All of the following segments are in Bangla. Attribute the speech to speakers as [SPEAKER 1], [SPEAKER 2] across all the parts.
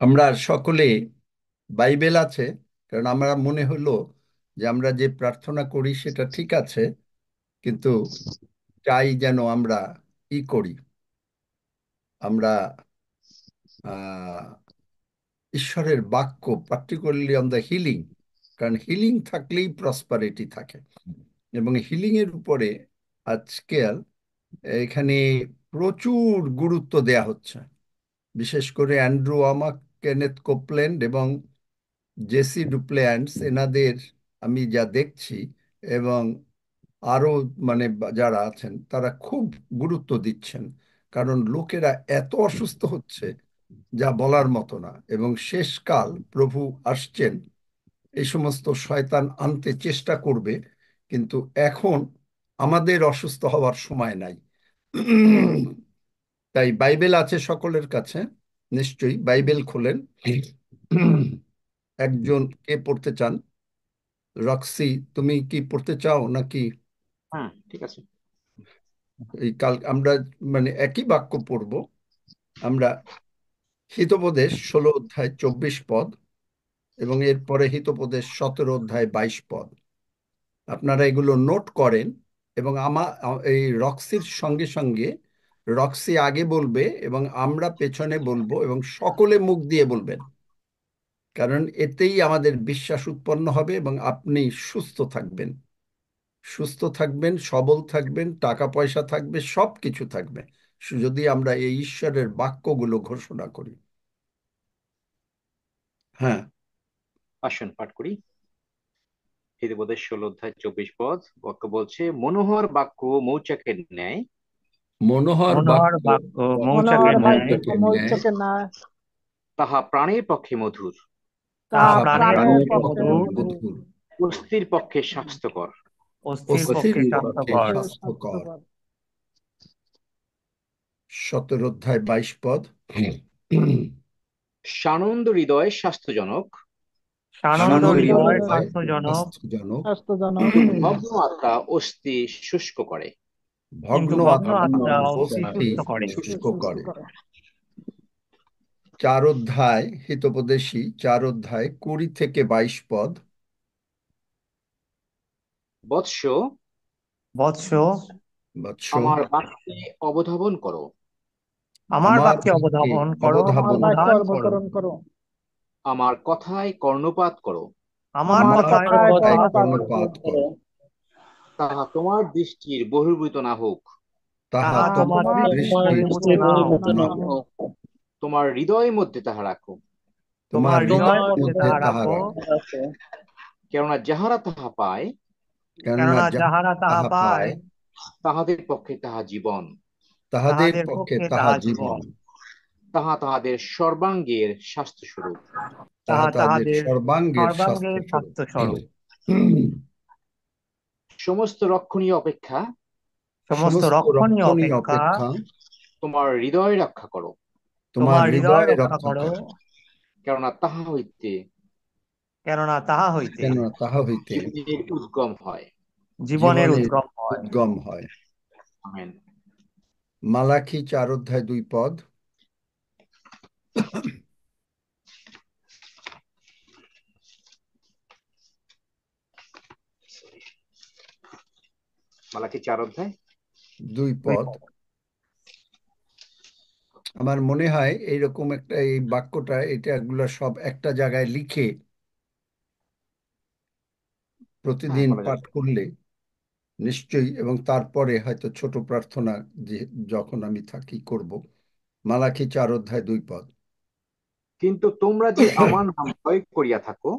[SPEAKER 1] আমরা সকলে বাইবেল আছে, কারণ আমরা মনে হলো যে আমরা যে প্রার্থনা করি সেটা ঠিক আছে, কিন্তু চাই যেন আমরা করি, আমরা আহ ঈশ্বরের বাক্য, পার্টিকুলারলি অন দ্য হিলিং, কারণ হিলিং থাকলেই প্রসপারিটি থাকে। এবং হিলিং এর উপরে আজকাল এখানে প্রচুর গুরুত্ব দেয়া হচ্ছে, বিশেষ করে অ্যান্ড্রু আমাক, কেনেথ কোপল্যান্ড এবং জেসি ডুপ্লেয়ান্টস, এনাদের আমি যা দেখছি, এবং আরো মানে যারা আছেন তারা খুব গুরুত্ব দিচ্ছেন, কারণ লোকেরা এত অসুস্থ হচ্ছে যা বলার মতো না, এবং শেষকাল প্রভু আসছেন, এই সমস্ত শয়তান আনতে চেষ্টা করবে, কিন্তু এখন আমাদের অসুস্থ হওয়ার সময় নাই। তাই বাইবেল আছে সকলের কাছে, নিশ্চয়ই বাইবেল খোলেন। একজন কে পড়তে চান? রক্সি, তুমি কি পড়তে চাও নাকি?
[SPEAKER 2] হ্যাঁ, ঠিক আছে।
[SPEAKER 1] এই কাল আমরা মানে একই বাক্য পড়ব। আমরা হিতোপদেশ 16 অধ্যায় 24 পদ, এবং এরপরে হিতোপদেশ 17 অধ্যায় 22 পদ। আপনারা এগুলো নোট করেন, এবং এই রক্সির সঙ্গে সঙ্গে রক্সি আগে বলবে এবং আমরা পেছনে বলবো, এবং সকলে মুখ দিয়ে বলবেন, কারণ এতেই আমাদের বিশ্বাস উৎপন্ন হবে এবং আপনি সুস্থ থাকবেন। সুস্থ থাকবেন, সবল থাকবেন, টাকা পয়সা থাকবে, সব কিছু থাকবে, যদি আমরা এই ঈশ্বরের বাক্যগুলো ঘোষণা করি। হ্যাঁ।
[SPEAKER 2] আসুন পাঠ করি। হিতোপদেশ 16 অধ্যায় 24 পদ। বাক্য বলছে, মনোহর বাক্য মৌচাকের ন্যায়,
[SPEAKER 1] মনোহর
[SPEAKER 3] মনোহর
[SPEAKER 1] বাক্য
[SPEAKER 3] বাক্য
[SPEAKER 4] মনোহর
[SPEAKER 3] মৌচাকের ন্যায়,
[SPEAKER 4] বাক্য
[SPEAKER 1] মৌচাকের ন্যায়,
[SPEAKER 4] মৌচাকের ন্যায়,
[SPEAKER 2] তাহা প্রাণের পক্ষে মধুর,
[SPEAKER 3] তাহা
[SPEAKER 4] তাহা
[SPEAKER 1] তাহা
[SPEAKER 3] প্রাণের
[SPEAKER 4] প্রাণের
[SPEAKER 1] প্রাণের
[SPEAKER 3] পক্ষে
[SPEAKER 4] পক্ষে
[SPEAKER 1] পক্ষে
[SPEAKER 3] মধুর,
[SPEAKER 4] মধুর,
[SPEAKER 1] মধুর,
[SPEAKER 2] অস্থির পক্ষে স্বাস্থ্যকর।
[SPEAKER 3] অস্থির
[SPEAKER 1] অস্থির
[SPEAKER 3] পক্ষে
[SPEAKER 2] অস্থির
[SPEAKER 1] পক্ষে
[SPEAKER 2] পক্ষে
[SPEAKER 3] স্বাস্থ্যকর।
[SPEAKER 1] স্বাস্থ্যকর।
[SPEAKER 4] স্বাস্থ্যকর।
[SPEAKER 1] 17 অধ্যায় 22 পদ।
[SPEAKER 2] সানন্দ হৃদয় স্বাস্থ্যজনক,
[SPEAKER 3] সানন্দ
[SPEAKER 1] সানন্দ
[SPEAKER 3] হৃদয়
[SPEAKER 4] সানন্দ
[SPEAKER 1] হৃদয়
[SPEAKER 3] স্বাস্থ্যজনক,
[SPEAKER 1] স্বাস্থ্যজনক,
[SPEAKER 4] স্বাস্থ্যজনক,
[SPEAKER 2] কিন্তু ভগ্ন আত্মা অস্থি শুষ্ক করে।
[SPEAKER 3] কিন্তু
[SPEAKER 1] ভগ্ন
[SPEAKER 3] ভগ্ন
[SPEAKER 1] আত্মা
[SPEAKER 3] আত্মা অতি
[SPEAKER 1] অস্থি
[SPEAKER 3] সুস্থ করে।
[SPEAKER 1] শুষ্ক
[SPEAKER 4] শুষ্ক
[SPEAKER 1] করে।
[SPEAKER 4] করে।
[SPEAKER 1] 4 অধ্যায় হিতোপদেশী, 4 অধ্যায় 20 থেকে 22 পদ।
[SPEAKER 2] বৎস,
[SPEAKER 3] বৎস,
[SPEAKER 1] বৎস,
[SPEAKER 2] আমার বাক্যে অবধাবন করো,
[SPEAKER 3] আমার
[SPEAKER 1] আমার
[SPEAKER 3] বাক্যে
[SPEAKER 1] বাক্যে
[SPEAKER 3] অবধাবন করো,
[SPEAKER 4] আমার
[SPEAKER 1] অবধাবন
[SPEAKER 4] বাক্য
[SPEAKER 3] অবধান করো।
[SPEAKER 4] অবতরণ করো,
[SPEAKER 2] আমার কথায় কর্ণপাত করো,
[SPEAKER 3] আমার
[SPEAKER 4] আমার
[SPEAKER 1] আমার
[SPEAKER 3] কথায়
[SPEAKER 4] কথায়
[SPEAKER 1] কথায়
[SPEAKER 3] কর্ণপাত
[SPEAKER 4] কর্ণপাত
[SPEAKER 3] করো,
[SPEAKER 4] করো,
[SPEAKER 1] কর্ণপাত করো,
[SPEAKER 2] তাহা তোমার দৃষ্টির বহির্ভূত না হোক।
[SPEAKER 1] তাহা
[SPEAKER 3] তাহা
[SPEAKER 4] তাহা
[SPEAKER 3] তোমার
[SPEAKER 1] তোমার
[SPEAKER 4] তোমার
[SPEAKER 3] দৃষ্টির
[SPEAKER 1] দৃষ্টির
[SPEAKER 3] বহির্ভূত
[SPEAKER 4] দৃষ্টির
[SPEAKER 3] না হোক।
[SPEAKER 4] বহির্ভূত
[SPEAKER 1] না
[SPEAKER 4] না
[SPEAKER 1] হোক,
[SPEAKER 4] হোক,
[SPEAKER 2] তোমার হৃদয়ের মধ্যে তাহা রাখো,
[SPEAKER 1] তোমার
[SPEAKER 3] তোমার
[SPEAKER 4] তোমার
[SPEAKER 3] হৃদয়ের
[SPEAKER 1] হৃদয়ের
[SPEAKER 3] মধ্যে
[SPEAKER 1] মধ্যে
[SPEAKER 3] তাহা
[SPEAKER 4] হৃদয়ের
[SPEAKER 1] তাহা
[SPEAKER 3] রাখো,
[SPEAKER 4] মধ্যে
[SPEAKER 1] রাখো,
[SPEAKER 4] রাখো,
[SPEAKER 2] কেননা যাহারা তাহা পায়
[SPEAKER 1] কেননা
[SPEAKER 3] কেননা
[SPEAKER 1] যাহা
[SPEAKER 3] যাহারা তাহা
[SPEAKER 1] তাহা
[SPEAKER 3] পায়
[SPEAKER 1] পায়
[SPEAKER 2] তাহাদের পক্ষে তাহা জীবন,
[SPEAKER 1] তাহাদের
[SPEAKER 3] তাহাদের
[SPEAKER 1] পক্ষে
[SPEAKER 3] পক্ষে
[SPEAKER 1] তাহা
[SPEAKER 3] তাহা জীবন,
[SPEAKER 1] জীবন,
[SPEAKER 2] তাহা তাহাদের সর্বাঙ্গের স্বাস্থ্যস্বরূপ।
[SPEAKER 1] তাহা
[SPEAKER 3] তাহা
[SPEAKER 1] তাহাদের
[SPEAKER 3] তাহাদের
[SPEAKER 1] সর্বাঙ্গের
[SPEAKER 3] সর্বাঙ্গের
[SPEAKER 1] স্বাস্থ্য স্বরূপ।
[SPEAKER 3] স্বাস্থ্য স্বরূপ।
[SPEAKER 2] সমস্ত রক্ষণীয় অপেক্ষা
[SPEAKER 3] সমস্ত
[SPEAKER 1] সমস্ত
[SPEAKER 3] রক্ষণীয়
[SPEAKER 1] রক্ষণীয়
[SPEAKER 3] অপেক্ষা
[SPEAKER 1] অপেক্ষা
[SPEAKER 2] তোমার হৃদয় রক্ষা করো,
[SPEAKER 1] তোমার
[SPEAKER 3] তোমার হৃদয়
[SPEAKER 1] হৃদয়
[SPEAKER 3] রক্ষা
[SPEAKER 1] রক্ষা
[SPEAKER 3] করো,
[SPEAKER 1] করো,
[SPEAKER 2] কেননা তাহা হইতে
[SPEAKER 3] কেননা তাহা হইতে
[SPEAKER 1] কেননা তাহা হইতে
[SPEAKER 2] জীবনের উদ্গম হয়।
[SPEAKER 3] জীবনের
[SPEAKER 1] জীবনের
[SPEAKER 3] উদ্গম হয়।
[SPEAKER 1] উদ্গম হয়।
[SPEAKER 2] আমেন।
[SPEAKER 1] মালাখি 4 অধ্যায় 2 পদ।
[SPEAKER 2] মালাকি 4 অধ্যায়
[SPEAKER 1] 2 পদ। আমার মনে হয় এইরকম একটা, এই বাক্যটা, এটা এগুলো সব একটা জায়গায় লিখে
[SPEAKER 2] হ্যাঁ,
[SPEAKER 1] প্রতিদিন
[SPEAKER 2] বলা
[SPEAKER 1] পাঠ
[SPEAKER 2] যাবে।
[SPEAKER 1] করলে নিশ্চয়ই, এবং তারপরে হয়তো ছোট প্রার্থনা, যে যখন আমি থাকি করব। মালাখি 4 অধ্যায় 2 পদ।
[SPEAKER 2] কিন্তু তোমরা যে আমার নাম ভয় করিয়া থাকো,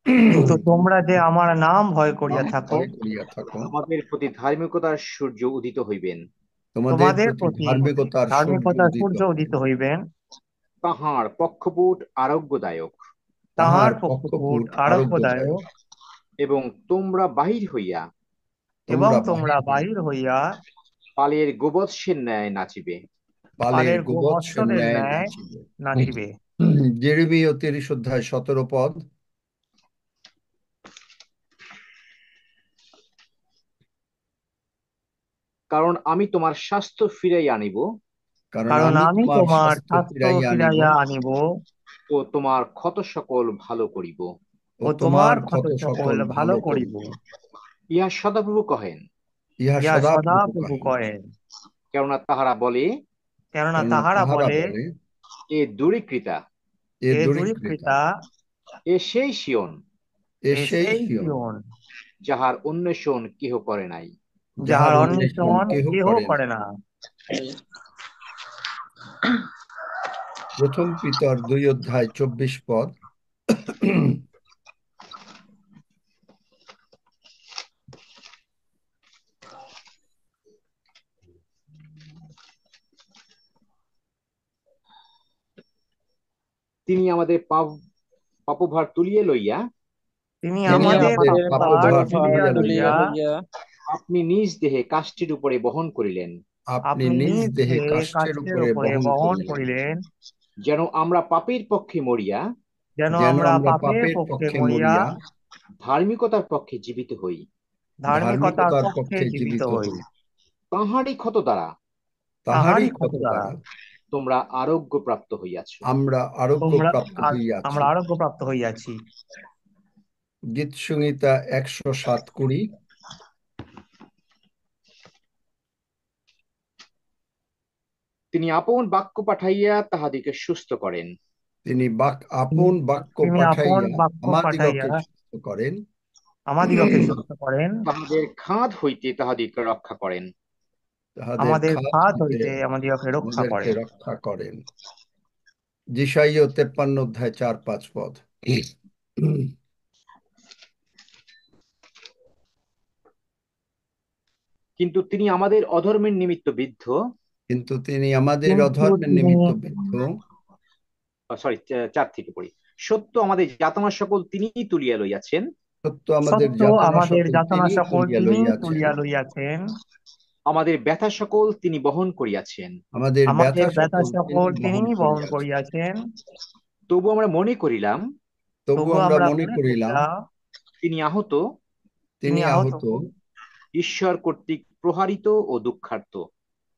[SPEAKER 3] কিন্তু তোমরা যে আমার নাম ভয় করিয়া
[SPEAKER 1] নাম
[SPEAKER 3] থাকো,
[SPEAKER 1] ভয় করিয়া থাকো,
[SPEAKER 2] তোমাদের প্রতি ধার্মিকতার সূর্য উদিত হইবেন,
[SPEAKER 1] তোমাদের
[SPEAKER 3] তোমাদের
[SPEAKER 1] প্রতি
[SPEAKER 3] প্রতি
[SPEAKER 1] ধার্মিকতার সূর্য
[SPEAKER 3] ধার্মিকতার
[SPEAKER 1] উদিত
[SPEAKER 3] সূর্য
[SPEAKER 1] হবে।
[SPEAKER 3] উদিত হইবেন,
[SPEAKER 2] তাহার পক্ষপুট আরোগ্যদায়ক,
[SPEAKER 3] তাহার
[SPEAKER 1] তাহার
[SPEAKER 3] পক্ষপুট
[SPEAKER 1] পক্ষপুট
[SPEAKER 3] আরোগ্যদায়ক,
[SPEAKER 1] আরোগ্যদায়ক,
[SPEAKER 2] এবং তোমরা বাহির হইয়া
[SPEAKER 3] এবং
[SPEAKER 1] তোমরা
[SPEAKER 3] তোমরা
[SPEAKER 1] বাহির হইয়া
[SPEAKER 3] বাহির হইয়া
[SPEAKER 2] পালের গোবৎসের ন্যায় নাচিবে।
[SPEAKER 1] পালের
[SPEAKER 3] পালের
[SPEAKER 1] গোবৎসের
[SPEAKER 3] গোবৎসলের
[SPEAKER 1] ন্যায়
[SPEAKER 3] ন্যায়
[SPEAKER 1] নাচিবে।
[SPEAKER 3] নাচিবে।
[SPEAKER 1] জেরেমিয়া 30 অধ্যায় 17 পদ।
[SPEAKER 2] কারণ আমি তোমার স্বাস্থ্য ফিরাইয়া আনিব,
[SPEAKER 1] কারণ
[SPEAKER 3] কারণ
[SPEAKER 1] আমি
[SPEAKER 3] আমি
[SPEAKER 1] তোমার
[SPEAKER 3] তোমার
[SPEAKER 1] স্বাস্থ্য
[SPEAKER 3] স্বাস্থ্য
[SPEAKER 1] ফিরাইয়া আনিব
[SPEAKER 3] ফিরাইয়া আনিব,
[SPEAKER 2] ও তোমার ক্ষত সকল ভালো করিব।
[SPEAKER 1] ও
[SPEAKER 3] ও
[SPEAKER 1] তোমার
[SPEAKER 3] তোমার ক্ষত
[SPEAKER 1] ক্ষত
[SPEAKER 3] সকল
[SPEAKER 1] সকল
[SPEAKER 3] ভালো
[SPEAKER 1] ভালো
[SPEAKER 3] করিব।
[SPEAKER 1] করিব।
[SPEAKER 2] ইহা সদাপ্রভু কহেন।
[SPEAKER 1] ইহা
[SPEAKER 3] ইহা সদা
[SPEAKER 1] সদাপ্রভু
[SPEAKER 3] প্রভু
[SPEAKER 1] কহেন।
[SPEAKER 3] কহেন।
[SPEAKER 2] কেননা তাহারা বলে,
[SPEAKER 3] কেননা
[SPEAKER 1] কেননা
[SPEAKER 3] তাহারা
[SPEAKER 1] তাহারা
[SPEAKER 3] বলে,
[SPEAKER 1] বলে,
[SPEAKER 2] এ দূরীকৃতা,
[SPEAKER 1] এ
[SPEAKER 3] এ
[SPEAKER 1] দরিদ্রতা,
[SPEAKER 3] দরিদ্রতা,
[SPEAKER 2] এ সেই সিয়ন,
[SPEAKER 1] এ
[SPEAKER 3] এ
[SPEAKER 1] সেই
[SPEAKER 3] সেই
[SPEAKER 1] সিয়ন,
[SPEAKER 3] সিয়ন,
[SPEAKER 2] যাহার অন্বেষণ কেহ করে নাই।
[SPEAKER 1] যাহার
[SPEAKER 3] যাহার
[SPEAKER 1] অন্বেষণ
[SPEAKER 3] অন্বেষণ
[SPEAKER 1] কেহ
[SPEAKER 3] কেহ
[SPEAKER 1] করে না।
[SPEAKER 3] করে না।
[SPEAKER 1] প্রথম পিতর 2 অধ্যায় 24 পদ।
[SPEAKER 2] তিনি আমাদের পাপভার তুলিয়ে লইয়া
[SPEAKER 3] তিনি
[SPEAKER 1] তিনি
[SPEAKER 3] আমাদের
[SPEAKER 1] আমাদের
[SPEAKER 4] আমাদের
[SPEAKER 3] পাপভার
[SPEAKER 1] পাপভার
[SPEAKER 4] পাপভার
[SPEAKER 3] তুলিয়া
[SPEAKER 1] তুলিয়া
[SPEAKER 4] তুলিয়া
[SPEAKER 3] লইয়া,
[SPEAKER 1] লইয়া,
[SPEAKER 4] লইয়া
[SPEAKER 2] আপনি নিজ দেহে কাষ্ঠের উপরে বহন করিলেন,
[SPEAKER 1] আপনি
[SPEAKER 3] আপনি
[SPEAKER 1] নিজ
[SPEAKER 3] নিজ
[SPEAKER 1] দেহে
[SPEAKER 3] দেহে
[SPEAKER 1] কাষ্ঠের
[SPEAKER 3] কাষ্ঠের
[SPEAKER 1] উপরে
[SPEAKER 3] উপরে
[SPEAKER 1] বহন
[SPEAKER 3] বহন
[SPEAKER 1] করিলেন,
[SPEAKER 3] করিলেন,
[SPEAKER 2] যেন আমরা পাপের পক্ষে মরিয়া
[SPEAKER 3] যেন
[SPEAKER 1] যেন
[SPEAKER 3] আমরা
[SPEAKER 1] আমরা
[SPEAKER 3] পাপের
[SPEAKER 1] পাপের
[SPEAKER 3] পক্ষে
[SPEAKER 1] পক্ষে
[SPEAKER 3] মরিয়া
[SPEAKER 1] মরিয়া
[SPEAKER 2] ধার্মিকতার পক্ষে জীবিত হই।
[SPEAKER 3] ধার্মিকতার
[SPEAKER 1] ধার্মিকতার
[SPEAKER 3] পক্ষে
[SPEAKER 1] পক্ষে
[SPEAKER 3] জীবিত
[SPEAKER 1] জীবিত
[SPEAKER 3] হই।
[SPEAKER 1] হই।
[SPEAKER 2] তাঁহারই ক্ষত দ্বারা
[SPEAKER 1] তাহারই
[SPEAKER 3] তাহারই
[SPEAKER 1] ক্ষত
[SPEAKER 3] ক্ষত দ্বারা
[SPEAKER 1] দ্বারা
[SPEAKER 2] তোমরা আরোগ্য প্রাপ্ত হইয়াছ।
[SPEAKER 1] আমরা আরোগ্য
[SPEAKER 3] তোমরা
[SPEAKER 1] প্রাপ্ত হইয়াছি।
[SPEAKER 3] আমরা আরোগ্যপ্রাপ্ত হইয়াছি।
[SPEAKER 1] গীত সংহিতা 107:20।
[SPEAKER 2] তিনি আপন বাক্য পাঠাইয়া তাহাদিকে সুস্থ করেন।
[SPEAKER 1] তিনি আপন
[SPEAKER 3] তিনি
[SPEAKER 1] বাক্য
[SPEAKER 3] তিনি আপন
[SPEAKER 1] পাঠাইয়া
[SPEAKER 3] বাক্য পাঠাইয়া
[SPEAKER 1] আমাদিগকে সুস্থ করেন।
[SPEAKER 3] আমাদিগকে সুস্থ করেন,
[SPEAKER 2] তাহাদের খাদ হইতে তাহাদিগকে রক্ষা করেন।
[SPEAKER 1] তাহাদের
[SPEAKER 3] আমাদের
[SPEAKER 1] খাদ
[SPEAKER 3] ফাঁদ
[SPEAKER 1] হইতে
[SPEAKER 3] হইতে আমাদিগকে রক্ষা
[SPEAKER 1] আমাদেরকে
[SPEAKER 3] করেন।
[SPEAKER 1] রক্ষা করেন। যিশাইয় 53 অধ্যায় 4-5 পদ।
[SPEAKER 2] কিন্তু তিনি আমাদের অধর্মের নিমিত্ত বিদ্ধ,
[SPEAKER 1] কিন্তু তিনি আমাদের
[SPEAKER 3] কিন্তু
[SPEAKER 1] অধর্মের
[SPEAKER 3] তিনি
[SPEAKER 1] নিমিত্ত বিদ্ধ,
[SPEAKER 2] সরি 4 থেকে পড়ি। সত্য আমাদের যাতনা সকল তিনিই তুলিয়া লইয়াছেন,
[SPEAKER 1] সত্য আমাদের
[SPEAKER 3] সত্য
[SPEAKER 1] যাতনা
[SPEAKER 3] আমাদের
[SPEAKER 1] সকল
[SPEAKER 3] যাতনা
[SPEAKER 1] তিনি
[SPEAKER 3] সকল
[SPEAKER 1] তুলিয়া
[SPEAKER 3] তিনি
[SPEAKER 1] লইয়াছেন।
[SPEAKER 3] তুলিয়া লইয়াছেন,
[SPEAKER 2] আমাদের ব্যথা সকল তিনি বহন করিয়াছেন।
[SPEAKER 1] আমাদের
[SPEAKER 3] আমাদের
[SPEAKER 1] ব্যথা
[SPEAKER 3] ব্যথা
[SPEAKER 1] সকল তিনি
[SPEAKER 3] সকল তিনি
[SPEAKER 1] বহন
[SPEAKER 3] বহন
[SPEAKER 1] করিয়াছেন।
[SPEAKER 3] করিয়াছেন।
[SPEAKER 2] তবু আমরা মনে করিলাম,
[SPEAKER 1] তবু
[SPEAKER 3] তবু
[SPEAKER 1] আমরা
[SPEAKER 3] আমরা
[SPEAKER 1] মনে
[SPEAKER 3] মনে
[SPEAKER 1] করিলাম,
[SPEAKER 3] করিলাম,
[SPEAKER 2] তিনি আহত,
[SPEAKER 3] তিনি
[SPEAKER 1] তিনি
[SPEAKER 3] আহত,
[SPEAKER 1] আহত,
[SPEAKER 2] ঈশ্বর কর্তৃক প্রহারিত ও দুঃখার্ত।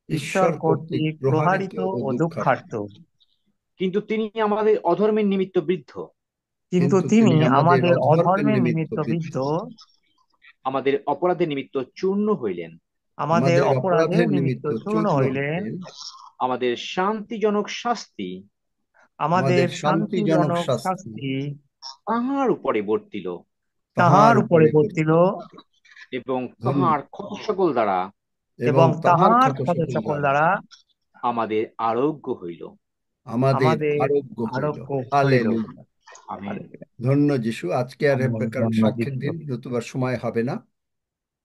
[SPEAKER 3] ঈশ্বর
[SPEAKER 1] ঈশ্বর কর্তৃক
[SPEAKER 3] কর্তৃক
[SPEAKER 1] প্রহারিত
[SPEAKER 3] প্রহারিত
[SPEAKER 1] ও
[SPEAKER 3] ও
[SPEAKER 1] দুঃখার্ত।
[SPEAKER 3] দুঃখার্ত।
[SPEAKER 2] কিন্তু তিনি আমাদের অধর্মের নিমিত্ত বৃদ্ধ,
[SPEAKER 3] কিন্তু
[SPEAKER 1] কিন্তু
[SPEAKER 3] তিনি
[SPEAKER 1] তিনি আমাদের
[SPEAKER 3] আমাদের
[SPEAKER 1] অধর্মের
[SPEAKER 3] অধর্মের
[SPEAKER 1] নিমিত্ত
[SPEAKER 3] নিমিত্ত
[SPEAKER 1] বিদ্ধ,
[SPEAKER 3] বিদ্ধ,
[SPEAKER 2] আমাদের অপরাধের নিমিত্ত চূর্ণ হইলেন।
[SPEAKER 3] আমাদের
[SPEAKER 1] আমাদের
[SPEAKER 3] অপরাধের
[SPEAKER 1] অপরাধের
[SPEAKER 3] নিমিত্ত
[SPEAKER 1] নিমিত্ত
[SPEAKER 3] চূর্ণ
[SPEAKER 1] চূর্ণ
[SPEAKER 3] হইলেন।
[SPEAKER 1] হইলেন।
[SPEAKER 2] আমাদের শান্তিজনক শাস্তি
[SPEAKER 3] আমাদের
[SPEAKER 1] আমাদের শান্তিজনক
[SPEAKER 3] শান্তিজনক
[SPEAKER 1] শাস্তি
[SPEAKER 3] শাস্তি
[SPEAKER 2] তাহার উপরে বর্তিল,
[SPEAKER 1] তাহার
[SPEAKER 3] তাহার উপরে
[SPEAKER 1] উপরে
[SPEAKER 3] বর্তিল,
[SPEAKER 1] বর্তিল।
[SPEAKER 2] এবং
[SPEAKER 1] ধন্য।
[SPEAKER 2] তাহার ক্ষত সকল দ্বারা
[SPEAKER 1] এবং
[SPEAKER 3] এবং
[SPEAKER 1] তাহার
[SPEAKER 3] তাহার
[SPEAKER 1] ক্ষত
[SPEAKER 3] ক্ষত
[SPEAKER 1] সকল
[SPEAKER 3] সকল
[SPEAKER 1] দ্বারা
[SPEAKER 3] দ্বারা
[SPEAKER 2] আমাদের আরোগ্য হইল।
[SPEAKER 1] আমাদের
[SPEAKER 3] আমাদের
[SPEAKER 1] আরোগ্য হইল।
[SPEAKER 3] আরোগ্য হইল।
[SPEAKER 1] হালেলুয়া।
[SPEAKER 2] আমেন।
[SPEAKER 1] ধন্য যিশু। আজকে আর কারণ
[SPEAKER 3] ধন্যবাদ
[SPEAKER 1] সাক্ষীর
[SPEAKER 3] যিশু।
[SPEAKER 1] দিন, নতুবা সময় হবে না।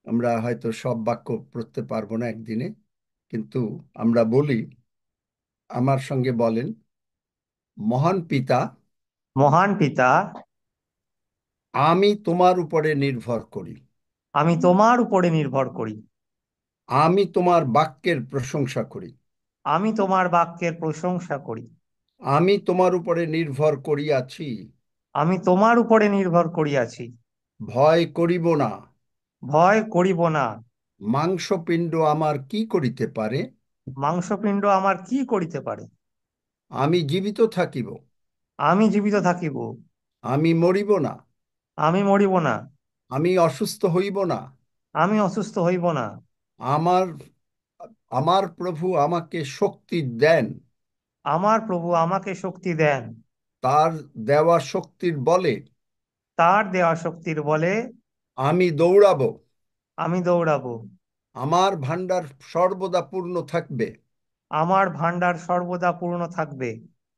[SPEAKER 1] আমরা হয়তো সব বাক্য পড়তে পারবো না একদিনে, কিন্তু আমরা বলি, আমার সঙ্গে বলেন, মহান পিতা,
[SPEAKER 3] মহান পিতা,
[SPEAKER 1] আমি তোমার উপরে নির্ভর করি।
[SPEAKER 3] আমি তোমার উপরে নির্ভর করি।
[SPEAKER 1] আমি তোমার বাক্যের প্রশংসা করি।
[SPEAKER 3] আমি তোমার বাক্যের প্রশংসা করি।
[SPEAKER 1] আমি তোমার উপরে নির্ভর করিয়াছি।
[SPEAKER 3] আমি তোমার উপরে নির্ভর করিয়াছি।
[SPEAKER 1] ভয় করিব না।
[SPEAKER 3] ভয় করিব না।
[SPEAKER 1] মাংসপিণ্ড আমার কি করিতে পারে?
[SPEAKER 3] মাংসপিণ্ড আমার কি করিতে পারে?
[SPEAKER 1] আমি জীবিত থাকিব,
[SPEAKER 3] আমি জীবিত থাকিব,
[SPEAKER 1] আমি মরিব না।
[SPEAKER 3] আমি মরিব না,
[SPEAKER 1] আমি অসুস্থ হইব না।
[SPEAKER 3] আমি অসুস্থ হইব না।
[SPEAKER 1] আমার আমার প্রভু আমাকে শক্তি দেন।
[SPEAKER 3] আমার প্রভু আমাকে শক্তি দেন।
[SPEAKER 1] তার দেওয়া শক্তির বলে
[SPEAKER 3] তার দেওয়া শক্তির বলে
[SPEAKER 1] আমি দৌড়াবো।
[SPEAKER 3] আমি দৌড়াবো।
[SPEAKER 1] আমার ভান্ডার সর্বদা পূর্ণ থাকবে।
[SPEAKER 3] আমার ভান্ডার সর্বদা পূর্ণ থাকবে।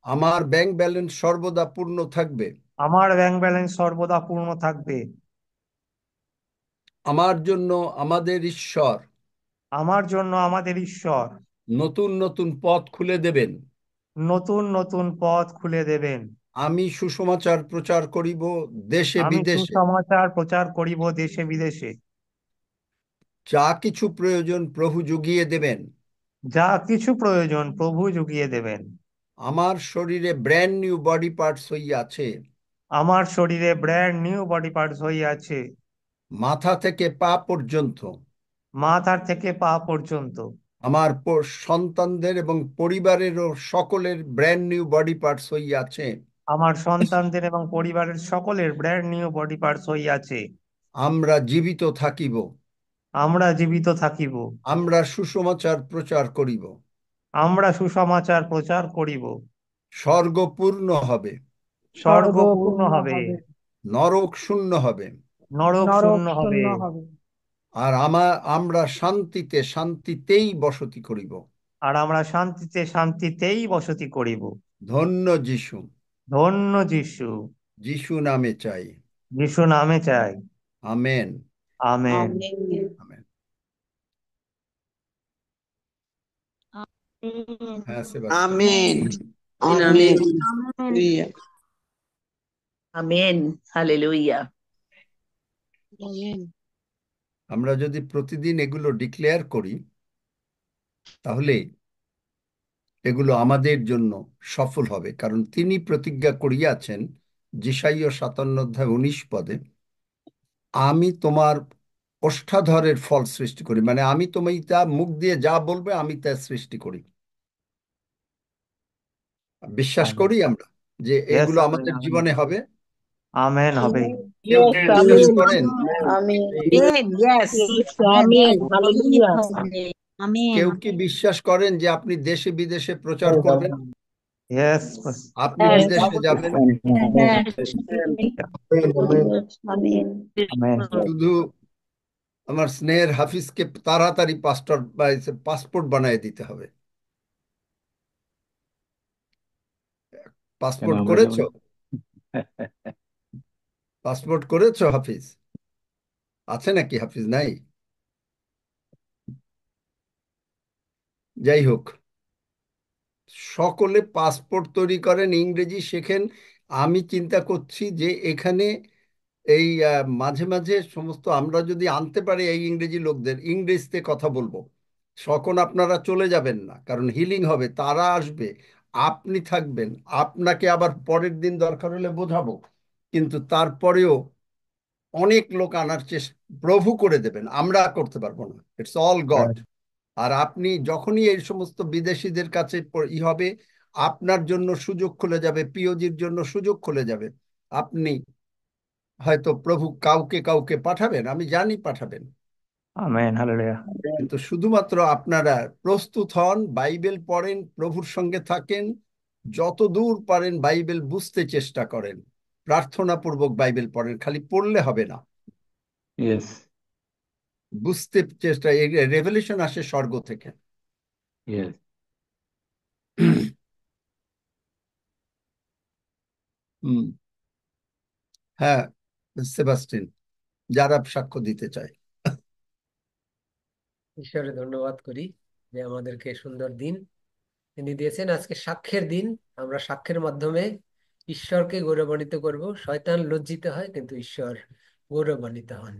[SPEAKER 1] আমার ব্যাংক ব্যালেন্স সর্বদা পূর্ণ থাকবে।
[SPEAKER 3] আমার ব্যাংক ব্যালেন্স সর্বদা পূর্ণ থাকবে।
[SPEAKER 1] আমার জন্য আমাদের ঈশ্বর
[SPEAKER 3] আমার জন্য আমাদের ঈশ্বর
[SPEAKER 1] নতুন নতুন পথ খুলে দেবেন।
[SPEAKER 3] নতুন নতুন পথ খুলে দেবেন।
[SPEAKER 1] আমি সুসমাচার প্রচার করিব দেশে
[SPEAKER 3] আমি
[SPEAKER 1] বিদেশে।
[SPEAKER 3] সুসমাচার প্রচার করিব দেশে বিদেশে।
[SPEAKER 1] যা কিছু প্রয়োজন প্রভু জুগিয়ে দেবেন।
[SPEAKER 3] যা কিছু প্রয়োজন প্রভু জুগিয়ে দেবেন।
[SPEAKER 1] আমার শরীরে ব্র্যান্ড নিউ বডি পার্টস হইয়াছে।
[SPEAKER 3] আমার শরীরে ব্র্যান্ড নিউ বডি পার্টস হইয়াছে,
[SPEAKER 1] মাথা থেকে পা পর্যন্ত।
[SPEAKER 3] মাথার থেকে পা পর্যন্ত।
[SPEAKER 1] আমার সন্তানদের এবং পরিবারেরও সকলের ব্র্যান্ড নিউ বডি পার্টস হইয়াছে।
[SPEAKER 3] আমার সন্তানদের এবং পরিবারের সকলের ব্র্যান্ড নিউ বডি পার্টস হইয়াছে।
[SPEAKER 1] আমরা জীবিত থাকিব,
[SPEAKER 3] আমরা জীবিত থাকিব,
[SPEAKER 1] আমরা সুসমাচার প্রচার করিব,
[SPEAKER 3] আমরা সুসমাচার প্রচার করিব।
[SPEAKER 1] স্বর্গ পূর্ণ হবে,
[SPEAKER 3] স্বর্গ
[SPEAKER 4] স্বর্গ
[SPEAKER 3] পূর্ণ
[SPEAKER 4] পূর্ণ
[SPEAKER 3] হবে,
[SPEAKER 4] হবে,
[SPEAKER 1] নরক শূন্য হবে,
[SPEAKER 3] নরক
[SPEAKER 4] নরক
[SPEAKER 3] শূন্য হবে,
[SPEAKER 4] শূন্য হবে।
[SPEAKER 1] আর আমরা শান্তিতে শান্তিতেই বসতি করিব।
[SPEAKER 3] আর আমরা শান্তিতে শান্তিতেই বসতি করিব।
[SPEAKER 1] ধন্য যিশু,
[SPEAKER 3] ধন্য যিশু।
[SPEAKER 1] যিশু নামে চাই।
[SPEAKER 3] যিশু নামে চাই।
[SPEAKER 1] Amen,
[SPEAKER 3] amen.
[SPEAKER 4] আমেন।
[SPEAKER 1] আমেন। হ্যাঁ Sebastian.
[SPEAKER 5] Amen.
[SPEAKER 4] Amen.
[SPEAKER 5] Amen.
[SPEAKER 4] Amen.
[SPEAKER 5] Hallelujah.
[SPEAKER 6] Amén. Aleluya.
[SPEAKER 5] Amen.
[SPEAKER 1] আমরা যদি প্রতিদিন এগুলো ডিক্লেয়ার করি, তাহলে এগুলো আমাদের জন্য সফল হবে, কারণ তিনি প্রতিজ্ঞা করিয়াছেন যেশাইয়া 57 অধ্যায় 19 পদে, আমি তোমার ওষ্ঠাধরের ফল সৃষ্টি করি, মানে আমি তোমায় তা মুখ দিয়ে যা বলবে আমি তা সৃষ্টি করি। বিশ্বাস
[SPEAKER 3] আমেন।
[SPEAKER 1] করি আমরা যে
[SPEAKER 3] Yes,
[SPEAKER 1] এগুলো
[SPEAKER 3] আমেন,
[SPEAKER 1] আমাদের
[SPEAKER 3] আমেন।
[SPEAKER 1] জীবনে হবে।
[SPEAKER 3] আমেন হবে।
[SPEAKER 1] কেউ কি
[SPEAKER 6] Yes,
[SPEAKER 1] বিশ্বাস
[SPEAKER 6] amén.
[SPEAKER 1] করেন?
[SPEAKER 6] Amén. Amén. Yes.
[SPEAKER 4] Yes,
[SPEAKER 6] Amén.
[SPEAKER 4] Amen.
[SPEAKER 6] Amén.
[SPEAKER 4] Hallelujah.
[SPEAKER 6] Amén.
[SPEAKER 4] Amen.
[SPEAKER 1] কেউ কি বিশ্বাস করেন যে আপনি দেশে বিদেশে প্রচার করবেন,
[SPEAKER 3] Yes.
[SPEAKER 1] আপনি
[SPEAKER 6] Yes.
[SPEAKER 1] বিদেশে যাবেন?
[SPEAKER 4] আমেন।
[SPEAKER 3] আমেন।
[SPEAKER 1] শুধু আমার স্নেহের হাফিজকে তাড়াতাড়ি পাসপোর্ট বানিয়ে দিতে হবে।
[SPEAKER 2] কেন
[SPEAKER 1] পাসপোর্ট
[SPEAKER 2] আমরা
[SPEAKER 1] করেছো?
[SPEAKER 2] যেমন
[SPEAKER 1] পাসপোর্ট করেছো হাফিজ? আছে নাকি হাফিজ? নাই? যাই হোক, সকলে পাসপোর্ট তৈরি করেন, ইংরেজি শেখেন। আমি চিন্তা করছি যে এখানে এই মাঝে মাঝে সমস্ত আমরা যদি আনতে পারি এই ইংরেজি লোকদের, ইংরেজিতে কথা বলবো, তখন আপনারা চলে যাবেন না, কারণ হিলিং হবে, তারা আসবে, আপনি থাকবেন, আপনাকে আবার পরের দিন দরকার হলে বোঝাবো, কিন্তু তারপরেও অনেক লোক আনার চেষ্টা প্রভু করে দেবেন, আমরা করতে পারবো না, ইটস অল গড। আর আপনি যখনই এই সমস্ত বিদেশিদের কাছে হবে, আপনার জন্য সুযোগ খুলে যাবে, পিওজির জন্য সুযোগ খুলে যাবে। আপনি হয়তো প্রভু কাউকে কাউকে পাঠাবেন, আমি জানি পাঠাবেন,
[SPEAKER 3] আমেন। হালেলুয়া।
[SPEAKER 1] কিন্তু শুধুমাত্র আপনারা প্রস্তুত হন, বাইবেল পড়েন, প্রভুর সঙ্গে থাকেন, যত দূর পারেন বাইবেল বুঝতে চেষ্টা করেন, প্রার্থনা পূর্বক বাইবেল পড়েন, খালি পড়লে হবে না,
[SPEAKER 2] ইয়েস,
[SPEAKER 1] বুঝতে চেষ্টা। রেভেলেশন আসে স্বর্গ থেকে।
[SPEAKER 2] ইয়েস।
[SPEAKER 1] হুম। হ্যাঁ সেবাস্টিন, যারা সাক্ষ্য দিতে চায়।
[SPEAKER 7] ঈশ্বরে ধন্যবাদ করি যে আমাদেরকে সুন্দর দিন তিনি দিয়েছেন। আজকে সাক্ষ্যের দিন। আমরা সাক্ষ্যের মাধ্যমে ঈশ্বরকে গৌরবান্বিত করব। শয়তান লজ্জিত হয় কিন্তু ঈশ্বর গৌরবান্বিত হন।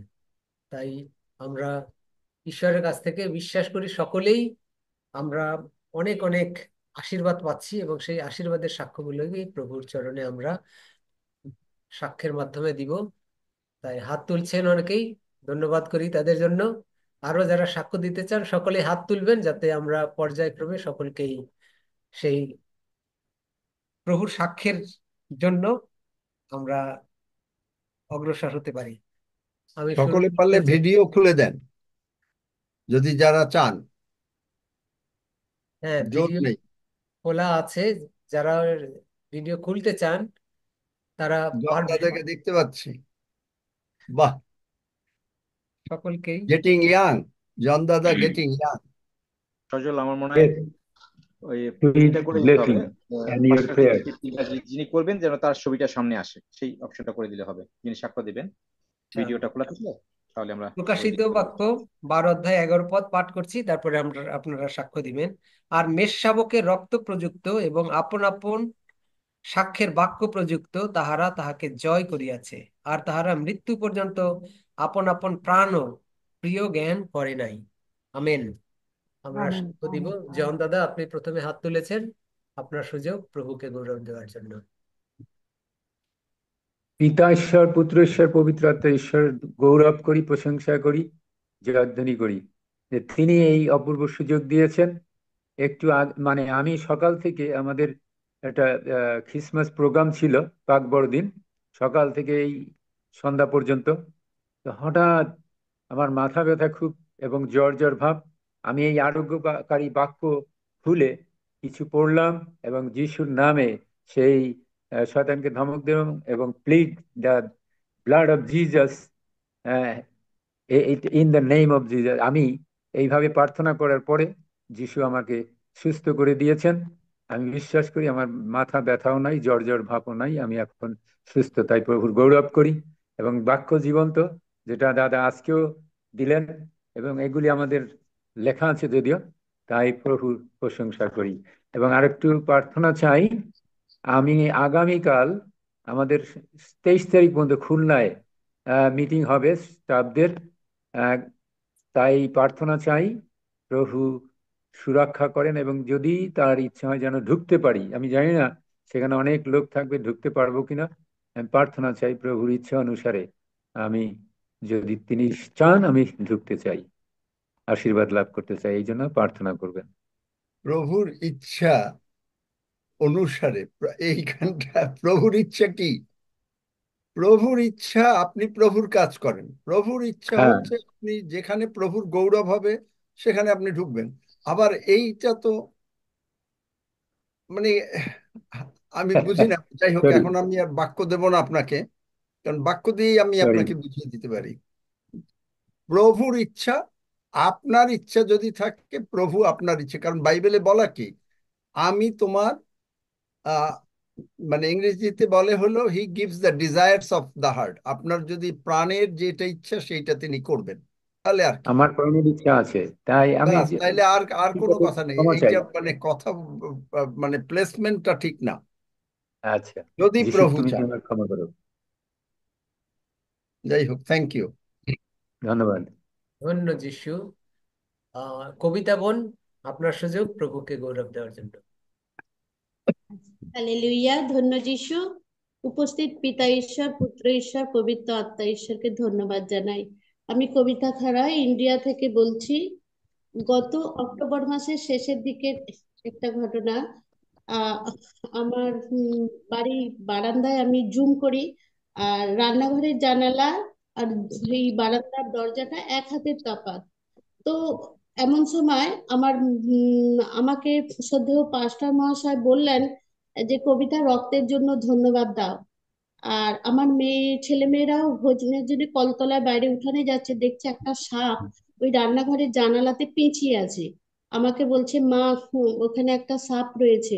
[SPEAKER 7] তাই আমরা ঈশ্বরের কাছ থেকে বিশ্বাস করি সকলেই আমরা অনেক অনেক আশীর্বাদ পাচ্ছি এবং সেই আশীর্বাদের সাক্ষ্যগুলোকে প্রভুর চরণে আমরা সাক্ষ্যের মাধ্যমে দিব। তাই হাত তুলছেন অনেকেই, ধন্যবাদ করি তাদের জন্য। আরো যারা সাক্ষ্য দিতে চান সকলে হাত তুলবেন, যাতে আমরা পর্যায়ক্রমে সকলকেই সেই প্রভুর সাক্ষ্যের জন্য আমরা অগ্রসর হতে পারি। আমি শুরু
[SPEAKER 1] সকলে পারলে ভিডিও খুলে দেন যদি যারা চান,
[SPEAKER 7] হ্যাঁ,
[SPEAKER 1] জোর
[SPEAKER 7] ভিডিও
[SPEAKER 1] নেই।
[SPEAKER 7] খোলা আছে। যারা ভিডিও খুলতে চান তারা পারবেন।
[SPEAKER 1] দাদাকে দেখতে পাচ্ছি, বাহ,
[SPEAKER 7] সকলকেই
[SPEAKER 1] গেটিং ইয়াং, জন দাদা গেটিং ইয়াং।
[SPEAKER 2] সজল, আমার মনে হয় ওই
[SPEAKER 8] Please
[SPEAKER 2] এটা করে দিতে হবে,
[SPEAKER 8] blessing and your
[SPEAKER 2] পাশাপাশি
[SPEAKER 8] prayer.
[SPEAKER 2] যিনি করবেন যেন তার ছবিটা সামনে আসে, সেই অপশনটা করে দিলে হবে। যিনি সাক্ষ্য দিবেন ভিডিওটা খোলা থাকলে তাহলে আমরা করে
[SPEAKER 7] প্রকাশিত
[SPEAKER 2] দিতে পারবো।
[SPEAKER 7] বাক্য 12 অধ্যায় 11 পদ পাঠ করছি, তারপরে আমরা আপনারা সাক্ষ্য দিবেন। আর মেষশাবকের রক্ত প্রযুক্ত এবং আপন আপন সাক্ষ্যের বাক্য প্রযুক্ত তাহারা তাহাকে জয় করিয়াছে, আর তাহারা মৃত্যু পর্যন্ত আপন আপন প্রাণ ও প্রিয় জ্ঞান করে নাই। আমেন। আমরা
[SPEAKER 4] আমেন।
[SPEAKER 7] সাক্ষ্য দিব। জন দাদা, আপনি প্রথমে হাত তুলেছেন, আপনার সুযোগ প্রভুকে গৌরব দেওয়ার জন্য।
[SPEAKER 8] পিতা ঈশ্বর, পুত্র ঈশ্বর, পবিত্র আত্মা ঈশ্বর গৌরব করি, প্রশংসা করি, জয়ধ্বনি করি। যে তিনি এই অপূর্ব সুযোগ দিয়েছেন। একটু মানে আমি সকাল থেকে আমাদের একটা খ্রিসমাস প্রোগ্রাম ছিল, পাক বড়দিন, সকাল থেকে এই সন্ধ্যা পর্যন্ত। তো হঠাৎ আমার মাথা ব্যথা খুব এবং জ্বর জ্বর ভাব। আমি এই আরোগ্যকারী বাক্য খুলে কিছু পড়লাম এবং যিশুর নামে সেই শয়তানকে ধমক দিলাম এবং plead the blood of Jesus, in the name of Jesus. আমি এইভাবে প্রার্থনা করার পরে যিশু আমাকে সুস্থ করে দিয়েছেন। আমি বিশ্বাস করি আমার মাথা ব্যথাও নাই, জ্বর জ্বর ভাবও নাই, আমি এখন সুস্থ। তাই প্রভুর গৌরব করি। এবং বাক্য জীবন্ত, যেটা দাদা আজকেও দিলেন, এবং এগুলি আমাদের লেখা আছে যদিও, তাই প্রভুর প্রশংসা করি। এবং আরেকটু প্রার্থনা চাই। আমি আগামীকাল আমাদের 23 তারিখ পর্যন্ত খুলনায় মিটিং হবে স্টাফদের। আহ, তাই প্রার্থনা চাই প্রভু সুরক্ষা করেন, এবং যদি তার ইচ্ছা হয় যেন ঢুকতে পারি। আমি জানি না সেখানে অনেক লোক থাকবে, ঢুকতে পারবো কিনা। আমি প্রার্থনা চাই প্রভুর ইচ্ছা অনুসারে। আমি, যদি তিনি চান, আমি ঢুকতে চাই, আশীর্বাদ লাভ করতে চাই, এই জন্য প্রার্থনা করবেন।
[SPEAKER 1] প্রভুর ইচ্ছা অনুসারে এইখানটা প্রভুর ইচ্ছা কি? প্রভুর ইচ্ছা আপনি প্রভুর কাজ করেন। প্রভুর ইচ্ছা
[SPEAKER 8] হ্যাঁ।
[SPEAKER 1] হচ্ছে আপনি যেখানে প্রভুর গৌরব হবে সেখানে আপনি ঢুকবেন। আবার এইটা তো মানে আমি বুঝি না। যাই হোক,
[SPEAKER 8] সরি
[SPEAKER 1] এখন আমি আর বাক্য দেব না আপনাকে, কারণ বাক্য দিয়েই আমি
[SPEAKER 8] সরি।
[SPEAKER 1] আপনাকে বুঝিয়ে দিতে পারি। প্রভুর ইচ্ছা, আপনার ইচ্ছা যদি থাকে, প্রভু আপনার ইচ্ছা। কারণ বাইবেলে বলা কি, আমি তোমার আহ মানে ইংরেজিতে বলে হলো he gives the desires of the heart. আপনার যদি প্রাণের যেটা ইচ্ছা সেইটা তিনি করবেন, তাহলে আর কি।
[SPEAKER 8] আমার প্রাণের ইচ্ছা আছে, তাই আমি
[SPEAKER 1] ব্যাস, তাইলে আর আর
[SPEAKER 8] ঠিক
[SPEAKER 1] কোনো
[SPEAKER 8] আছে,
[SPEAKER 1] কথা নেই।
[SPEAKER 8] ক্ষমা চাই।
[SPEAKER 1] এইটা মানে কথা মানে প্লেসমেন্টটা ঠিক না।
[SPEAKER 8] আচ্ছা,
[SPEAKER 1] যদি
[SPEAKER 8] যিশু
[SPEAKER 1] প্রভু
[SPEAKER 8] তুমি
[SPEAKER 1] চান।
[SPEAKER 8] আমার ক্ষমা করো।
[SPEAKER 1] যাই হোক, থ্যাংক ইউ।
[SPEAKER 8] ধন্যবাদ।
[SPEAKER 7] ধন্য যিশু। কবিতা বোন, আপনার সুযোগ প্রভুকে গৌরব দেওয়ার জন্য।
[SPEAKER 5] হালেলুয়া। ধন্য যিশু। উপস্থিত পিতা ঈশ্বর, পুত্র ঈশ্বর, পবিত্র আত্মা ঈশ্বরকে ধন্যবাদ জানাই। আমি কবিতা খাড়া ইন্ডিয়া থেকে বলছি। গত অক্টোবর মাসের শেষের দিকে একটা ঘটনা। আহ আমার বাড়ি বারান্দায় আমি জুম করি, আর রান্নাঘরের জানালা আর এই বারান্দার দরজাটা এক হাতের তফাৎ। তো এমন সময় আমাকে শ্রদ্ধেয় পাস্টার মহাশয় বললেন যে কবিতা, রক্তের জন্য ধন্যবাদ দাও। আর আমার ছেলেমেয়েরাও ভোজনের জন্য কলতলায় বাইরে উঠানে যাচ্ছে, দেখছে একটা সাপ ওই রান্নাঘরের জানালাতে পেঁচিয়ে আছে। আমাকে বলছে, মা, ওখানে একটা সাপ রয়েছে।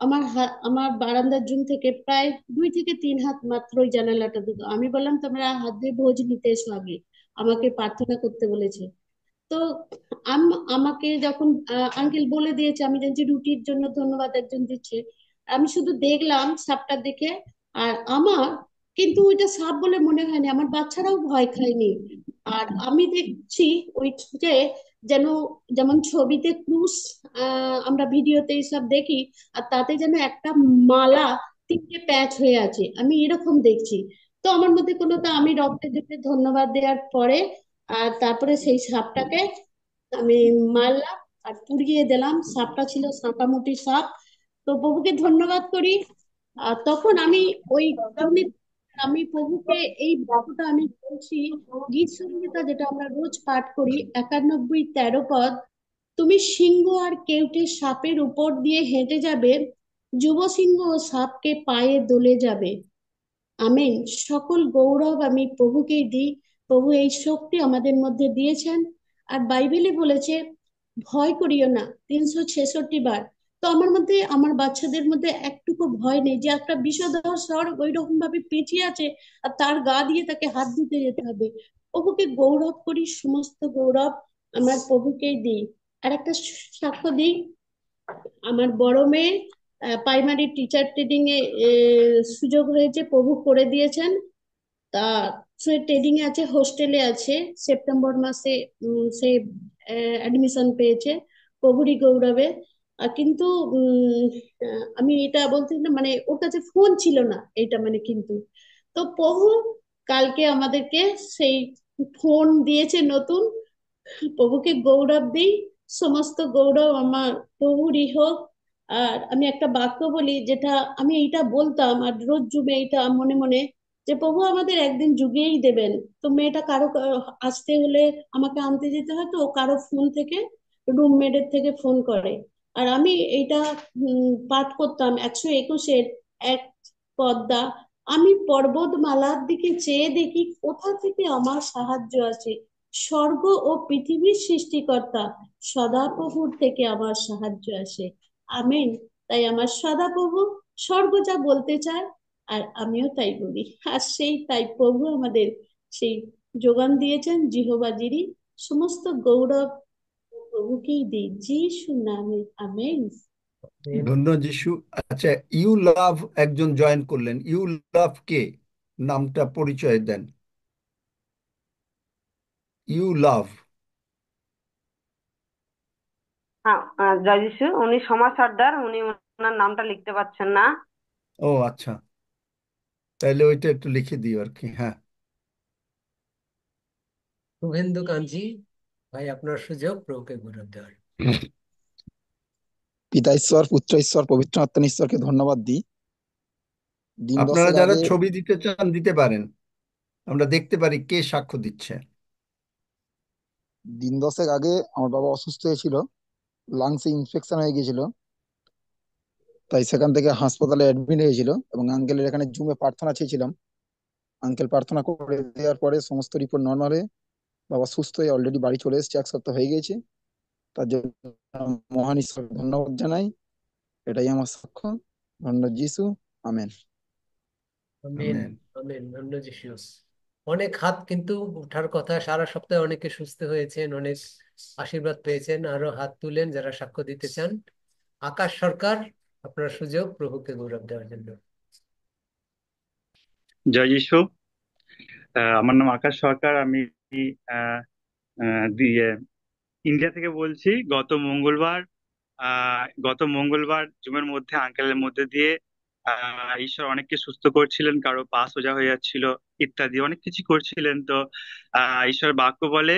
[SPEAKER 5] আমার বারান্দার জুম থেকে প্রায় 2 থেকে 3 হাত মাত্র ওই জানালাটা দুটো। আমি বললাম, তোমরা হাত দিয়ে ভোজ নিতে এসো আগে, আমাকে প্রার্থনা করতে বলেছে। তো আমাকে যখন আঙ্কেল বলে দিয়েছে, আমি জানছি রুটির জন্য ধন্যবাদ একজন দিচ্ছে, আমি শুধু দেখলাম সাপটা দেখে। আর আমার কিন্তু ওইটা সাপ বলে মনে হয়নি, আমার বাচ্চারাও ভয় খায়নি। আর আমি দেখছি ওই যে, যেন যেমন ছবিতে ক্রুশ, আমরা ভিডিওতে সব দেখি, আর তাতে যেন একটা মালা 3টে প্যাচ হয়ে আছে, আমি এরকম দেখছি। তো আমার মধ্যে কোনো, তা আমি রক্তের জন্য ধন্যবাদ দেওয়ার পরে আর তারপরে সেই সাপটাকে আমি মারলাম আর পুড়িয়ে দিলাম। সাপটা ছিল সাঁতামুটি সাপ। তো প্রভুকে ধন্যবাদ করি। আর তখন আমি ওই কারণে আমি প্রভুকে এই বাক্যটা আমি বলছি, গীত সংহিতা যেটা আমরা রোজ পাঠ করি, 91-13 পদ। তুমি সিংহ আর কেউটে সাপের উপর দিয়ে হেঁটে যাবে, যুব সিংহ ও সাপকে পায়ে দোলে যাবে। আমেন। সকল গৌরব আমি প্রভুকেই দিই। প্রভু এই শক্তি আমাদের মধ্যে দিয়েছেন। আর বাইবেলে বলেছে, ভয় করিও না, 366 বার। তো আমার মধ্যে, আমার বাচ্চাদের মধ্যে একটুকু ভয় নেই যে একটা বিষধর স্বর্গ ওই রকম ভাবে পেঁচিয়ে আছে, আর তার গা দিয়ে তাকে হাত দিতে যেতে হবে। প্রভুকে গৌরব করি, সমস্ত গৌরব আমার প্রভুকেই দিই। আর একটা সাক্ষ্য দিই। আমার বড় মেয়ে প্রাইমারি টিচার ট্রেনিং এ সুযোগ হয়েছে, প্রভু করে দিয়েছেন। তা সে ট্রেনিং এ আছে, হোস্টেলে আছে। সেপ্টেম্বর মাসে সে অ্যাডমিশন পেয়েছে, প্রভুরই গৌরবে। কিন্তু আমি এটা বলতে না, মানে ওর কাছে ফোন ছিল না, এটা মানে কিন্তু। তো প্রভু কালকে আমাদেরকে সেই ফোন দিয়েছে নতুন। প্রভুকে গৌরব দিই, সমস্ত গৌরব আমার প্রভুরই হোক। আর আমি একটা বাক্য বলি, যেটা আমি এইটা বলতাম আর রোজ জুমে এইটা মনে মনে, যে প্রভু আমাদের একদিন যুগিয়েই দেবেন। তো মেয়েটা কারো আসতে হলে আমাকে আনতে যেতে হয়, তো ও কারো ফোন থেকে, রুমমেটের থেকে ফোন করে। আর আমি এইটা পাঠ করতাম 121-এর এক পদ্মা, আমি পর্বতমালার দিকে চেয়ে দেখি কোথা থেকে আমার সাহায্য আসে, স্বর্গ ও পৃথিবীর সৃষ্টিকর্তা সদাপ্রভুর থেকে আমার সাহায্য আসে। আমেন। তাই আমার সদাপ্রভু স্বর্গ যা বলতে চায়, আর আমিও তাই বলি। আর সেই তাই প্রভু আমাদের সেই যোগান দিয়েছেন জিহোবা জিরি, সমস্ত গৌরব প্রভুকেই দিই যিশু নামে। আমেন।
[SPEAKER 7] আমেন।
[SPEAKER 1] ধন্য যিশু। আচ্ছা, ইউ লাভ একজন জয়েন করলেন, ইউ লাভ কে? নামটা পরিচয় দেন। You love.
[SPEAKER 9] হ্যাঁ, জয় যিশু। উনি সমাজ সর্দার, উনি ওনার নামটা লিখতে পারছেন না।
[SPEAKER 1] ও আচ্ছা, তাহলে ওইটা একটু লিখে দিও আর কি। হ্যাঁ,
[SPEAKER 7] শুভেন্দু কাঞ্জি ভাই, আপনার সুযোগ প্রভুকে গৌরব দেওয়ার।
[SPEAKER 10] পিতা ঈশ্বর, পুত্র ঈশ্বর, পবিত্র আত্মা ঈশ্বরকে ধন্যবাদ দিই। দিন
[SPEAKER 1] আপনারা
[SPEAKER 10] দশেক
[SPEAKER 1] যারা
[SPEAKER 10] আগে
[SPEAKER 1] ছবি দিতে চান দিতে পারেন, আমরা দেখতে পারি কে সাক্ষ্য দিচ্ছে।
[SPEAKER 10] আমার বাবা অসুস্থ হয়েছিল, লাংসে ইনফেকশন হয়ে গিয়েছিল, তাই সেখান থেকে হাসপাতালে অ্যাডমিট হয়েছিল এবং আঙ্কেলের এখানে জুমে প্রার্থনা চেয়েছিলাম। আঙ্কেল প্রার্থনা করে দেওয়ার পরে সমস্ত রিপোর্ট নর্মাল হয়ে বাবা সুস্থ হয়ে অলরেডি বাড়ি চলে এসেছে, 1 সপ্তাহ হয়ে গেছে। তার জন্য মহান ঈশ্বর ধন্যবাদ জানাই। এটাই আমার সাক্ষ্য। ধন্যবাদ যিশু। আমেন।
[SPEAKER 7] আমেন।
[SPEAKER 1] আমেন।
[SPEAKER 7] আমেন। ধন্য যিশু। অনেক হাত কিন্তু উঠার কথা, সারা সপ্তাহে অনেকে সুস্থ হয়েছেন, অনেক আশীর্বাদ পেয়েছেন। আরো হাত তুলেন যারা সাক্ষ্য দিতে চান। আকাশ সরকার, আপনার সুযোগ প্রভুকে গৌরব দেওয়ার জন্য।
[SPEAKER 11] জয় যিশু। আমার নাম আকাশ সরকার। আমি আহ, ইন্ডিয়া থেকে বলছি। গত মঙ্গলবার জুমের মধ্যে আঙ্কেলের মধ্যে দিয়ে ঈশ্বর অনেককে সুস্থ করছিলেন, কারো পা সোজা হয়ে যাচ্ছিল ইত্যাদি অনেক কিছু করছিলেন। তো ঈশ্বর বাক্য বলে,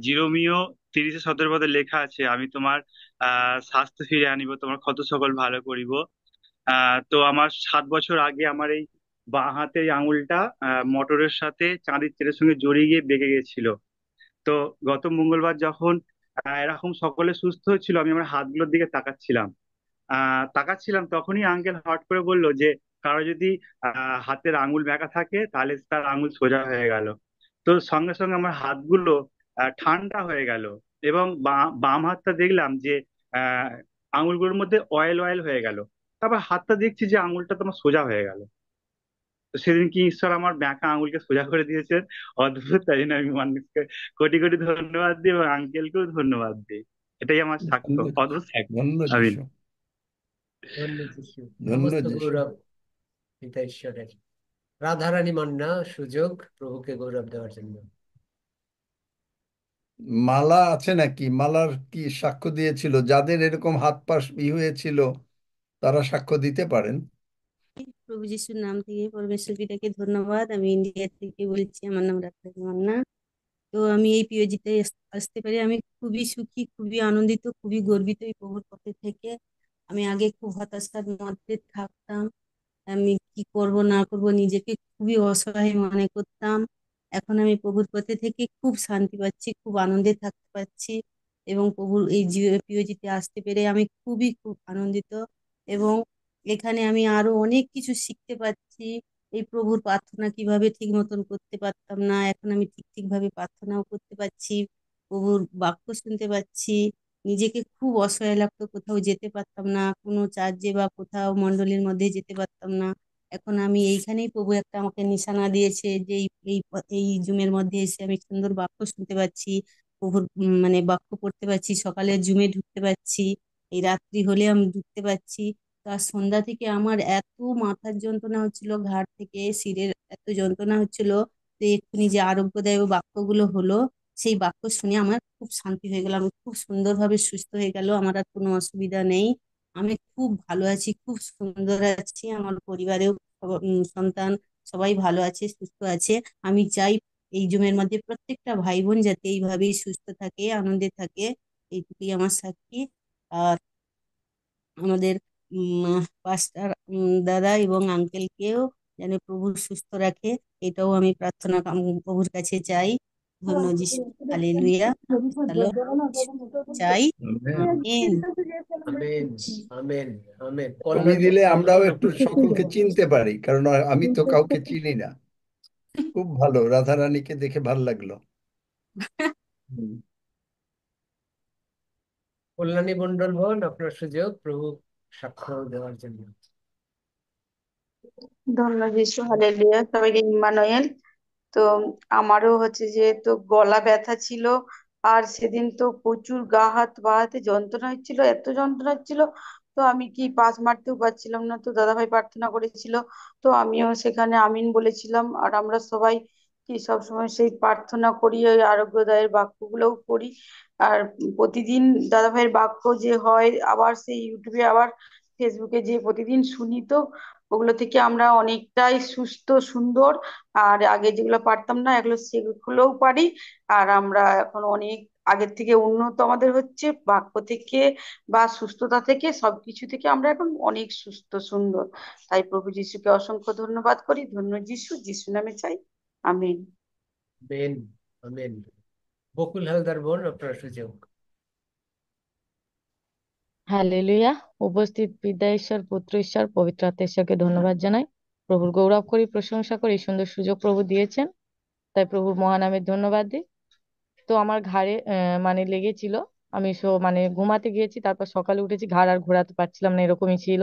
[SPEAKER 11] জিরোমিও 30-17 পদে লেখা আছে, আমি তোমার স্বাস্থ্য ফিরে আনিব, তোমার ক্ষত সকল ভালো করিব। তো আমার 7 বছর আগে আমার এই বাঁ হাতের এই আঙুলটা মোটরের সাথে চাঁদের চেরের সঙ্গে জড়িয়ে গিয়ে বেঁকে গেছিল। তো গত মঙ্গলবার যখন এরকম সকলে সুস্থ হচ্ছিল, আমি আমার হাতগুলোর দিকে তাকাচ্ছিলাম, তখনই আঙ্কেল হট করে বলল যে কারো যদি হাতের আঙুল বেঁকা থাকে তাহলে তার আঙুল সোজা হয়ে গেল। তো সঙ্গে সঙ্গে আমার হাতগুলো ঠান্ডা হয়ে গেল, এবং বাম হাতটা দেখলাম যে আহ আঙুলগুলোর মধ্যে অয়েল অয়েল হয়ে গেল। তারপর হাতটা দেখছি যে আঙুলটা তোমার সোজা হয়ে গেল। তো সেদিন কি ঈশ্বর আমার বাঁকা আঙুলকে সোজা করে দিয়েছেন, অদ্ভুত। তাই জন্য আমি মানুষকে কোটি কোটি ধন্যবাদ দিই এবং আঙ্কেলকেও ধন্যবাদ দিই। এটাই আমার সাক্ষ্য,
[SPEAKER 1] ধন্য
[SPEAKER 11] অদ্ভুত সাক্ষ্য।
[SPEAKER 1] ধন্য
[SPEAKER 11] আমিন।
[SPEAKER 1] যিশু।
[SPEAKER 7] ধন্য যিশু।
[SPEAKER 1] ধন্য
[SPEAKER 7] সমস্ত
[SPEAKER 1] যিশু।
[SPEAKER 7] গৌরব পিতা ঈশ্বরের। রাধারানী মান্না, সুযোগ প্রভুকে গৌরব দেওয়ার জন্য।
[SPEAKER 1] মালা আছে নাকি? মালার কি সাক্ষ্য দিয়েছিল? যাদের এরকম হাত পা হয়েছিল তারা সাক্ষ্য দিতে পারেন।
[SPEAKER 12] প্রভু যিশুর নাম থেকে পরমেশ্বর পিতাকে ধন্যবাদ। আমি ইন্ডিয়া থেকে বলছি, আমার নাম রাধারানী মান্না। তো আমি এই পিওজিতে আসতে পারি আমি খুবই সুখী, খুবই আনন্দিত, খুবই গর্বিত এই প্রভুর পথে থেকে। আমি আগে খুব হতাশার মধ্যে থাকতাম, আমি কি করব না করব নিজেকে খুবই অসহায় মনে করতাম। এখন আমি প্রভুর পথে থেকে খুব শান্তি পাচ্ছি, খুব আনন্দে থাকতে পারছি, এবং প্রভুর এই পিওজিতে আসতে পেরে আমি খুবই খুব আনন্দিত। এবং এখানে আমি আরো অনেক কিছু শিখতে পাচ্ছি। এই প্রভুর প্রার্থনা কিভাবে ঠিক মতন করতে পারতাম না, এখন আমি ঠিক ঠিক ভাবে প্রার্থনাও করতে পারছি, প্রভুর বাক্য শুনতে পাচ্ছি। নিজেকে খুব অসহায় লাগতো, কোথাও যেতে পারতাম না, কোনো চার্চে বা কোথাও মন্ডলীর মধ্যে যেতে পারতাম না। এখন আমি এইখানেই প্রভু একটা আমাকে নিশানা দিয়েছে যে এই জুমের মধ্যে এসে আমি সুন্দর বাক্য শুনতে পাচ্ছি, প্রভুর মানে বাক্য পড়তে পারছি, সকালে জুমে ঢুকতে পারছি, এই রাত্রি হলে আমি ঢুকতে পারছি। তার সন্ধ্যা থেকে আমার এত মাথার যন্ত্রণা হচ্ছিল, ঘাড় থেকে শিরের এত যন্ত্রণা হচ্ছিল, তো এক্ষুনি যে আরোগ্যদায়ক বাক্যগুলো হলো, সেই বাক্য শুনে আমার খুব শান্তি হয়ে গেল, আমি খুব সুন্দরভাবে সুস্থ হয়ে গেল, আমার আর কোনো অসুবিধা নেই। আমি খুব ভালো আছি, খুব সুন্দর আছি, আমার পরিবারেও সন্তান সবাই ভালো আছে, সুস্থ আছে। আমি চাই এই জুমের মধ্যে প্রত্যেকটা ভাই বোন যাতে এইভাবেই সুস্থ থাকে, আনন্দে থাকে, এইটুকুই আমার সাক্ষী। আর আমাদের পাস্টার দাদা এবং আঙ্কেলকেও যেন প্রভু সুস্থ রাখে, এটাও আমি প্রার্থনা প্রভুর কাছে চাই। ধন্য যিশু, হালেলুয়া, হ্যালো, চাই।
[SPEAKER 1] Amen.
[SPEAKER 12] Amen.
[SPEAKER 7] Amen, amen, amen.
[SPEAKER 1] তুমি
[SPEAKER 7] কল্যাণ
[SPEAKER 1] দিলে
[SPEAKER 7] মন্ডল
[SPEAKER 1] আমরাও
[SPEAKER 7] বোন
[SPEAKER 1] একটু
[SPEAKER 7] আপনার
[SPEAKER 1] সকলকে
[SPEAKER 7] সুযোগ।
[SPEAKER 1] চিনতে পারি, কারণ আমি তো কাউকে চিনি না। খুব ভালো, রাধারানীকে দেখে ভালো লাগলো। হুম।
[SPEAKER 7] কল্যাণী মন্ডল বোন আপনার সুযোগ প্রভু সাক্ষ্য দেওয়ার জন্য।
[SPEAKER 6] ধন্য যিশু, হালেলুয়া, সবাইকে ইম্মানুয়েল। তো আমারও হচ্ছে যে তো গলা ব্যথা ছিল, আর সেদিন তো প্রচুর গা হাত পা হাতে যন্ত্রণা হচ্ছিল, এত যন্ত্রণা হচ্ছিল। তো আমি কি পাস মারতেও পারছিলাম না, তো দাদাভাই প্রার্থনা করেছিল, তো আমিও সেখানে আমিন বলেছিলাম। আর আমরা সবাই কি সবসময় সেই প্রার্থনা করি, ওই আরোগ্যদায়ের বাক্যগুলোও করি। আর প্রতিদিন দাদাভাইয়ের বাক্য যে হয়, আবার সেই ইউটিউবে আবার ফেসবুকে যে প্রতিদিন শুনি, তো ওগুলো থেকে আমরা অনেকটাই সুস্থ সুন্দর, আর আগে যেগুলো পারতাম না এগুলো সেগুলোও পারি। আর আমরা এখন অনেক আগের থেকে উন্নত আমাদের হচ্ছে, বাক্য থেকে বা সুস্থতা থেকে সবকিছু থেকে আমরা এখন অনেক সুস্থ সুন্দর। তাই প্রভু যিশুকে অসংখ্য ধন্যবাদ করি। ধন্য যিশু, যিশু নামে চাই, আমিন।
[SPEAKER 7] Amen, amen. বকুল হালদার বোন আপনার সুযোগ।
[SPEAKER 13] হালেলুয়া। উপস্থিত পিতা ঈশ্বর, পুত্র ঈশ্বর, পবিত্র আত্মা ঈশ্বরকে ধন্যবাদ জানাই। প্রভুর গৌরব করি, প্রশংসা করি, এই সুন্দর সুযোগ প্রভু দিয়েছেন, তাই প্রভুর মহানামের ধন্যবাদ দিই। তো আমার ঘাড়ে মানে লেগেছিল, আমি মানে ঘুমাতে গিয়েছি, তারপর সকালে উঠেছি, ঘাড় আর ঘোরাতে পারছিলাম না, এরকমই ছিল।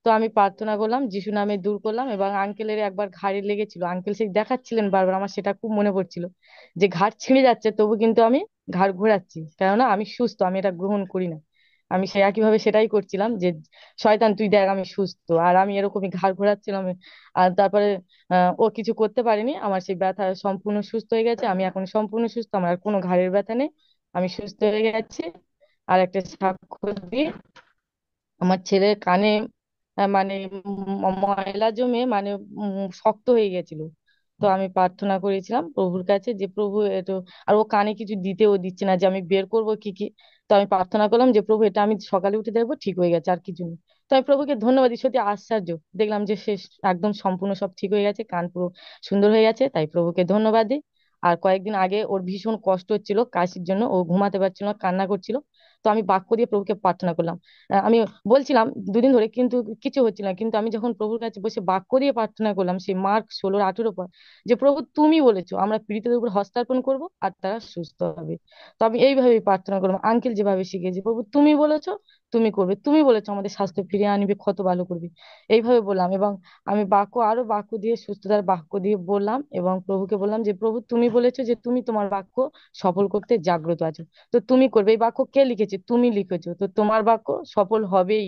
[SPEAKER 13] তো আমি প্রার্থনা করলাম, যিশু নামে দূর করলাম, এবং আঙ্কেলের একবার ঘাড়ে লেগেছিল, আঙ্কেল সেই দেখাচ্ছিলেন বারবার, আমার সেটা খুব মনে পড়ছিল যে ঘাড় ছিঁড়ে যাচ্ছে তবু কিন্তু আমি ঘাড় ঘোরাচ্ছি, কেননা আমি সুস্থ, আমি এটা গ্রহণ করি না। আমি সে একইভাবে সেটাই করছিলাম যে শয়তান তুই দেখ আমি সুস্থ, আর আমি এরকমই ঘাড় ঘোরাচ্ছিলাম। আর তারপরে ও কিছু করতে পারেনি, আমার সেই ব্যথা সম্পূর্ণ সুস্থ হয়ে গেছে, আমি এখন সম্পূর্ণ সুস্থ, আমার আর কোনো ঘাড়ের ব্যথা নেই, আমি সুস্থ হয়ে গেছি। আর একটা সাক্ষ্য দিই, আমার ছেলের কানে মানে ময়লা জমে মানে শক্ত হয়ে গেছিল। তো আমি প্রার্থনা করেছিলাম প্রভুর কাছে যে প্রভু এটো, আর ও কানে কিছু দিতেও দিচ্ছে না যে আমি বের করব কি কি। তো আমি প্রার্থনা করলাম যে প্রভু এটা আমি সকালে উঠে দেখবো ঠিক হয়ে গেছে, আর কিছু নেই। তো আমি প্রভুকে ধন্যবাদ দিই, সত্যি আশ্চর্য, দেখলাম যে শেষ একদম সম্পূর্ণ সব ঠিক হয়ে গেছে, কান পুরো সুন্দর হয়ে গেছে, তাই প্রভুকে ধন্যবাদ দিই। আর কয়েকদিন আগে ওর ভীষণ কষ্ট হচ্ছিল কাশির জন্য, ও ঘুমাতে পারছিল না, কান্না করছিল। তো আমি বাক্য দিয়ে প্রভুকে প্রার্থনা করলাম, আমি বলছিলাম দুদিন ধরে, কিন্তু কিছু হচ্ছিল না, কিন্তু আমি যখন প্রভুর কাছে বসে বাক্য দিয়ে প্রার্থনা করলাম, সেই মার্ক 16:18 পর, যে প্রভু তুমি বলেছো আমরা পীড়িতদের উপর হস্তার্পণ করব আর তারা সুস্থ হবে। তো আমি এইভাবেই প্রার্থনা করলাম, আঙ্কেল যেভাবে শিখেছি, প্রভু তুমি বলেছো তুমি করবে, তুমি বলেছো আমাদের স্বাস্থ্য ফিরিয়ে আনবে, কত ভালো করবে, এইভাবে বললাম। এবং আমি আরো বাক্য দিয়ে সুস্থতার বাক্য দিয়ে বললাম, এবং প্রভুকে বললাম যে প্রভু তুমি বলেছো যে তুমি তোমার বাক্য সফল করতে জাগ্রত আছো, তো তুমি করবে, এই বাক্য কে লিখেছে, তুমি লিখেছো, তো তোমার বাক্য সফল হবেই।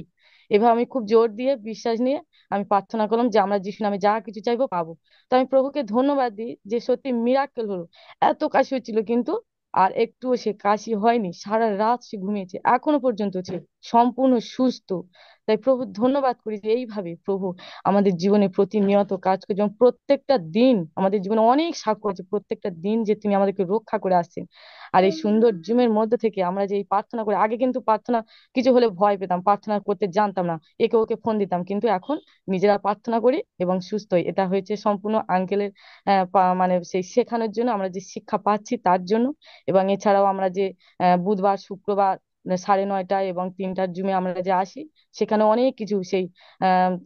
[SPEAKER 13] এভাবে আমি খুব জোর দিয়ে বিশ্বাস নিয়ে আমি প্রার্থনা করলাম যে আমরা যিশু নামে যা কিছু চাইবো পাবো। তো আমি প্রভুকে ধন্যবাদ দিই যে সত্যি মিরাক্কেল হলো। এত কাশি হচ্ছিল কিন্তু আর একটুও সে কাশি হয়নি, সারা রাত সে ঘুমিয়েছে, এখনো পর্যন্ত সে সম্পূর্ণ সুস্থ। তাই প্রভু ধন্যবাদ করি যে এইভাবে প্রভু আমাদের জীবনে প্রতিনিয়ত কাজ করে, যেমন প্রত্যেকটা দিন আমাদের জীবনে অনেক সাক্ষ্য আছে, প্রত্যেকটা দিন যে তিনি আমাদেরকে রক্ষা করে আসছেন। আর এই সুন্দর জিমের মধ্যে থেকে আমরা যে এই প্রার্থনা করি, আগে কিন্তু প্রার্থনা কিছু হলে ভয় পেতাম, প্রার্থনা করতে জানতাম না, একে ওকে ফোন দিতাম, কিন্তু এখন নিজেরা প্রার্থনা করি এবং সুস্থ হই। এটা হয়েছে সম্পূর্ণ আঙ্কেলের মানে সেই শেখানোর জন্য, আমরা যে শিক্ষা পাচ্ছি তার জন্য। এবং এছাড়াও আমরা যে বুধবার শুক্রবার 9:30 এবং 3টার জুমে আমরা যে আসি, সেখানে অনেক কিছু সেই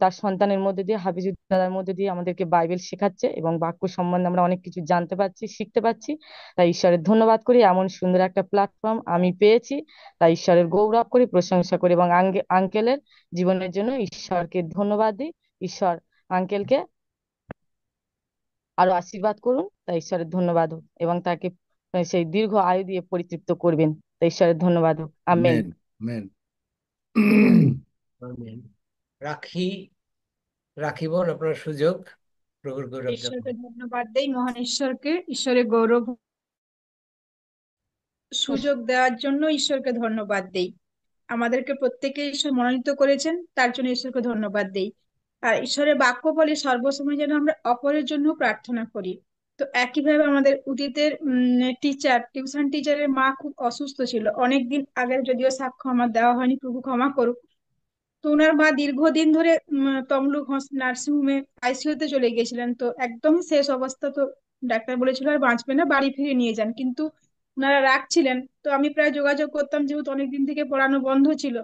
[SPEAKER 13] তার সন্তানের মধ্যে দিয়ে, হাফিজুদ্দার মধ্যে দিয়ে আমাদেরকে বাইবেল শেখাচ্ছে, এবং বাক্য সম্বন্ধে আমরা অনেক কিছু জানতে পারছি, শিখতে পারছি। তাই ঈশ্বরের ধন্যবাদ করি, এমন সুন্দর একটা প্ল্যাটফর্ম আমি পেয়েছি, তাই ঈশ্বরের গৌরব করি, প্রশংসা করি, এবং আঙ্কেলের জীবনের জন্য ঈশ্বরকে ধন্যবাদ দিই। ঈশ্বর আঙ্কেলকে আরো আশীর্বাদ করুন, তাই ঈশ্বরের ধন্যবাদ হোক, এবং তাকে সেই দীর্ঘ আয়ু দিয়ে পরিতৃপ্ত করবেন, তাই ঈশ্বরের ধন্যবাদ হোক, আমেন।
[SPEAKER 1] Amen, amen.
[SPEAKER 7] আমেন। রাখি, বোন আপনার সুযোগ, প্রভুর গৌরব যখন।
[SPEAKER 14] ঈশ্বরকে ধন্যবাদ দেই, মহান ঈশ্বরকে, ঈশ্বরের গৌরব সুযোগ দেওয়ার জন্য ঈশ্বরকে ধন্যবাদ দেই। আমাদেরকে প্রত্যেকে ঈশ্বর মনোনীত করেছেন, তার জন্য ঈশ্বরকে ধন্যবাদ দেই। আর ঈশ্বরের বাক্য বলে সর্বসময় যেন আমরা অপরের জন্য প্রার্থনা করি। তো একইভাবে আমাদের উদিতের টিউশন টিচারের মা খুব অসুস্থ ছিল অনেকদিন আগে, যদিও সাক্ষ্য আমার দেওয়া হয়নি, প্রভু ক্ষমা করুক। তো ওনার মা দীর্ঘদিন ধরে তমলুক নার্সিং হোমে আইসিইউতে চলে গিয়েছিলেন, তো একদম শেষ অবস্থা। তো ডাক্তার বলেছিল আর বাঁচবে না, বাড়ি ফিরে নিয়ে যান, কিন্তু ওনারা রাখছিলেন। তো আমি প্রায় যোগাযোগ করতাম, যেহেতু অনেকদিন থেকে পড়ানো বন্ধ ছিল।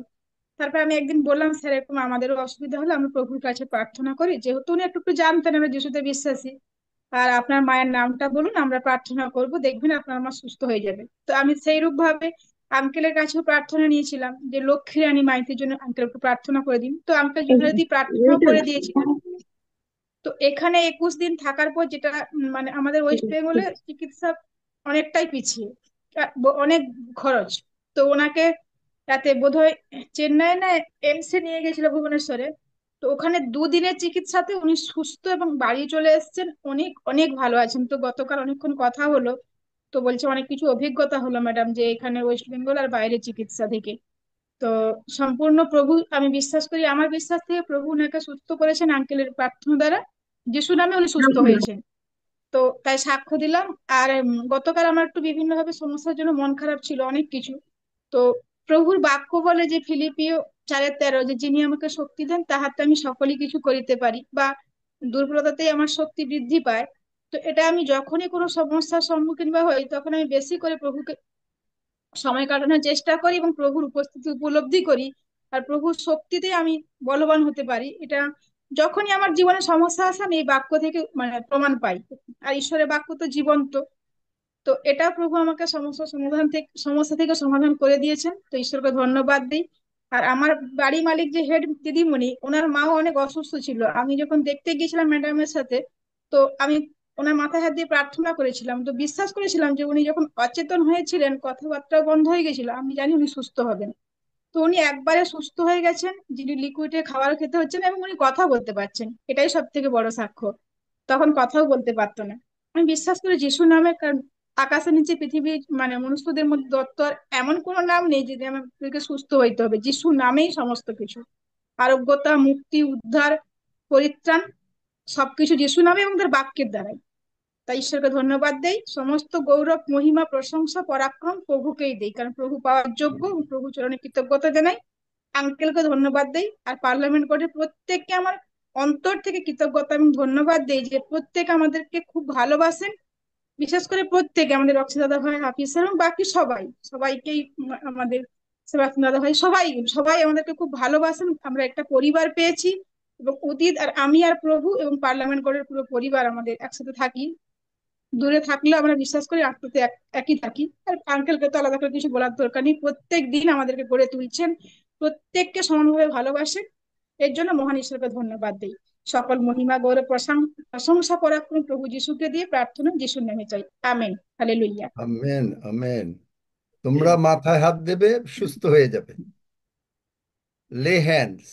[SPEAKER 14] তারপর আমি একদিন বললাম, স্যার এরকম আমাদেরও অসুবিধা হলে আমরা প্রভুর কাছে প্রার্থনা করি, যেহেতু উনি একটু একটু জানতেন আমরা যিশুতে বিশ্বাসী। আর আপনার মায়ের নামটা বলুন, আমরা প্রার্থনা করব, দেখবেন আপনার মা সুস্থ হয়ে যাবে। তো আমি সেইরূপ ভাবে আঙ্কেলের কাছেও প্রার্থনা নিয়েছিলাম যে লক্ষ্মী রানী মাইতির জন্য আঙ্কেলকে প্রার্থনা করে দিন। তো আঙ্কেল যথারীতি প্রার্থনা করে দিয়েছিলেন। তো এখানে 21 দিন থাকার পর যেটা মানে আমাদের ওয়েস্ট বেঙ্গলে চিকিৎসা অনেকটাই পিছিয়ে, অনেক খরচ। তো ওনাকে রাতে বোধহয় চেন্নাই না এমসে নিয়ে গেছিল, ভুবনেশ্বরে। তো ওখানে 2 দিনের চিকিৎসাতে উনি সুস্থ এবং বাড়ি চলে এসেছেন, অনেক অনেক ভালো আছেন। তো গতকাল অনেকক্ষণ কথা হলো, তো বলছে অনেক কিছু অভিজ্ঞতা হলো ম্যাডাম, যে এখানে ওয়েস্ট বেঙ্গল আর বাইরে চিকিৎসা থেকে। তো সম্পূর্ণ প্রভু, আমি বিশ্বাস করি, আমার বিশ্বাস থেকে প্রভু ওনাকে সুস্থ করেছেন আঙ্কেলের প্রার্থনা দ্বারা। যিশু নামে উনি সুস্থ হয়েছেন। তো তাই সাক্ষ্য দিলাম। আর গতকাল আমার একটু বিভিন্ন ভাবে সমস্যার জন্য মন খারাপ ছিল, অনেক কিছু। তো প্রভুর বাক্য বলে যে ফিলিপিও 4:13, যে যিনি আমাকে শক্তি দেন তাহাতে আমি সকলই কিছু করিতে পারি, বা দুর্বলতাতেই আমার শক্তি বৃদ্ধি পায়। তো এটা আমি যখনই কোনো সমস্যার সম্মুখীন বা হই, তখন আমি বেশি করে প্রভুকে সময় কাটানোর চেষ্টা করি এবং প্রভুর উপস্থিতি উপলব্ধি করি। আর প্রভুর শক্তিতে আমি বলবান হতে পারি। এটা যখনই আমার জীবনে সমস্যা আসে, আমি এই বাক্য থেকে মানে প্রমাণ পাই। আর ঈশ্বরের বাক্য তো জীবন্ত। তো এটা প্রভু আমাকে সমস্যা থেকে সমাধান করে দিয়েছেন, তো ঈশ্বরকে ধন্যবাদ দিই। আর আমার বাড়ি মালিক যে হেড দিদিমণি, ওনার মাও অনেক অসুস্থ ছিল। আমি যখন দেখতে গিয়েছিলাম ম্যাডামের সাথে, তো আমি ওনার মাথায় হাত দিয়ে প্রার্থনা করেছিলাম, তো বিশ্বাস করেছিলাম যে উনি যখন অচেতন হয়েছিলেন, কথাবার্তা বন্ধ হয়ে গেছিল, আমি জানি উনি সুস্থ হবেন। তো উনি একবারে সুস্থ হয়ে গেছেন, যিনি লিকুইডে খাবার খেতে হচ্ছে না এবং উনি কথা বলতে পারছেন, এটাই সব থেকে বড় সাক্ষ্য। তখন কথাও বলতে পারতো না। আমি বিশ্বাস করি যিশু নামে, কারণ আকাশের নিচে পৃথিবী মানে মনুষ্যদের মধ্যে দত্ত আর এমন কোনো নাম নেই যে আমাদেরকে সুস্থ হইতে হবে, যিশু নামেই সমস্ত কিছু। আরোগ্যতা, মুক্তি, উদ্ধার, পরিত্রাণ সবকিছু যিশু নামে এবং তার বাক্যের দ্বারাই। তাই ঈশ্বরকে ধন্যবাদ দেই, সমস্ত গৌরব, মহিমা, প্রশংসা, পরাক্রম প্রভুকেই দেই, কারণ প্রভু পাওয়ার যোগ্য। প্রভু চরণে কৃতজ্ঞতা জানাই, আঙ্কেলকে ধন্যবাদ দেই। আর পার্লামেন্ট কোর্টের প্রত্যেককে আমার অন্তর থেকে কৃতজ্ঞতা এবং ধন্যবাদ দেই, যে প্রত্যেকে আমাদেরকে খুব ভালোবাসেন। বিশেষ করে প্রত্যেকে, আমাদের রক্সি দাদা ভাই, হাফিজ স্যার এবং বাকি সবাই, সবাইকেই আমাদের সেবাস্তিন দাদা ভাই, সবাই সবাই আমাদেরকে খুব ভালোবাসেন। আমরা একটা পরিবার পেয়েছি, এবং উদিত আর আমি আর প্রভু এবং পার্লামেন্ট কোর্টের পুরো পরিবার আমাদের একসাথে থাকি। দূরে থাকলেও আমরা বিশ্বাস করি আত্মাতে একই থাকি। আর আঙ্কেলকে তো আলাদা করে কিছু বলার দরকার নেই, প্রত্যেক দিন আমাদেরকে গড়ে তুলছেন, প্রত্যেককে সমানভাবে ভালোবাসেন। এর জন্য মহান ঈশ্বরকে ধন্যবাদ দিই। সকল মহিমা, গৌরব, প্রশংসা পরাক্রম প্রভু যিশুকে দিয়ে প্রার্থনা যিশুর নামে চাই, আমেন, হালেলুইয়া।
[SPEAKER 1] Amen, amen. তোমরা মাথায় হাত দেবে, সুস্থ হয়ে যাবে। লে হ্যান্ডস।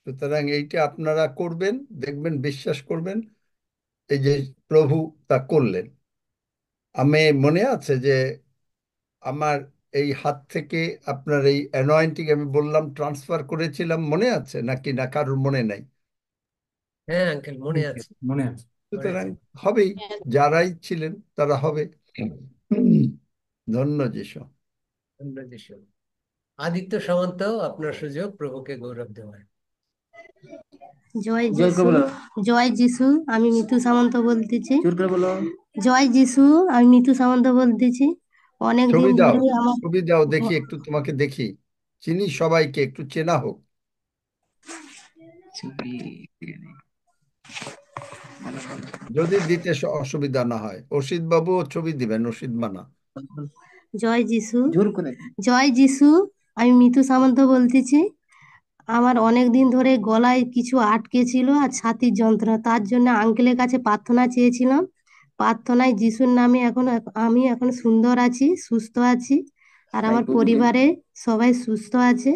[SPEAKER 1] সুতরাং এইটা আপনারা করবেন, দেখবেন, বিশ্বাস করবেন, এই যে প্রভু তা করলেন। আমি মনে আছে যে আমার এই হাত থেকে আপনার এই অ্যানয়েন্টিং আমি বললাম ট্রান্সফার করেছিলাম, মনে আছে নাকি না কারোর মনে নাই?
[SPEAKER 7] হ্যাঁ আঙ্কেল, মনে আছে।
[SPEAKER 8] মনে আছে।
[SPEAKER 1] সুতরাং হবেই, যারাই ছিলেন তারা হবে। ধন্য যিশু।
[SPEAKER 7] ধন্যবাদ যিশু। আদিত্য সামন্ত, আপনার সুযোগ প্রভুকে গৌরব দেওয়ার।
[SPEAKER 15] জয় যিশু, জয় যিশু। আমি মিতু সামন্ত বলতেছি। জয় যিশু, আমি মিতু সামন্ত বলতেছি। অনেক দিন
[SPEAKER 1] ছবি দাও,
[SPEAKER 15] ধরে আমার
[SPEAKER 1] ছবি দাও, দেখি একটু, তোমাকে দেখি, চিনি সবাইকে, একটু চেনা হোক। যদি দিতে অসুবিধা না হয়, অসিত বাবু ছবি দিবেন, অসিত মানা।
[SPEAKER 15] জয় যিশু, জয় যিশু। আমি মিতু সামন্ত বলতেছি। আমার অনেক দিন ধরে গলায় কিছু আটকে ছিল আর ছাতির যন্ত্রণা, তার জন্য আঙ্কেলের কাছে প্রার্থনা চেয়েছিলাম। প্রার্থনায় যিশুর নামে আমি এখন সুন্দর আছি, সুস্থ আছি। আর আমার পরিবারে সবাই সুস্থ আছে।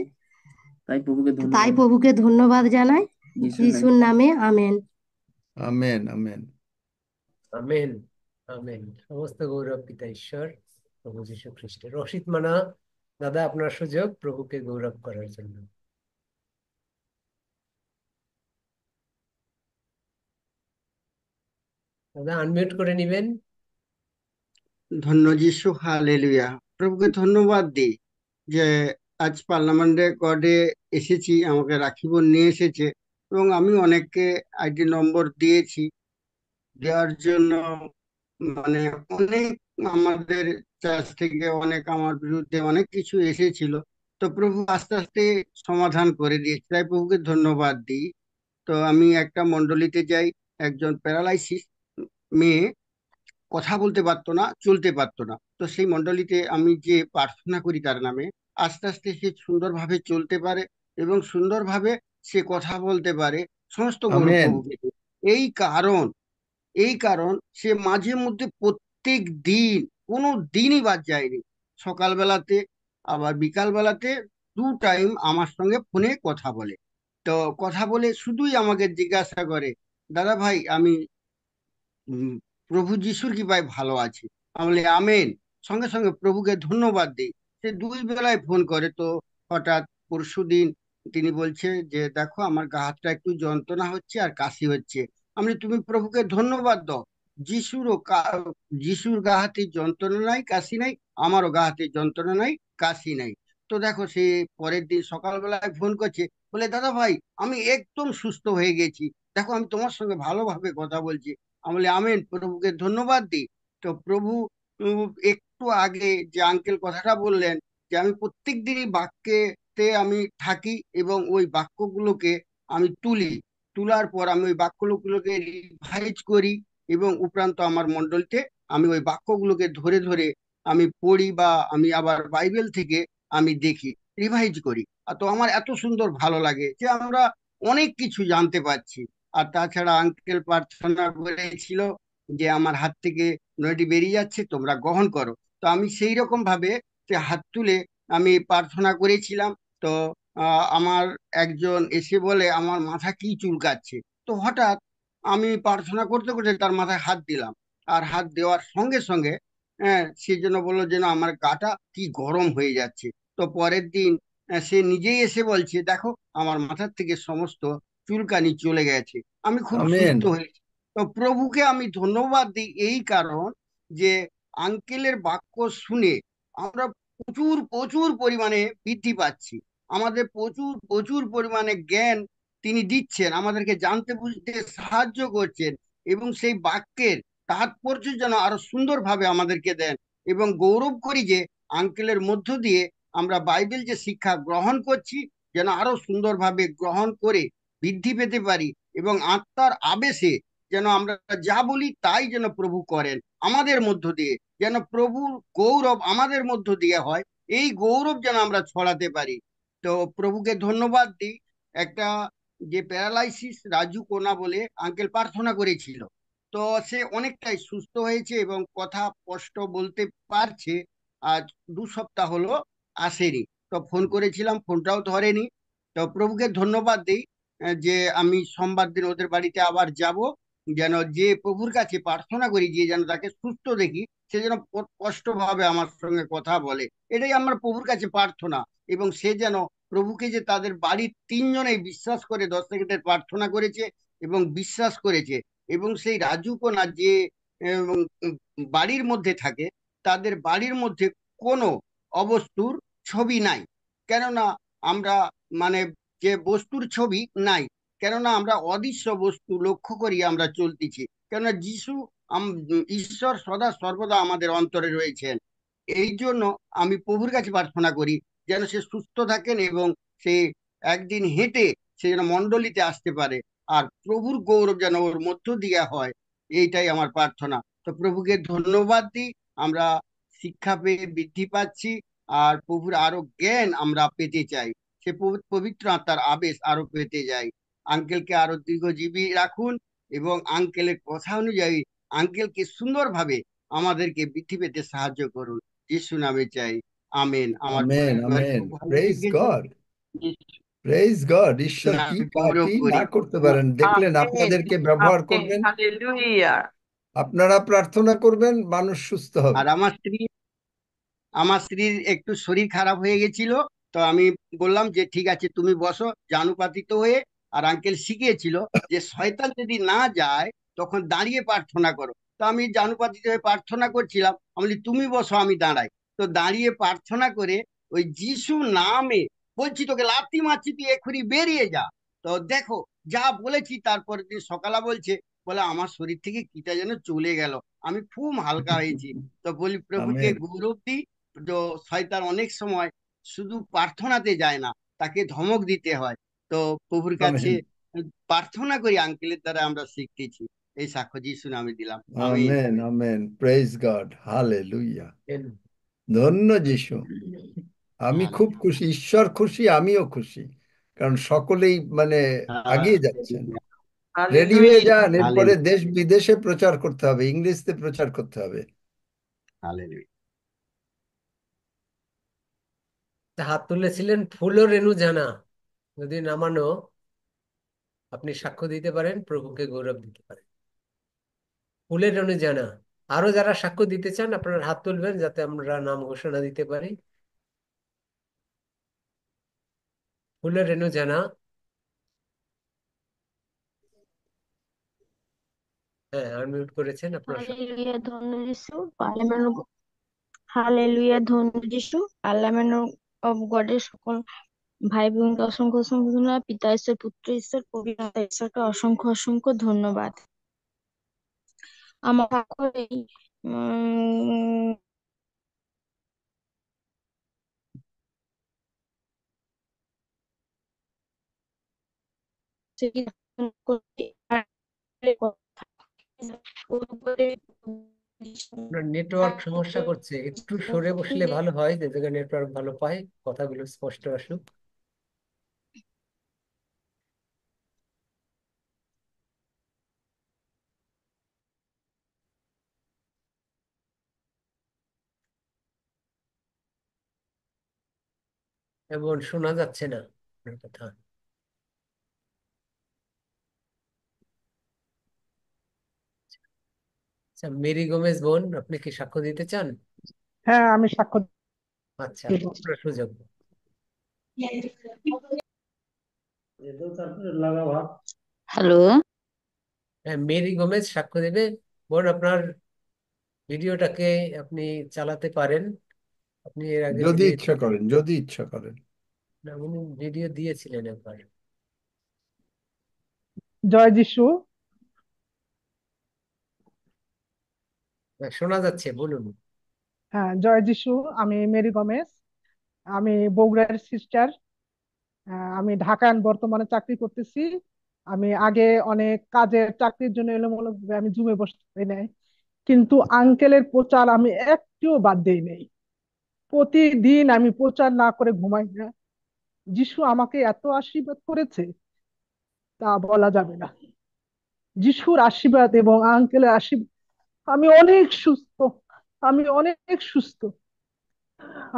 [SPEAKER 15] তাই প্রভুকে ধন্যবাদ জানাই, যিশুর নামে amen.
[SPEAKER 1] Amen, amen,
[SPEAKER 7] amen, amen. সমস্ত গৌরব পিতা ঈশ্বর প্রভু যীশু খ্রিস্টের। রশিদ মানা দাদা, আপনার সুযোগ প্রভুকে গৌরব করার জন্য। দাদা আনমিউট করে নিবেন।
[SPEAKER 16] ধন্য যিশু, হালেলুয়া। প্রভুকে ধন্যবাদ দিই যে আজ পার্লামেন্টে গডে এসেছি, আমাকে রাখি বোন নিয়ে এসেছে এবং আমি অনেককে আইডি নম্বর দিয়েছি। দেওয়ার জন্য মানে অনেক আমাদের চার্চ থেকে অনেক আমার বিরুদ্ধে অনেক কিছু এসেছিল, তো প্রভু আস্তে আস্তে সমাধান করে দিয়েছে, তাই প্রভুকে ধন্যবাদ দিই। তো আমি একটা মণ্ডলীতে যাই, একজন প্যারালাইসিস মেয়ে, কথা বলতে পারতো না, চলতে পারতো না, তো সেই মণ্ডলীতে আমি যে প্রার্থনা করি তার নামে, আস্তে আস্তে সে সুন্দরভাবে চলতে পারে এবং সুন্দরভাবে সে কথা বলতে পারে। সমস্ত গৌরব
[SPEAKER 1] আমেন।
[SPEAKER 16] প্রভুকে দিই। এই কারণ এই কারণ সে মাঝে মধ্যে প্রত্যেক দিন, কোনো দিনই বাদ যায়নি, সকালবেলাতে আবার বিকাল বেলাতে 2 টাইম আমার সঙ্গে ফোনে কথা বলে। তো কথা বলে শুধুই আমাকে জিজ্ঞাসা করে, দাদা ভাই আমি উম, প্রভু যিশুর কৃপায় ভালো আছি। আমি বলি আমেন। সঙ্গে সঙ্গে প্রভুকে ধন্যবাদ দিই। সে 2 বেলায় ফোন করে। তো হঠাৎ পরশুদিন তিনি বলছে যে দেখো আমার গা হাতটা একটু যন্ত্রণা হচ্ছে আর কাশি হচ্ছে। আমি বলি, তুমি প্রভুকে ধন্যবাদ দাও, যিশুর গা হাতে যন্ত্রণা নাই, কাশি নাই, আমারও গা হাতে যন্ত্রণা নাই, কাশি নাই। তো দেখো সে পরের দিন সকালবেলায় ফোন করছে, বলে দাদা ভাই আমি একদম সুস্থ হয়ে গেছি, দেখো আমি তোমার সঙ্গে ভালোভাবে কথা বলছি। আমি বলি আমেন, প্রভুকে ধন্যবাদ দিই। তো প্রভু একটু আগে যে আঙ্কেল কথাটা বললেন যে আমি প্রত্যেক দিনই বাক্যেতে আমি থাকি এবং ওই বাক্যগুলোকে আমি তোলার পর আমি ওই বাক্যগুলোকে রিভাইজ করি এবং উপরান্ত আমার মণ্ডলীতে আমি ওই বাক্যগুলোকে ধরে ধরে আমি পড়ি বা আমি আবার বাইবেল থেকে আমি দেখি, রিভাইজ করি। আর তো আমার এত সুন্দর ভালো লাগে যে আমরা অনেক কিছু জানতে পারছি। আর তাছাড়া আঙ্কেল প্রার্থনা করেছিল যে আমার হাত থেকে নদী বেরিয়ে যাচ্ছে, তোমরা গ্রহণ করো। তো আমি সেই রকম ভাবে সে হাত তুলে আমি প্রার্থনা করেছিলাম। তো আমার একজন এসে বলে আমার মাথা কি চুলকাচ্ছে। তো হঠাৎ আমি প্রার্থনা করতে করতে তার মাথায় হাত দিলাম, আর হাত দেওয়ার সঙ্গে সঙ্গে সে যেন বললো যেন আমার গাটা কি গরম হয়ে যাচ্ছে। তো পরের দিন সে নিজেই এসে বলছে দেখো আমার মাথার থেকে সমস্ত চুলকানি চলে গেছে, আমি খুব
[SPEAKER 1] আমেন।
[SPEAKER 16] সুস্থ হয়েছি। তো প্রভুকে আমি ধন্যবাদ দিই এই কারণ যে আঙ্কেলের বাক্য শুনে আমরা প্রচুর প্রচুর পরিমাণে বৃদ্ধি পাচ্ছি। আমাদের প্রচুর প্রচুর পরিমাণে জ্ঞান তিনি দিচ্ছেন, আমাদেরকে জানতে বুঝতে সাহায্য করছেন এবং সেই বাক্যের তাৎপর্য যেন আরো সুন্দরভাবে আমাদেরকে দেন। এবং গৌরব করি যে আঙ্কেলের মধ্য দিয়ে আমরা বাইবেল যে শিক্ষা গ্রহণ করছি যেন আরো সুন্দরভাবে গ্রহণ করে বৃদ্ধি পেতে পারি এবং আত্মার আবেশে যেন আমরা যা বলি তাই যেন প্রভু করেন আমাদের মধ্য দিয়ে, যেন প্রভুর গৌরব আমাদের মধ্য দিয়ে হয়, এই গৌরব যেন আমরা ছড়াতে পারি। তো প্রভুকে ধন্যবাদ দিই। একটা যে প্যারালাইসিস রাজু কোনা বলে আঙ্কেল প্রার্থনা করেছিল, তো সে অনেকটাই সুস্থ হয়েছে এবং কথা স্পষ্ট বলতে পারছে। আজ 2 সপ্তাহ হলো আসেনি, তো ফোন করেছিলাম, ফোনটাও ধরেনি। তো প্রভুকে ধন্যবাদ দিই যে আমি সোমবার দিন ওদের বাড়িতে আবার যাব, যেন যে প্রভুর কাছে প্রার্থনা করি যে যেন তাকে সুস্থ দেখি, সে যেন স্পষ্টভাবে আমার সঙ্গে কথা বলে। এটাই আমার প্রভুর কাছে প্রার্থনা। এবং সে যেন প্রভুকে, যে তাদের বাড়ির 3জনেই বিশ্বাস করে 10 সেকেন্ডের প্রার্থনা করেছে এবং বিশ্বাস করেছে, এবং সেই রাজু কোনা যে উম, উম, বাড়ির মধ্যে থাকে, তাদের বাড়ির মধ্যে কোনো অবস্তুর ছবি নাই। কেননা আমরা মানে যে বস্তুর ছবি নাই, কেননা আমরা অদৃশ্য বস্তু লক্ষ্য করি আমরা চলতেছি। কেননা যিশু ঈশ্বর সদা সর্বদা আমাদের অন্তরে রয়েছেন। এই জন্য আমি প্রভুর কাছে প্রার্থনা করি যেন সে সুস্থ থাকেন এবং সে একদিন হেঁটে সে যেন মণ্ডলীতে আসতে পারে, আর প্রভুর গৌরব যেন ওর মধ্য দিয়ে হয়, এইটাই আমার প্রার্থনা। তো প্রভুকে ধন্যবাদ দিই, আমরা শিক্ষা পেয়ে বৃদ্ধি পাচ্ছি আর প্রভুর আরো জ্ঞান আমরা পেতে চাই, সে পবিত্র আত্মার আবেশ আরো পেতে যাই। আঙ্কেলকে আরো দীর্ঘজীবী রাখুন এবং আঙ্কেলের কথা অনুযায়ী আঙ্কেলকে সুন্দরভাবে আমাদেরকে বৃদ্ধি পেতে সাহায্য করুন। যিশু নামে চাই, আমেন। আমার
[SPEAKER 1] আমেন।
[SPEAKER 16] পরিবার
[SPEAKER 1] আমেন।
[SPEAKER 16] খুব ভালো
[SPEAKER 1] প্রেজ
[SPEAKER 16] লেগেছে।
[SPEAKER 1] গড। Praise God. ঈশ্বর কি
[SPEAKER 16] গৌরব
[SPEAKER 1] কি
[SPEAKER 16] করি।
[SPEAKER 1] না করতে পারেন দেখলেন,
[SPEAKER 9] আমেন,
[SPEAKER 1] আপনাদেরকে ব্যবহার
[SPEAKER 9] আমেন,
[SPEAKER 1] করবেন,
[SPEAKER 9] হালেলুয়া।
[SPEAKER 1] আপনারা প্রার্থনা করবেন, মানুষ সুস্থ হবে।
[SPEAKER 16] আর আমার স্ত্রীর একটু শরীর খারাপ হয়ে গেছিল, তো আমি বললাম যে ঠিক আছে তুমি বসো জানুপাতিত হয়ে। আর আঙ্কেল শিখিয়েছিল যে শয়তান যদি না যায় তখন দাঁড়িয়ে প্রার্থনা করো। তো আমি জানুপাতিত হয়ে প্রার্থনা করছিলাম, আমি বলি তুমি বসো আমি দাঁড়াই। তো দাঁড়িয়ে প্রার্থনা করে ওই যিশু নামে বলছি তোকে লাথি মারছি, তুই এক্ষুনি বেরিয়ে যা। তো দেখো যা বলেছি, তারপরে দিন সকালে বলছে, বলে আমার শরীর থেকে কিটা যেন চলে গেল, আমি খুব হালকা হয়েছি। তো বলি প্রভুকে
[SPEAKER 1] আমেন,
[SPEAKER 16] গৌরব দিই। তো শয়তান অনেক সময় শুধু প্রার্থনাতে যায় না, তাকে ধমক দিতে হয়। তো প্রভুর কাছে
[SPEAKER 1] আমেন,
[SPEAKER 16] প্রার্থনা করি, আঙ্কেলের দ্বারা আমরা শিখতেছি। এই সাক্ষ্য যিশু নামে দিলাম, আমিন।
[SPEAKER 1] Amen, amen, praise God, hallelujah. ধন্য যিশু। আমি খুব খুশি, ঈশ্বর খুশি, আমিও খুশি, কারণ সকলেই মানে আগিয়ে যাচ্ছেন। রেডি হয়ে যান, এরপরে দেশ বিদেশে প্রচার করতে হবে, ইংরেজিতে প্রচার করতে হবে।
[SPEAKER 7] হাত তুলেছিলেন ফুল রেণু জানা, যদি নামানো আপনি সাক্ষ্য দিতে পারেন, প্রভুকে গৌরব দিতে পারেন। ফুলের রেণু জানা, আরো যারা সাক্ষ্য দিতে চান আপনার হাত তুলবেন, যাতে আমরা নাম ঘোষণা দিতে পারি। ফুলের রেণু জানা, হ্যাঁ আনমিউট করেছেন আপনার।
[SPEAKER 4] হালেলুয়া, ধন্য যিশু। পার্লামেন্ট, হালেলুয়া, ধন্য যিশু। পার্লামেন্ট অফ গডের সকল ভাই বোনকে অসংখ্য অসংখ্য ধন্যবাদ। পিতা ঈশ্বর, পুত্র ঈশ্বর, পবিত্র আত্মা ঈশ্বরকে অসংখ্য অসংখ্য ধন্যবাদ। আমার সাক্ষ্য এই উম, সেটি করতে আর
[SPEAKER 7] আপনার নেটওয়ার্ক সমস্যা করছে, একটু সরে বসলে ভালো হয়, যে জায়গায় নেটওয়ার্ক ভালো পায়, কথাগুলো স্পষ্ট আসুক। এমন শোনা যাচ্ছে না আপনার কথা। আচ্ছা, মেরি গোমেজ বোন, আপনি কি সাক্ষ্য দিতে চান?
[SPEAKER 17] হ্যাঁ, আমি সাক্ষ্য
[SPEAKER 7] আচ্ছা,
[SPEAKER 17] দেব।
[SPEAKER 7] আপনার সুযোগ।
[SPEAKER 4] হ্যালো,
[SPEAKER 7] হ্যাঁ, মেরি গোমেজ সাক্ষ্য দেবে। বোন, আপনার ভিডিওটাকে আপনি চালাতে পারেন। আপনি এর আগে
[SPEAKER 1] যদি
[SPEAKER 7] ভিডিও,
[SPEAKER 1] ইচ্ছা করেন, যদি ইচ্ছা করেন।
[SPEAKER 7] না উনি ভিডিও দিয়েছিলেন একবার।
[SPEAKER 17] জয় যিশু।
[SPEAKER 7] হ্যাঁ, শোনা যাচ্ছে, বলুন।
[SPEAKER 17] হ্যাঁ, জয় যিশু। আমি মেরি গমেজ, আমি বগুড়ার সিস্টার। আমি ঢাকায় বর্তমানে চাকরি করতেছি। আমি আগে অনেক কাজের চাকরির জন্য এলোমেলো ভাবে আমি জুমে বসতে পারি নাই, কিন্তু আঙ্কেলের প্রচার আমি একটিও বাদ দেই নাই। প্রতিদিন আমি প্রচার না করে ঘুমাই না। যিশু আমাকে এত আশীর্বাদ করেছে তা বলা যাবে না। যিশুর আশীর্বাদ এবং আঙ্কেলের আশীর্বাদ, আমি অনেক সুস্থ, আমি অনেক সুস্থ।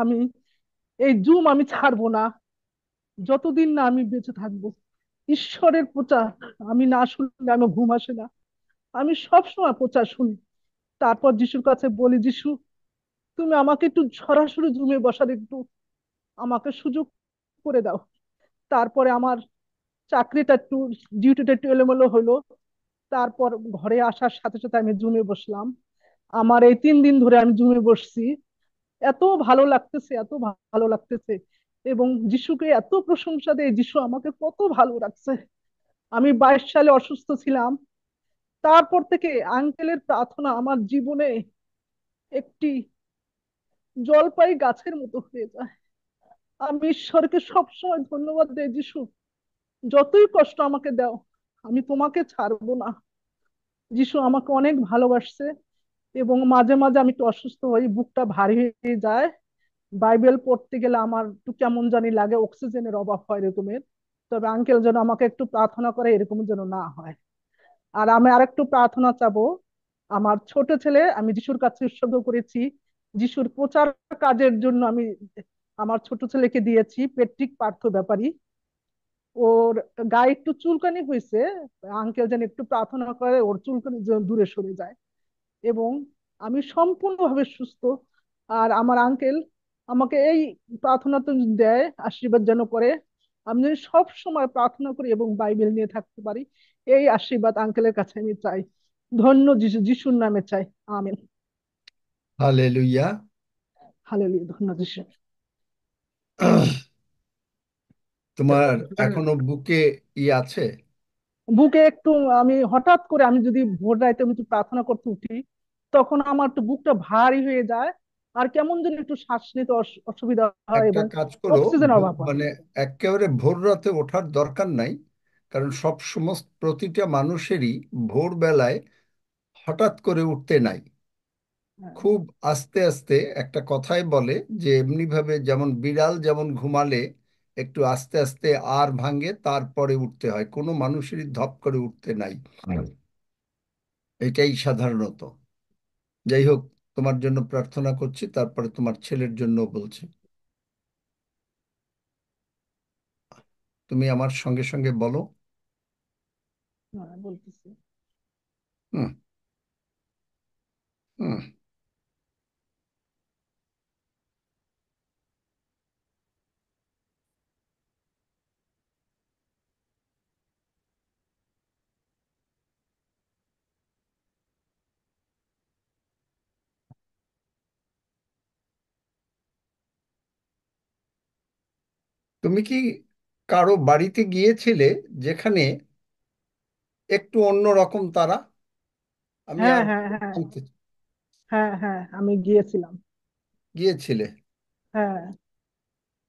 [SPEAKER 17] আমি এই জুম আমি ছাড়বো না, যতদিন না আমি বেঁচে থাকবো। ঈশ্বরের প্রচার আমি না শুনলে আমি ঘুম আসে না। আমি সব সময় প্রচার শুনি। তারপর যিশুর কাছে বলি, যিশু তুমি আমাকে একটু সরাসরি জুমে বসার একটু আমাকে সুযোগ করে দাও। তারপরে আমার চাকরিটা একটু, ডিউটিটা একটু এলোমেলো হলো। তারপর ঘরে আসার সাথে সাথে আমি জুমে বসলাম। আমার এই 3 দিন ধরে আমি জুমে বসছি। এত ভালো লাগতেছে, এত ভালো লাগতেছে। এবং যিশুকে এত প্রশংসা দেয়, যিশু আমাকে কত ভালো রাখছে। আমি 22 সালে অসুস্থ ছিলাম। তারপর থেকে আঙ্কেলের প্রার্থনা আমার জীবনে একটি জলপাই গাছের মতো হয়ে যায়। আমি ঈশ্বরকে সবসময় ধন্যবাদ দেই, যিশু যতই কষ্ট আমাকে দাও আমি তোমাকে ছাড়বো না। যিশু আমাকে অনেক ভালোবাসছে। এবং মাঝে মাঝে আমি একটু অসুস্থ হই, বুকটা ভারী হয়ে যায়। বাইবেল পড়তে গেলে আমার একটু কেমন জানি লাগে, অক্সিজেনের অভাব হয় এরকমের। তবে আঙ্কেল যেন আমাকে একটু প্রার্থনা করে, এরকম যেন না হয়। আর আমি আরেকটু প্রার্থনা চাবো। আমার ছোট ছেলে আমি যিশুর কাছে উৎসর্গ করেছি। যিশুর প্রচার কাজের জন্য আমি আমার ছোট ছেলেকে দিয়েছি, পেট্রিক পার্থ ব্যাপারী। ওর গায়ে একটু চুলকানি হয়েছে, আঙ্কেল যেন একটু প্রার্থনা করে ওর চুলকানি যেন দূরে সরে যায়। এবং আমি সম্পূর্ণভাবে সুস্থ। আর আমার আঙ্কেল আমাকে এই প্রার্থনা তো দেয়, আশীর্বাদ যেন করে আমি যেন সব সময় প্রার্থনা করি এবং বাইবেল নিয়ে থাকতে পারি। এই আশীর্বাদ আঙ্কেলের কাছে আমি চাই। ধন্য যিশু, যিশুর নামে চাই। আমেন।
[SPEAKER 1] হালেলুয়া।
[SPEAKER 17] হালেলুয়া, ধন্য যিশু।
[SPEAKER 1] তোমার এখনো বুকে আছে?
[SPEAKER 17] বুকে একটু, আমি হঠাৎ করে আমি যদি ভোর রাইতে আমি একটু প্রার্থনা করতে উঠি, তখন আমার একটু বুকটা ভারী হয়ে যায়, আর কেমন যেন একটু শ্বাস নিতে অসুবিধা হয়
[SPEAKER 1] একটা
[SPEAKER 17] এবং
[SPEAKER 1] কাজ করো,
[SPEAKER 17] অক্সিজেন অভাব হয়।
[SPEAKER 1] মানে একেবারে ভোর রাতে ওঠার দরকার নাই, কারণ প্রতিটা মানুষেরই ভোর বেলায় হঠাৎ করে উঠতে নাই।
[SPEAKER 17] হ্যাঁ,
[SPEAKER 1] খুব আস্তে আস্তে, একটা কথাই বলে যে এমনি ভাবে যেমন বিড়াল যেমন ঘুমালে একটু আস্তে আস্তে আর ভাঙে তারপরে উঠতে হয়, কোনো মানুষেরই ধপ করে উঠতে নাই। এটাই সাধারণত। যাই হোক, তোমার জন্য প্রার্থনা করছি, তারপরে তোমার ছেলের জন্য বলছি। তুমি আমার সঙ্গে সঙ্গে বলো।
[SPEAKER 17] হ্যাঁ, বলতেছি।
[SPEAKER 1] হুম। হুম। তুমি কি কারো বাড়িতে গিয়েছিলে যেখানে একটু অন্যরকম তারা? আমি
[SPEAKER 17] হ্যাঁ,
[SPEAKER 1] আর
[SPEAKER 17] হ্যাঁ, হ্যাঁ,
[SPEAKER 1] জানতে
[SPEAKER 17] হ্যাঁ, হ্যাঁ, আমি গিয়েছিলাম।
[SPEAKER 1] গিয়েছিলে?
[SPEAKER 17] হ্যাঁ,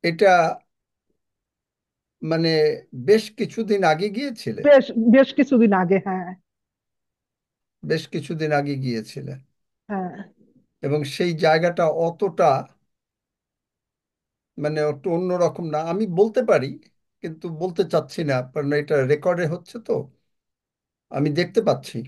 [SPEAKER 1] এটা মানে বেশ কিছুদিন আগে গিয়েছিলে?
[SPEAKER 17] বেশ বেশ কিছুদিন আগে। হ্যাঁ,
[SPEAKER 1] বেশ কিছুদিন আগে গিয়েছিলে,
[SPEAKER 17] হ্যাঁ,
[SPEAKER 1] এবং সেই জায়গাটা অতটা মানে একটু অন্যরকম না, আমি বলতে পারি, কিন্তু বলতে চাচ্ছি না কারণ এটা রেকর্ডে হচ্ছে তো, আমি দেখতে পাচ্ছি।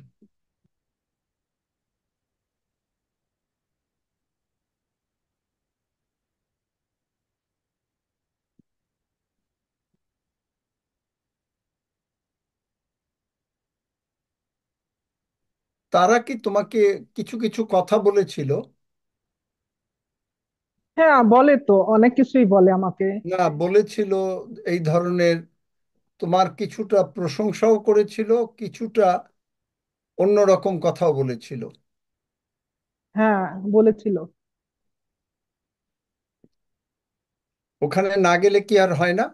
[SPEAKER 1] তারা কি তোমাকে কিছু কিছু কথা বলেছিল?
[SPEAKER 17] হ্যাঁ, বলে তো, অনেক কিছুই বলে আমাকে।
[SPEAKER 1] না, বলেছিল এই ধরনের, তোমার কিছুটা প্রশংসাও করেছিল, কিছুটা অন্যরকম কথাও বলেছিল।
[SPEAKER 17] হ্যাঁ, বলেছিল।
[SPEAKER 1] ওখানে না গেলে কি আর হয় না?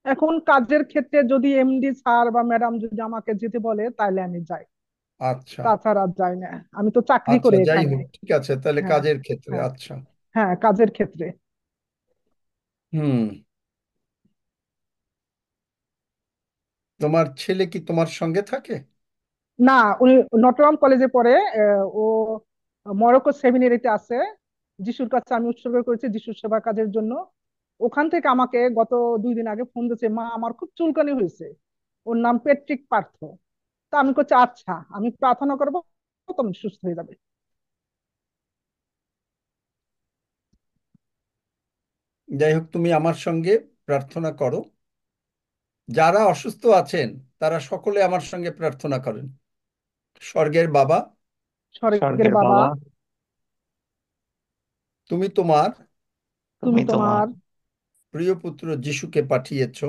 [SPEAKER 17] এখন কাজের ক্ষেত্রে যদি এমডি স্যার বা ম্যাডাম যদি আমাকে যেতে বলে তাহলে আমি যাই,
[SPEAKER 1] আচ্ছা।
[SPEAKER 17] তাছাড়া আর যাই না। আমি তো চাকরি
[SPEAKER 1] আচ্ছা,
[SPEAKER 17] করি
[SPEAKER 1] যাই
[SPEAKER 17] এখানে।
[SPEAKER 1] হোক, ঠিক আছে, তাহলে
[SPEAKER 17] হ্যাঁ,
[SPEAKER 1] কাজের ক্ষেত্রে।
[SPEAKER 17] হ্যাঁ,
[SPEAKER 1] আচ্ছা।
[SPEAKER 17] হ্যাঁ, কাজের ক্ষেত্রে।
[SPEAKER 1] হুম। তোমার ছেলে কি তোমার সঙ্গে থাকে?
[SPEAKER 17] না, উনি নটরডেম কলেজে পড়ে। ও মরক্কো সেমিনারিতে আছে। যিশুর কাছে আমি উৎসর্গ করেছি যিশুর সেবা কাজের জন্য। ওখান থেকে আমাকে গত 2 দিন আগে ফোন দিয়েছে, মা আমার খুব চুলকানি হয়েছে। ওর নাম পেট্রিক পার্থ। তা আমি করছি আচ্ছা, আমি প্রার্থনা করবো, তুমি সুস্থ হয়ে যাবে।
[SPEAKER 1] যাই হোক, তুমি আমার সঙ্গে প্রার্থনা করো। যারা অসুস্থ আছেন তারা সকলে আমার সঙ্গে প্রার্থনা করেন। স্বর্গের বাবা,
[SPEAKER 17] স্বর্গের বাবা,
[SPEAKER 1] তুমি তোমার
[SPEAKER 17] তুমি তোমার
[SPEAKER 1] প্রিয় পুত্র যিশুকে পাঠিয়েছো।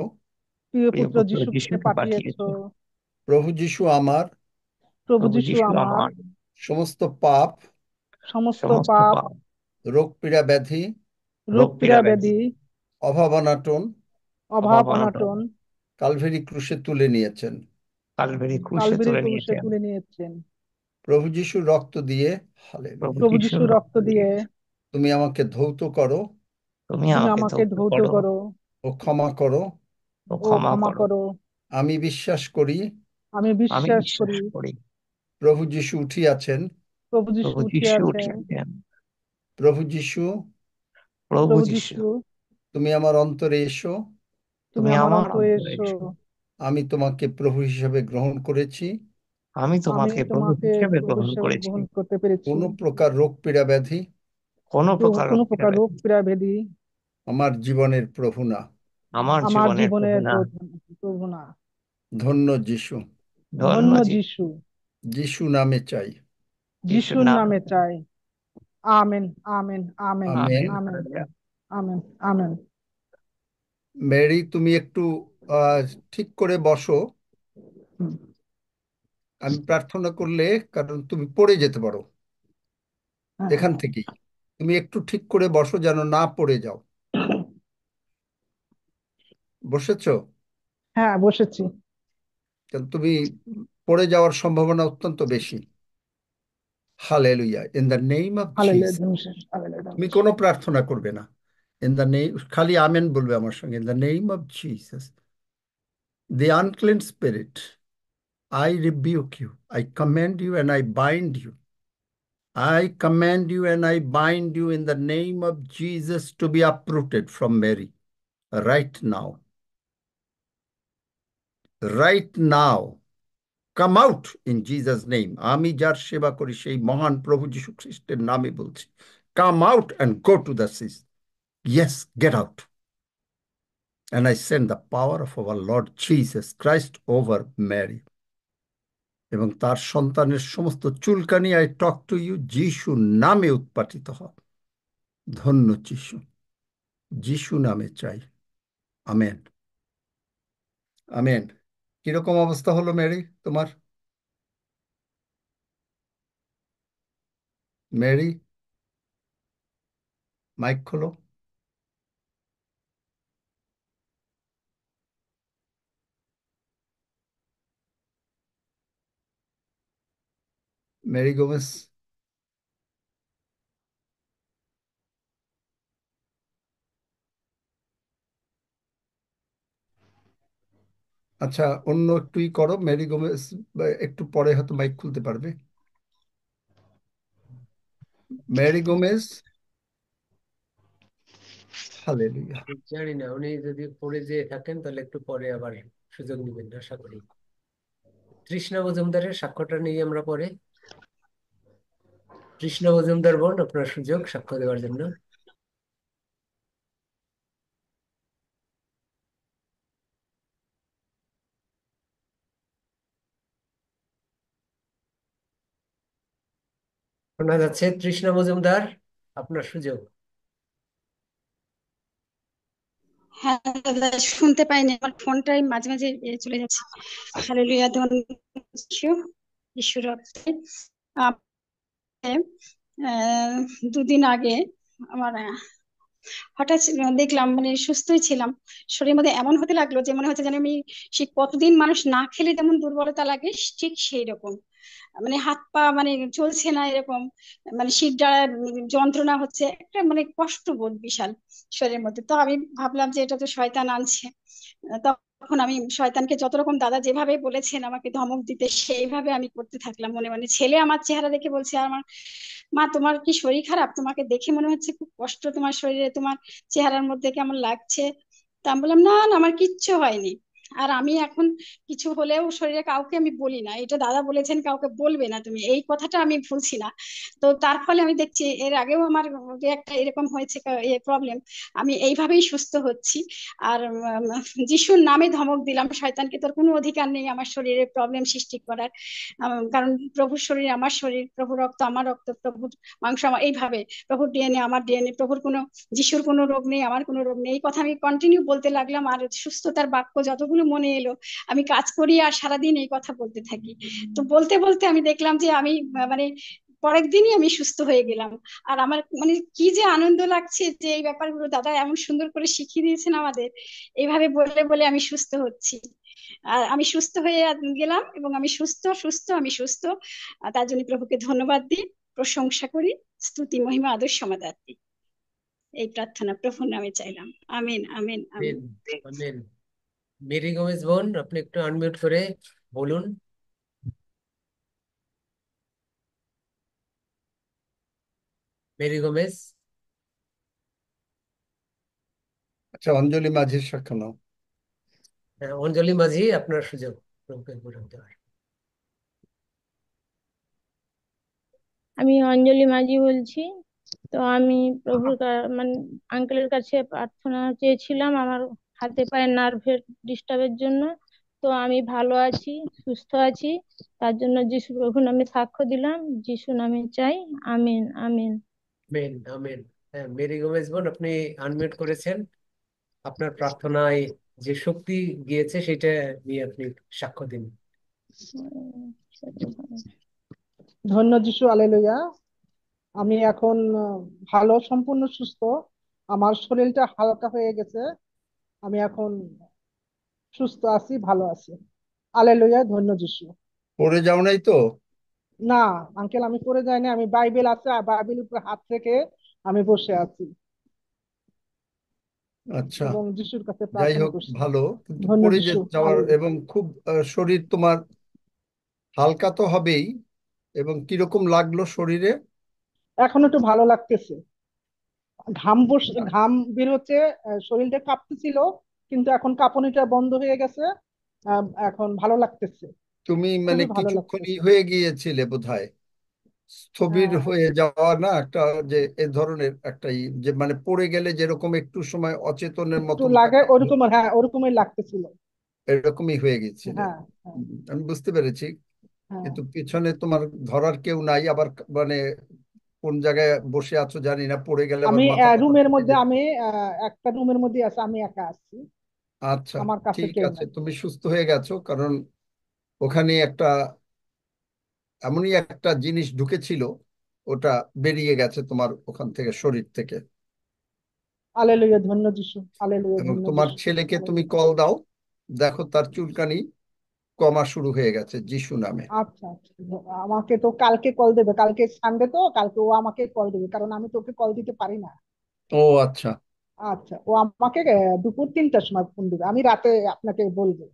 [SPEAKER 17] প্রিয় পুত্র যিশুকে পাঠিয়েছো।
[SPEAKER 1] প্রভু যিশু আমার
[SPEAKER 17] প্রভু যিশু আমার
[SPEAKER 1] সমস্ত পাপ,
[SPEAKER 17] সমস্ত পাপ,
[SPEAKER 1] রোগ পীড়া ব্যাধি,
[SPEAKER 17] রোগ পীড়া ব্যাধি,
[SPEAKER 1] অভাব অনাটন
[SPEAKER 17] অভাব অনাটন
[SPEAKER 1] কালভেরি ক্রুশে তুলে নিয়েছেন।
[SPEAKER 17] কালভারি ক্রুশে তুলে নিয়েছেন।
[SPEAKER 1] প্রভু যিশুর রক্ত দিয়ে, হালেলুয়া,
[SPEAKER 17] প্রভু যিশুর রক্ত দিয়ে
[SPEAKER 1] তুমি আমাকে ধৌত করো
[SPEAKER 17] তুমি আমাকে ধৌত করো
[SPEAKER 1] ও ক্ষমা করো।
[SPEAKER 17] ও ক্ষমা করো।
[SPEAKER 1] আমি বিশ্বাস করি
[SPEAKER 17] আমি বিশ্বাস করি
[SPEAKER 1] প্রভু যিশু উঠিয়াছেন।
[SPEAKER 17] প্রভু যিশু উঠিয়াছেন।
[SPEAKER 1] প্রভু যিশু,
[SPEAKER 17] প্রভু যিশু,
[SPEAKER 1] তুমি আমার অন্তরে এসো।
[SPEAKER 17] তুমি আমার অন্তরে এসো।
[SPEAKER 1] আমি তোমাকে প্রভু হিসেবে গ্রহণ করেছি।
[SPEAKER 17] আমি তোমাকে প্রভু হিসেবে গ্রহণ করতে পেরেছি।
[SPEAKER 1] কোনো প্রকার রোগ পীড়া ব্যাধি
[SPEAKER 17] কোনো প্রকার রোগ পীড়া ব্যাধি
[SPEAKER 1] আমার জীবনের প্রভু না।
[SPEAKER 17] আমার জীবনের প্রভু না।
[SPEAKER 1] ধন্য যিশু,
[SPEAKER 17] ধন্য যিশু,
[SPEAKER 1] যিশু নামে চাই।
[SPEAKER 17] যিশুর নামে চাই। Amen, amen, amen,
[SPEAKER 1] amen.
[SPEAKER 17] Amen, amen, amen.
[SPEAKER 1] Mary, তুমি একটু আহ, ঠিক করে বসো। আমি প্রার্থনা করলে, কারণ তুমি পড়ে যেতে পারো এখান থেকেই, তুমি একটু ঠিক করে বসো যেন না পড়ে যাও। বসেছো?
[SPEAKER 17] হ্যাঁ, বসেছি।
[SPEAKER 1] কারণ তুমি পড়ে যাওয়ার সম্ভাবনা অত্যন্ত বেশি। Hallelujah, in the name of
[SPEAKER 17] hallelujah,
[SPEAKER 1] Jesus.
[SPEAKER 17] ধন্যবাদ, হালেলুয়া,
[SPEAKER 1] তুমি
[SPEAKER 17] ধন্যবাদ।
[SPEAKER 1] কোনো প্রার্থনা করবে না। ইন দ্য নেম, খালি আমেন বলবে আমার সঙ্গে। In the name of Jesus, the unclean spirit, I rebuke you. I command you and I bind you. I command you and I bind you in the name of Jesus to be uprooted from Mary right now. Right now. Come out in Jesus' name. আমি যার সেবা করি সেই মহান প্রভু যীশু খ্রিস্টের নামে বলছি। Come out and go to the sea. Yes, get out. And I send the power of our Lord Jesus Christ over Mary. এবং তার সন্তানের সমস্ত চুলকানি, I talk to you, Jishu নামে উৎপাটিত হও। ধন্য যিশু, যিশু নামে চাই। Amen, amen. কিরকম অবস্থা হলো মেরি তোমার? মেরি, মাইক খোলো। মেরি গোমেস। আচ্ছা, অন্য একটুই করো। মেরি গোমেস একটু পরে হয়তো মাইক খুলতে পারবে। মেরি গোমেস। হালেলুয়া।
[SPEAKER 7] জানি না, উনি যদি পড়ে যেয়ে থাকেন তাহলে একটু পরে আবার সুযোগ নেবেন আশা করি। তৃষ্ণা মজুমদারের সাক্ষ্যটা নিয়ে আমরা পরে। তৃষ্ণা মজুমদার বোন, আপনার সুযোগ সাক্ষ্য দেওয়ার জন্য। শোনা যাচ্ছে? তৃষ্ণা মজুমদার, আপনার সুযোগ।
[SPEAKER 18] হ্যাঁ দাদা, শুনতে পাইনি, আমার ফোনটাই মাঝে মাঝে চলে যাচ্ছে। হালেলুয়া, ধন্যবাদ যীশু, ঈশ্বর রক্তে। আহ, দুদিন আগে আমার হঠাৎ দেখলাম, মানে সুস্থই ছিলাম, শরীরের মধ্যে এমন হতে লাগলো যে মনে হচ্ছে যেন আমি সে কতদিন মানুষ না খেলে যেমন দুর্বলতা লাগে, ঠিক সেই রকম, মানে হাত পা মানে চলছে না এরকম, মানে শির দ্বারা যন্ত্রণা হচ্ছে, একটা মানে কষ্ট বোধ বিশাল শরীরের মধ্যে। তো আমি ভাবলাম যে এটা তো শয়তান আনছে। তখন আমি শয়তানকে যত রকম দাদা যেভাবে বলেছেন আমাকে ধমক দিতে, সেইভাবে আমি করতে থাকলাম মনে মনে। ছেলে আমার চেহারা দেখে বলছে, আমার মা তোমার কি শরীর খারাপ? তোমাকে দেখে মনে হচ্ছে খুব কষ্ট তোমার শরীরে, তোমার চেহারার মধ্যে কেমন লাগছে। তা আমি বললাম, না না, আমার কিচ্ছু হয়নি। আর আমি এখন কিছু হলেও শরীরে কাউকে আমি বলি না, এটা দাদা বলেছেন কাউকে বলবে না তুমি, এই কথাটা আমি ভুলছি না। তো তার ফলে আমি দেখছি এর আগেও আমার যে একটা এরকম হয়েছে প্রবলেম, আমি এইভাবেই সুস্থ হচ্ছি। আর যিশুর নামে ধমক দিলাম শয়তানকে, তোর কোনো অধিকার নেই আমার শরীরে প্রবলেম সৃষ্টি করার। কারণ প্রভুর শরীর আমার শরীর, প্রভুর রক্ত আমার রক্ত, প্রভুর মাংস আমার, এইভাবে প্রভুর ডিএনএ আমার ডিএনএ, প্রভুর কোনো, যিশুর কোনো রোগ নেই, আমার কোনো রোগ নেই। এই কথা আমি কন্টিনিউ বলতে লাগলাম। আর সুস্থতার বাক্য যতগুলো মনে এলো আমি কাজ করি আর সারাদিন এই কথা বলতে থাকি। তো বলতে বলতে আমি দেখলাম যে আমি মানে পরের দিনই আমি সুস্থ হয়ে গেলাম। আর আমার মানে কি যে আনন্দ লাগছে যে এই ব্যাপারগুলো দাদা এমন সুন্দর করে শিখিয়ে দিয়েছেন আমাদের, এইভাবে বলে বলে আমি সুস্থ হচ্ছি। আর আমি সুস্থ হয়ে গেলাম, এবং আমি সুস্থ সুস্থ আমি সুস্থ। তার জন্য প্রভুকে ধন্যবাদ দিই, প্রশংসা করি, স্তুতি মহিমা আদর সমাদর দিই। এই প্রার্থনা প্রভুর নামে চাইলাম। আমিন, আমিন, আমিন।
[SPEAKER 7] আমেন। মেরি গোমেজ বোন, আপনি একটু আনমিউট করে বলুন। Mary Gomez.
[SPEAKER 1] আচ্ছা, অঞ্জলি মাঝির সাক্ষ্য নাও।
[SPEAKER 7] হ্যাঁ, অঞ্জলি মাঝি, আপনার সুযোগ প্রভুকে গৌরব দেওয়ার।
[SPEAKER 4] আমি অঞ্জলি মাঝি বলছি। তো আমি মানে আঙ্কেলের কাছে প্রার্থনা চেয়েছিলাম আমার হাতে পায়ে নার্ভের ডিস্টার্বের জন্য। তো আমি ভালো আছি, সুস্থ আছি, তার জন্য যিশু প্রভু নামে সাক্ষ্য দিলাম, যিশু নামে চাই। আমিন, আমিন।
[SPEAKER 7] Amen, amen. হ্যাঁ, মেরি গোমেজ বোন, আপনি আনমিউট করেছেন। আপনার প্রার্থনায় যে শক্তি গিয়েছে সেটা নিয়ে আপনি সাক্ষ্য দিন।
[SPEAKER 17] ধন্য যিশু, হালেলুয়া। আমি এখন ভালো, সম্পূর্ণ সুস্থ। আমার শরীরটা হালকা হয়ে গেছে। আমি এখন সুস্থ আছি, ভালো আছি। হালেলুয়া, ধন্য যিশু।
[SPEAKER 1] পড়ে যাও নাই তো?
[SPEAKER 17] না আঙ্কেল, আমি পড়ে যাইনি। আমি বাইবেল আছে, আর বাইবেলের উপরে হাত রেখে আমি বসে আছি
[SPEAKER 1] আচ্ছা,
[SPEAKER 17] এবং যিশুর কাছে
[SPEAKER 1] যাই
[SPEAKER 17] প্রার্থনা
[SPEAKER 1] হোক,
[SPEAKER 17] করছি।
[SPEAKER 1] ভালো। কিন্তু
[SPEAKER 17] ধন্য
[SPEAKER 1] পড়ে
[SPEAKER 17] যিশু,
[SPEAKER 1] যাওয়ার
[SPEAKER 17] হালেলুয়া।
[SPEAKER 1] এবং খুব শরীর তোমার হালকা তো হবেই। এবং কিরকম লাগলো শরীরে?
[SPEAKER 17] এখন একটু ভালো লাগতেছে। ঘাম বের হচ্ছে, শরীরটা কাঁপতেছিল, কিন্তু এখন কাঁপুনিটা বন্ধ হয়ে গেছে। এখন ভালো লাগতেছে,
[SPEAKER 1] তুমি মানে
[SPEAKER 17] খুবই ভালো
[SPEAKER 1] কিছুক্ষণই
[SPEAKER 17] লাগতেছে।
[SPEAKER 1] হয়ে গিয়েছিলে বোধহয় স্থবির
[SPEAKER 17] হ্যাঁ,
[SPEAKER 1] হয়ে যাওয়া, না একটা যে এ ধরনের একটা যে মানে পড়ে গেলে যেরকম একটু সময় অচেতনের
[SPEAKER 17] একটু
[SPEAKER 1] মতন
[SPEAKER 17] লাগে
[SPEAKER 1] থাকা হয়,
[SPEAKER 17] ওরকম, হ্যাঁ ওরকমই লাগতেছিল।
[SPEAKER 1] এরকমই হয়ে গেছিল।
[SPEAKER 17] হ্যাঁ, হ্যাঁ,
[SPEAKER 1] আমি বুঝতে পেরেছি।
[SPEAKER 17] হ্যাঁ।
[SPEAKER 1] কিন্তু পিছনে তোমার ধরার কেউ নাই, আবার মানে কোন জায়গায় বসে আছো জানি না, পড়ে গেলে আবার
[SPEAKER 17] আমি
[SPEAKER 1] মাথা টাথা
[SPEAKER 17] রুমের
[SPEAKER 1] ফেটে
[SPEAKER 17] মধ্যে,
[SPEAKER 1] যেত।
[SPEAKER 17] আমি একটা রুমের মধ্যে আছি, আমি একা আছি।
[SPEAKER 1] আচ্ছা,
[SPEAKER 17] আমার কাছে
[SPEAKER 1] ঠিক
[SPEAKER 17] কেউ
[SPEAKER 1] আছে,
[SPEAKER 17] নাই।
[SPEAKER 1] তুমি সুস্থ হয়ে গেছো। কারণ ওখানে একটা এমনই একটা জিনিস ঢুকেছিল, ওটা বেরিয়ে গেছে তোমার ওখান থেকে, শরীর থেকে।
[SPEAKER 17] হালেলুয়া, ধন্য যিশু, হালেলুয়া,
[SPEAKER 1] এবং
[SPEAKER 17] ধন্য
[SPEAKER 1] তোমার
[SPEAKER 17] যিশু,
[SPEAKER 1] ছেলেকে তুমি
[SPEAKER 17] হালেলুয়া।
[SPEAKER 1] কল দাও, দেখো তার চুলকানি কমা শুরু হয়ে গেছে যিশু নামে।
[SPEAKER 17] আচ্ছা, আচ্ছা। আমাকে তো কালকে কল দেবে, কালকে সানডে, তো কালকে ও আমাকে কল দেবে, কারণ আমি তোকে কল দিতে পারি না।
[SPEAKER 1] ও আচ্ছা।
[SPEAKER 17] আচ্ছা, ও আমাকে দুপুর 3টার সময় ফোন দিবে, আমি রাতে আপনাকে বলবো।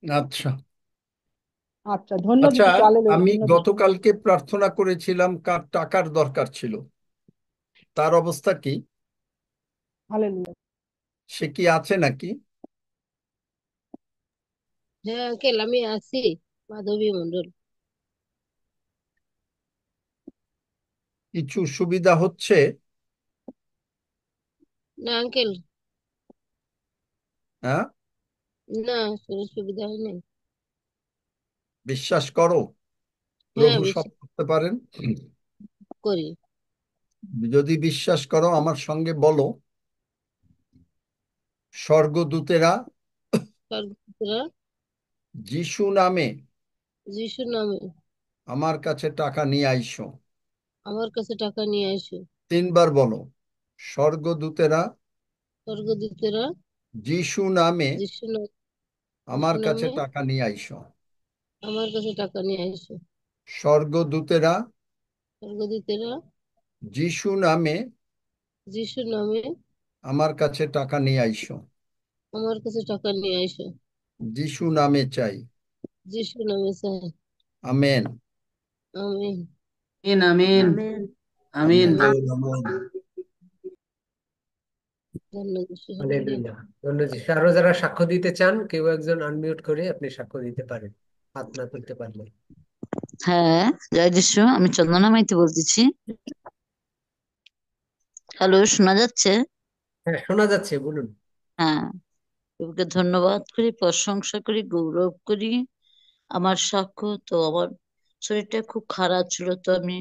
[SPEAKER 1] আচ্ছা।
[SPEAKER 17] আচ্ছা, ধন্য
[SPEAKER 1] আচ্ছা,
[SPEAKER 17] যিশু, হালেলুয়া,
[SPEAKER 1] আমি
[SPEAKER 17] ধন্য যিশু।
[SPEAKER 1] গতকালকে প্রার্থনা করেছিলাম, কার টাকার দরকার ছিল, তার অবস্থা কি?
[SPEAKER 17] হালেলুয়া।
[SPEAKER 1] সে কি আছে নাকি?
[SPEAKER 19] হ্যাঁ আঙ্কেল, আমি আছি। মাধবী মন্ডল।
[SPEAKER 1] কিছু সুবিধা হচ্ছে?
[SPEAKER 19] না আঙ্কেল,
[SPEAKER 1] হ্যাঁ,
[SPEAKER 19] না শরীর সুবিধা হয় নাই।
[SPEAKER 1] বিশ্বাস করো
[SPEAKER 19] হ্যাঁ,
[SPEAKER 1] প্রভু সব
[SPEAKER 19] বিশ্বাস
[SPEAKER 1] করতে পারেন।
[SPEAKER 19] করি।
[SPEAKER 1] যদি বিশ্বাস করো আমার সঙ্গে বলো, স্বর্গদূতেরা
[SPEAKER 19] স্বর্গদূতরা
[SPEAKER 1] যিশু নামে
[SPEAKER 19] যিশুর নামে
[SPEAKER 1] আমার কাছে টাকা নিয়ে আইসো।
[SPEAKER 19] আমার কাছে টাকা নিয়ে আসো।
[SPEAKER 1] 3বার বলো, স্বর্গদূতেরা
[SPEAKER 19] স্বর্গদূতেরা
[SPEAKER 1] যিশু নামে
[SPEAKER 19] যিশু
[SPEAKER 1] আমার
[SPEAKER 19] যিশু
[SPEAKER 1] কাছে
[SPEAKER 19] নামে
[SPEAKER 1] টাকা নিয়ে আইসো।
[SPEAKER 19] আমার কাছে টাকা নিয়ে আসো।
[SPEAKER 1] স্বর্গদূতেরা
[SPEAKER 19] স্বর্গদূতেরা
[SPEAKER 1] যিশু নামে
[SPEAKER 19] যিশুর নামে
[SPEAKER 1] আমার কাছে টাকা নিয়ে আইসো।
[SPEAKER 19] আমার কাছে টাকা নিয়ে আসো।
[SPEAKER 1] যিশু নামে চাই।
[SPEAKER 19] যিশু নামে চাই।
[SPEAKER 1] আমেন।
[SPEAKER 19] আমিন।
[SPEAKER 20] আমিন, আমিন,
[SPEAKER 19] আমেন।
[SPEAKER 20] আমিন।
[SPEAKER 1] Amen, amen.
[SPEAKER 19] ধন্যবাদ যিশু, হালেলুয়া।
[SPEAKER 7] হালেলুয়া, ধন্য যিশু। আরো যারা সাক্ষ্য দিতে চান, কেউ একজন আনমিউট করে আপনি সাক্ষ্য দিতে পারেন, হাত না তুলতে পারলে।
[SPEAKER 20] হ্যাঁ, জয় যিশু, আমি চন্দনা মাইতি বলতেছি। হ্যালো, শোনা যাচ্ছে?
[SPEAKER 7] হ্যাঁ, শোনা যাচ্ছে, বলুন।
[SPEAKER 20] হ্যাঁ, প্রভুকে ধন্যবাদ করি, প্রশংসা করি, গৌরব করি। আমার সাক্ষ্য তো, আমার শরীরটা খুব খারাপ ছিল, তো আমি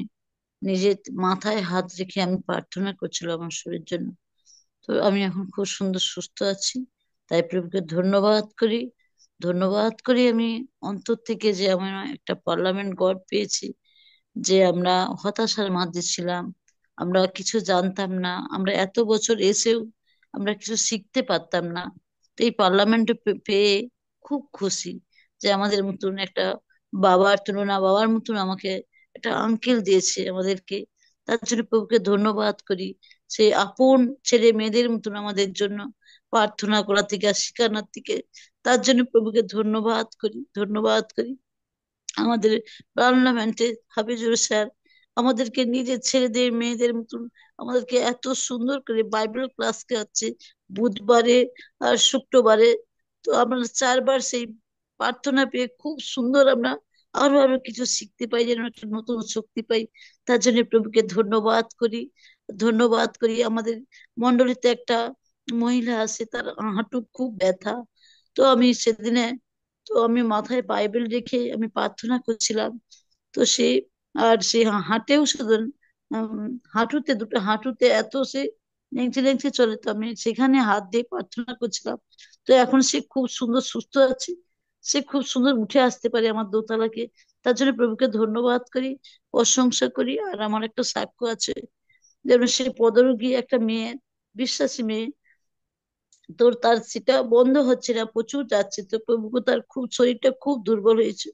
[SPEAKER 20] নিজে মাথায় হাত রেখে আমি প্রার্থনা করছিলাম আমার শরীরের জন্য। তো আমি এখন খুব সুন্দর সুস্থ আছি, তাই প্রভুকে ধন্যবাদ করি। ধন্যবাদ করি আমি অন্তর থেকে, যে আমি একটা পার্লামেন্ট গড পেয়েছি, যে আমরা হতাশার মাঝে ছিলাম, আমরা কিছু জানতাম না, আমরা এত বছর এসেও আমরা কিছু শিখতে পারতাম না। তো এই পার্লামেন্টে পেয়ে খুব খুশি, যে আমাদের মতন একটা বাবার তুলনা, বাবার মতন আমাকে একটা আঙ্কেল দিয়েছে আমাদেরকে। তার জন্য প্রভুকে ধন্যবাদ করি। সেই আপন ছেলে মেয়েদের মতন আমাদের জন্য প্রার্থনা করা থেকে আর শেখানোর থেকে, তার জন্য প্রভুকে ধন্যবাদ করি, ধন্যবাদ করি। আমাদের পার্লামেন্টে হাফিজুর স্যার আমাদেরকে নিজের ছেলেদের মেয়েদের মতন আমাদেরকে এত সুন্দর করে বাইবেল ক্লাস করাচ্ছে বুধবারে আর শুক্রবারে। তো আমরা 4বার সেই প্রার্থনা পেয়ে খুব সুন্দর আমরা আরো আরো কিছু শিখতে পাই, যেন একটা নতুন শক্তি পাই। তার জন্য প্রভুকে ধন্যবাদ করি, ধন্যবাদ করি। আমাদের মন্ডলীতে একটা মহিলা আছে, তার হাঁটু খুব ব্যথা। তো আমি সেদিনে, তো আমি মাথায় বাইবেল রেখে আমি প্রার্থনা করছিলাম। তো সে, আর সে হাঁটেও শুধু হাঁটুতে, দুটো হাঁটুতে এত সে লেংচে লেংচে চলে, তো আমি সেখানে হাত দিয়ে প্রার্থনা করছিলাম। তো এখন সে খুব সুন্দর সুস্থ আছে। সে খুব সুন্দর উঠে আসতে পারে আমার দোতলাকে। তার জন্য প্রভুকে ধন্যবাদ করি, প্রশংসা করি। আর আমার একটা সাক্ষ্য আছে, যেমন সে পদরোগী একটা মেয়ে, বিশ্বাসী মেয়ে, তোর তার সেটা বন্ধ হচ্ছে না, প্রচুর যাচ্ছে, তো প্রভু তার খুব শরীরটা খুব দুর্বল হয়েছে।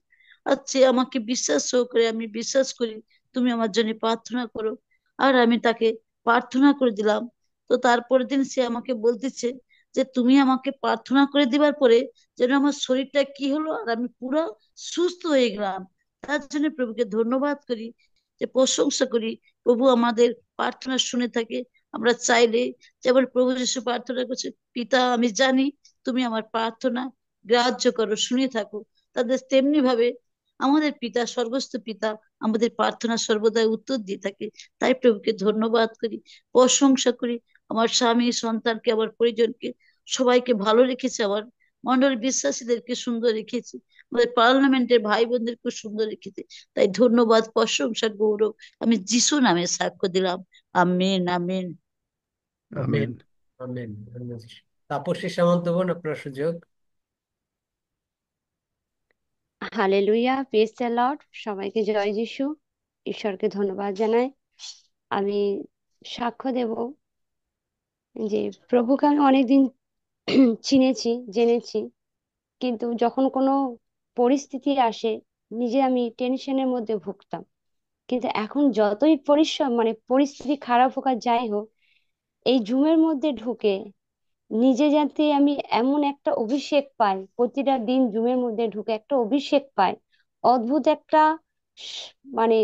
[SPEAKER 20] আর সে আমাকে বিশ্বাস সহকারে, আমি বিশ্বাস করি তুমি আমার জন্য প্রার্থনা করো। আর আমি তাকে প্রার্থনা করে দিলাম। তো তারপরের দিন সে আমাকে বলতেছে যে তুমি আমাকে প্রার্থনা করে দিবার পরে যেন আমার শরীরটা কি হলো, আর আমি পুরো সুস্থ হয়ে গেলাম। তার জন্য প্রভুকে ধন্যবাদ করি, যে প্রশংসা করি। প্রভু আমাদের প্রার্থনা শুনে থাকে। আমরা চাইলে, যেমন প্রভু যিশু প্রার্থনা করছে, পিতা আমি জানি তুমি আমার প্রার্থনা গ্রাহ্য করো, শুনে থাকো, তাদের তেমনি ভাবে আমাদের পিতা, স্বর্গস্থ পিতা আমাদের প্রার্থনা সর্বদাই উত্তর দিয়ে থাকে। তাই প্রভুকে ধন্যবাদ করি, প্রশংসা করি। আমার স্বামী, সন্তানকে, আমার পরিজনকে সবাইকে ভালো রেখেছে, আমার মন্ডল বিশ্বাসীদেরকে সুন্দর রেখেছে, আমাদের পার্লামেন্টের ভাই বোনদেরকে সুন্দর রেখেছে। তাই ধন্যবাদ, প্রশংসা, গৌরব আমি যিশু নামে সাক্ষ্য দিলাম। Amen, amen.
[SPEAKER 7] Amen, amen. ধন্যবাদ। তাপসী সামন্ত বোন, আপনার সুযোগ।
[SPEAKER 21] Hallelujah, praise the Lord. সবাইকে জয় যিশু। ঈশ্বরকে ধন্যবাদ জানাই। আমি সাক্ষ্য দেব যে প্রভুকে আমি অনেকদিন চিনেছি, জেনেছি, কিন্তু যখন কোনো পরিস্থিতি আসে নিজে আমি টেনশনের মধ্যে ভুগতাম। কিন্তু এখন যতই পরিস্থিতি খারাপ হোক আর যাই হোক, এই জুমের মধ্যে ঢুকে নিজে যাতে আমি এমন একটা অভিষেক পাই, প্রতিটা দিন জুমের মধ্যে ঢুকে একটা অভিষেক পাই, অদ্ভুত একটা মানে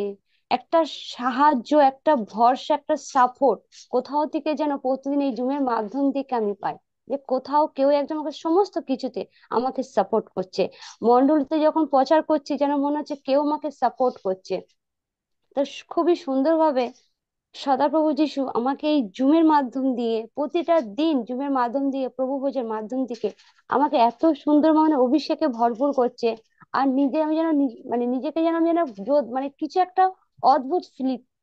[SPEAKER 21] একটা সাহায্য, একটা ভরসা, একটা সাপোর্ট কোথাও থেকে যেন প্রতিদিন এই জুমের মাধ্যম থেকে আমি পাই। যে কোথাও কেউ একজন আমাকে সমস্ত কিছুতে আমাকে সাপোর্ট করছে। মন্ডলীতে যখন প্রচার করছি যেন মনে হচ্ছে কেউ আমাকে সাপোর্ট করছে। তো খুবই সুন্দরভাবে সদাপ্রভু যিশু আমাকে এই জুমের মাধ্যম দিয়ে, প্রতিটা দিন জুমের মাধ্যম দিয়ে, প্রভু ভোজের মাধ্যম থেকে আমাকে এত সুন্দর অভিষেকে ভরপুর করছে। আর নিজে আমি যেন নিজেকে যেন আমি যেন কিছু একটা অদ্ভুত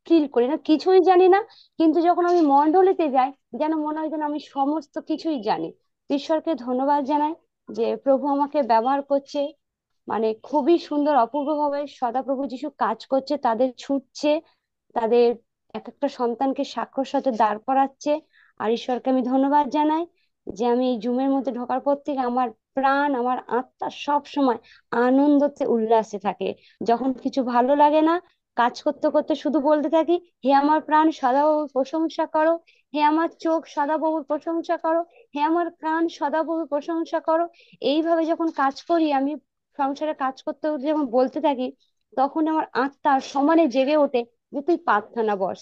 [SPEAKER 21] ফিল করি না, কিছুই জানি না, কিন্তু যখন আমি মন্ডলীতে যাই যেন মনে হয় যেন আমি সমস্ত কিছুই জানি। ঈশ্বরকে ধন্যবাদ জানাই যে প্রভু আমাকে ব্যবহার করছে, খুবই সুন্দর অপূর্ব ভাবে সদাপ্রভু যিশু কাজ করছে, তাদের ছুটছে, তাদের এক একটা সন্তানকে সাক্ষর সাথে দাঁড় করাচ্ছে। আর ঈশ্বরকে আমি ধন্যবাদ জানাই যে আমি এই জুমের মধ্যে ঢোকার পর থেকে আমার প্রাণ, আমার আত্মা সব সময় আনন্দতে উল্লাসে থাকে। যখন কিছু ভালো লাগে না, কাজ করতে করতে শুধু বলতে থাকি, হে আমার প্রাণ সদাপ্রভুর প্রশংসা করো, হে আমার চোখ সদাপ্রভুর প্রশংসা করো, হে আমার কান সদাপ্রভুর প্রশংসা করো। এইভাবে যখন কাজ করি আমি, সংসারে কাজ করতে করতে যখন বলতে থাকি, তখন আমার আত্মা সমানে জেগে ওঠে যে তুই প্রার্থনা বস।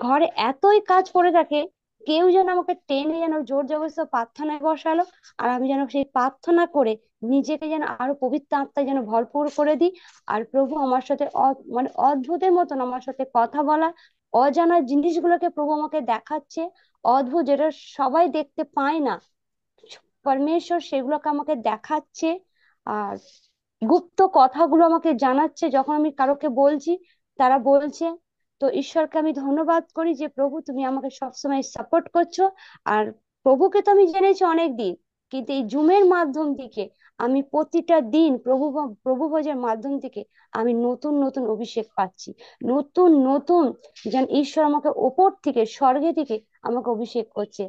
[SPEAKER 21] ঘরে এতই কাজ পড়ে থাকে, কেউ যেন আমাকে টেনে যেন জোর জবরদস্তি প্রার্থনায় বসালো, আর আমি যেন সেই প্রার্থনা করে নিজেকে যেন আরো পবিত্র আত্মায় যেন ভরপুর করে দিই। আর প্রভু আমার সাথে অদ্ভুতের মতন আমার সাথে কথা বলা, অজানা জিনিসগুলোকে প্রভু আমাকে দেখাচ্ছে, অদ্ভুত যেটা সবাই দেখতে পায় না, পরমেশ্বর সেগুলোকে আমাকে দেখাচ্ছে। আর গুপ্ত কথাগুলো আমাকে জানাচ্ছে, যখন আমি কারোকে বলছি তারা বলছে। তো ঈশ্বরকে আমি ধন্যবাদ করি যে প্রভু তুমি আমাকে সবসময় সাপোর্ট করছো। আর প্রভুকে তো আমি জেনেছি অনেক দিন, কিন্তু এই জুমের মাধ্যম থেকে আমি প্রতিটা দিন প্রভু ভোজের মাধ্যম থেকে আমি নতুন নতুন অভিষেক পাচ্ছি, নতুন নতুন যেন ঈশ্বর আমাকে ওপর থেকে, স্বর্গে থেকে আমাকে অভিষেক করছে।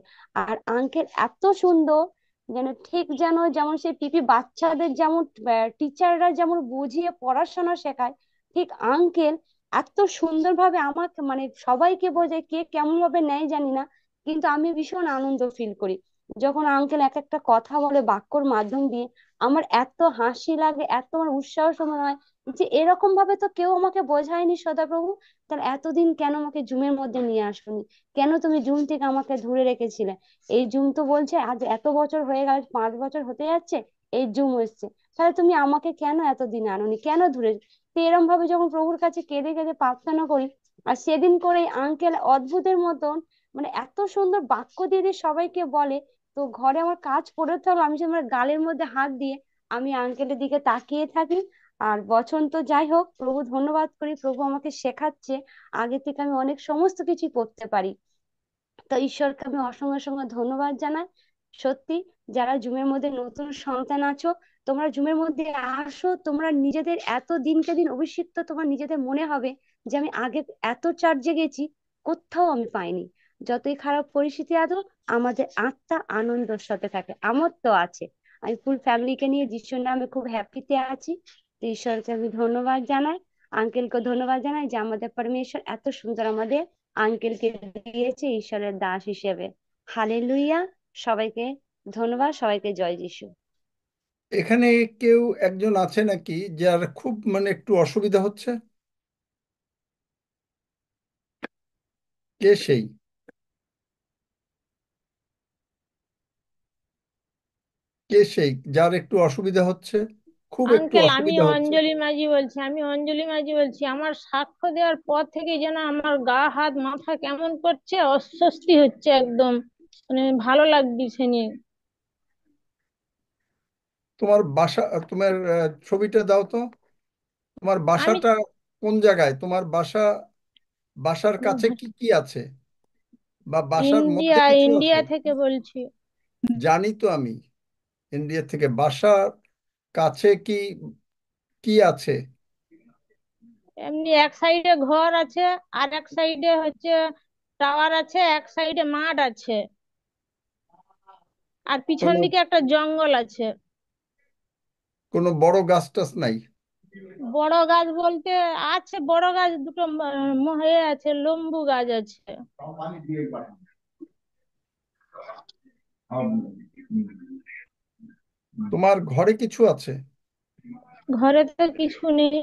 [SPEAKER 21] আর আঙ্কেল এত সুন্দর, ঠিক যেমন সেই পিপি বাচ্চাদের যেমন টিচাররা যেমন বুঝিয়ে পড়াশোনা শেখায়, ঠিক আঙ্কেল এত সুন্দরভাবে আমাকে সবাইকে বোঝায়, কে কেমন ভাবে নেয় জানি না, কিন্তু আমি ভীষণ আনন্দ ফিল করি যখন আঙ্কেল এক একটা কথা বলে বাক্যর মাধ্যম দিয়ে। আমার এত হাসি লাগে, এত আমার উৎসাহ মনে হয় যে এরকম ভাবে তো কেউ আমাকে বোঝায়নি সদাপ্রভু, তাহলে এতদিন কেন আমাকে জুমের মধ্যে নিয়ে আসোনি, কেন তুমি জুম থেকে আমাকে ধরে রেখেছিলে। এই জুম তো বলছে আজ এত বছর হয়ে গেল, 5 বছর হতে যাচ্ছে এই জুম এসছে, তাহলে তুমি আমাকে কেন এতদিন আনোনি, কেন ধরে। তো এরম ভাবে যখন প্রভুর কাছে কেঁদে কেঁদে প্রার্থনা করি, আর সেদিন করে আঙ্কেল অদ্ভুতের মতন এত সুন্দর বাক্য দিয়ে দিয়ে সবাইকে বলে। তো ঘরে আমার কাজ পড়ে থাকলো, আমি আমার গালের মধ্যে হাত দিয়ে আমি আঙ্কেলের দিকে তাকিয়ে থাকি। আর বচন তো যাই হোক, প্রভু ধন্যবাদ করি, প্রভু আমাকে শেখাচ্ছে, আগে থেকে আমি অনেক সমস্ত কিছু করতে পারি। তো ঈশ্বরকে আমি অসংখ্য অসংখ্য ধন্যবাদ জানাই। সত্যি যারা জুমের মধ্যে নতুন সন্তান আছো, তোমরা জুমের মধ্যে আসো, তোমরা নিজেদের এত দিনকে দিন অভিষিক্ত তোমার নিজেদের মনে হবে যে আমি আগে এত চার্জে গেছি, কোথাও আমি পাইনি। যতই খারাপ পরিস্থিতি আসো, আমাদের আত্মা আনন্দের সাথে থাকে। আমার তো আছে, আমি ফুল ফ্যামিলিকে নিয়ে যিশুর নামে খুব হ্যাপিতে আছি। তো ঈশ্বরকে আমি ধন্যবাদ জানাই, আঙ্কেলকে ধন্যবাদ জানাই যে আমাদের পরমেশ্বর এত সুন্দর আমাদের আঙ্কেলকে দিয়েছে ঈশ্বরের দাস হিসেবে। হালেলুইয়া। সবাইকে ধন্যবাদ, সবাইকে জয় যিশু।
[SPEAKER 1] এখানে কেউ একজন আছে নাকি যার খুব মানে একটু অসুবিধা হচ্ছে? কে সেই? কে সেই যার একটু অসুবিধা হচ্ছে, খুব একটু
[SPEAKER 4] আঙ্কেল, আমি
[SPEAKER 1] অসুবিধা হচ্ছে?
[SPEAKER 4] অঞ্জলি মাঝি বলছি, আমার সাক্ষ্য দেওয়ার পর থেকে যেন আমার গা হাত মাথা কেমন করছে, অস্বস্তি হচ্ছে একদম, মানে ভালো লাগছে নি।
[SPEAKER 1] তোমার বাসা, তোমার ছবিটা দাও তো। তোমার
[SPEAKER 4] আমি
[SPEAKER 1] বাসাটা কোন জায়গায়? তোমার বাসার কাছে কি কি আছে, বা বাসার মধ্যে
[SPEAKER 4] ইন্ডিয়া
[SPEAKER 1] কিছু আছে?
[SPEAKER 4] ইন্ডিয়া থেকে বলছি।
[SPEAKER 1] জানি তো আমি, ইন্ডিয়া থেকে। বাসার কাছে কি কি আছে?
[SPEAKER 4] এমনি এক সাইডে ঘর আছে, আর এক সাইডে হচ্ছে টাওয়ার আছে, এক সাইডে মাঠ আছে, আর পিছন
[SPEAKER 1] কোনো
[SPEAKER 4] দিকে একটা জঙ্গল আছে।
[SPEAKER 1] কোনো বড় গাছ টাছ নাই?
[SPEAKER 4] বড় গাছ বলতে আছে, বড় গাছ দুটো এ আছে, লম্বু গাছ আছে।
[SPEAKER 1] তোমার ঘরে কিছু আছে?
[SPEAKER 4] ঘরে তো কিছু নেই।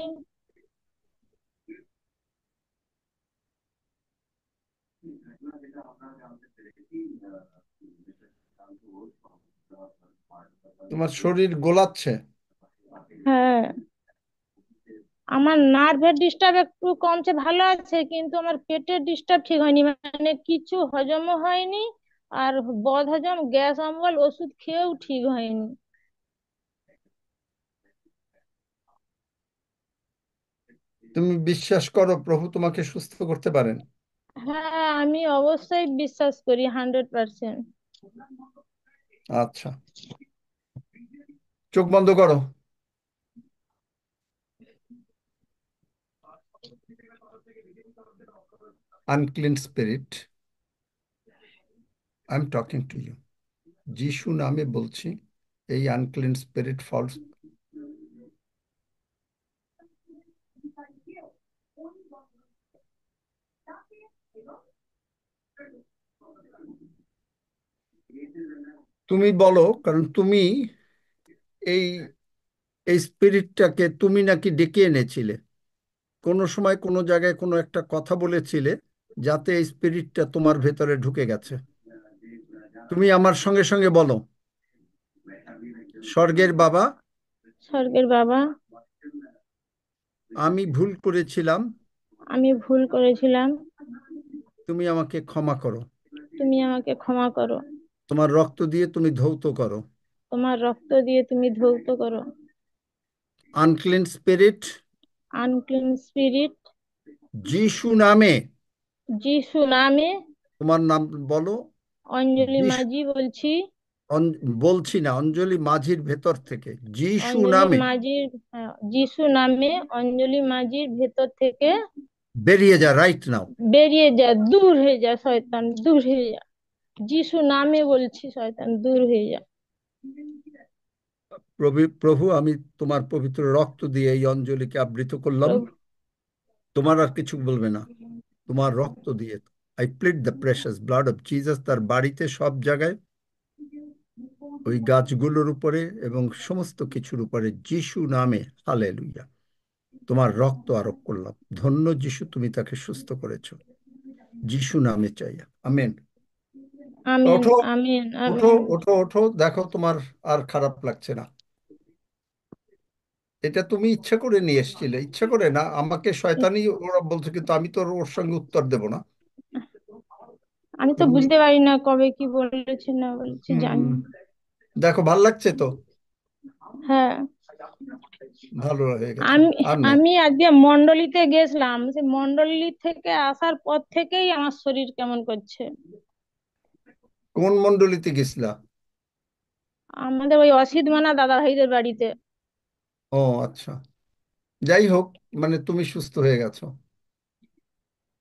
[SPEAKER 1] তোমার শরীর গোলাচ্ছে?
[SPEAKER 4] হ্যাঁ, আমার নার্ভের ডিস্টার্ব একটু কমছে, ভালো আছে, কিন্তু আমার পেটের ডিস্টার্ব ঠিক হয়নি, মানে কিছু হজমও হয়নি, আর বদহজম, গ্যাস অম্বল ওষুধ খেয়েও ঠিক হয়নি।
[SPEAKER 1] তুমি বিশ্বাস করো প্রভু তোমাকে সুস্থ করতে পারেন?
[SPEAKER 4] হ্যাঁ, আমি অবশ্যই বিশ্বাস করি 100%।
[SPEAKER 1] আচ্ছা, চোখ বন্ধ করো। Unclean spirit, I am talking to you. Jishu নামে বলছি, এই আনক্লিন স্পিরিট ফলস। তুমি বলো, কারণ তুমি এই এই স্পিরিটটাকে তুমি নাকি ডেকে এনেছিলে, কোনো সময় কোনো জায়গায় কোনো একটা কথা বলেছিলে, যাতে এই স্পিরিটটা তোমার ভেতরে ঢুকে গেছে। তুমি আমার সঙ্গে সঙ্গে বলো, স্বর্গের বাবা,
[SPEAKER 4] স্বর্গের বাবা,
[SPEAKER 1] আমি ভুল করেছিলাম,
[SPEAKER 4] আমি ভুল করেছিলাম,
[SPEAKER 1] তুমি আমাকে ক্ষমা করো।
[SPEAKER 4] তুমি আমাকে ক্ষমা করো।
[SPEAKER 1] তোমার রক্ত দিয়ে তুমি ধৌত করো।
[SPEAKER 4] তোমার রক্ত দিয়ে তুমি ধৌত করো।
[SPEAKER 1] আনক্লিন স্পিরিট,
[SPEAKER 4] আনক্লিন স্পিরিট,
[SPEAKER 1] যিশু নামে,
[SPEAKER 4] যিশু নামে,
[SPEAKER 1] তোমার নাম বলো।
[SPEAKER 4] অঞ্জলি
[SPEAKER 1] যিশু,
[SPEAKER 4] মাঝি বলছি,
[SPEAKER 1] বলছি না, অঞ্জলি মাঝির ভেতর থেকে যিশু
[SPEAKER 4] অঞ্জলি
[SPEAKER 1] নামে
[SPEAKER 4] মাঝির, হ্যাঁ, যিশু নামে অঞ্জলি মাঝির ভেতর থেকে
[SPEAKER 1] বেরিয়ে যা রাইট নাও।
[SPEAKER 4] বেরিয়ে যা, দূর হয়ে যা শয়তান, দূর হয়ে যা। যিশু নামে বলছি, শয়তান দূর হয়ে যা।
[SPEAKER 1] প্রভু প্রভু, আমি তোমার পবিত্র রক্ত দিয়ে এই অঞ্জলিকে আবৃত করলাম।
[SPEAKER 4] প্রভু,
[SPEAKER 1] তোমার আর কিছু বলবে না, তোমার রক্ত দিয়ে। I plead the precious blood of Jesus, তার বাড়িতে, সব জায়গায়, ওই গাছগুলোর উপরে এবং সমস্ত কিছুর উপরে, যিশু নামে। হালেলুয়া। তোমার রক্ত আরোপ করলাম। ধন্য যিশু, তুমি তাকে সুস্থ করেছো। যিশু নামে চাই, আমেন।
[SPEAKER 4] আমেন,
[SPEAKER 1] ওঠো,
[SPEAKER 4] আমেন,
[SPEAKER 1] ওঠো,
[SPEAKER 4] আমেন।
[SPEAKER 1] ওঠো, ওঠো, দেখো তোমার আর খারাপ লাগছে না। এটা তুমি ইচ্ছা করে নিয়ে এসেছিলে, ইচ্ছা করে না। আমাকে শয়তানি ওরা বলছে, কিন্তু আমি তো ওর সঙ্গে উত্তর দেব না।
[SPEAKER 4] আমি তো
[SPEAKER 1] তুমি
[SPEAKER 4] বুঝতে পারি না কবে কি বলেছে না বলেছে, জানি
[SPEAKER 1] হুম,
[SPEAKER 4] না।
[SPEAKER 1] দেখো ভাল লাগছে তো?
[SPEAKER 4] হ্যাঁ,
[SPEAKER 1] ভালো হয়ে গেছে,
[SPEAKER 4] আমি
[SPEAKER 1] আর নেই।
[SPEAKER 4] আমি আজকে মন্ডলীতে গেছিলাম, সে মন্ডলী থেকে আসার পর থেকেই আমার শরীর কেমন করছে।
[SPEAKER 1] কোন মন্ডলীতে গেছিলা?
[SPEAKER 4] আমাদের ওই অসিত মানা দাদা ভাইদের বাড়িতে।
[SPEAKER 1] ও আচ্ছা, যাই হোক, মানে তুমি সুস্থ হয়ে গেছো।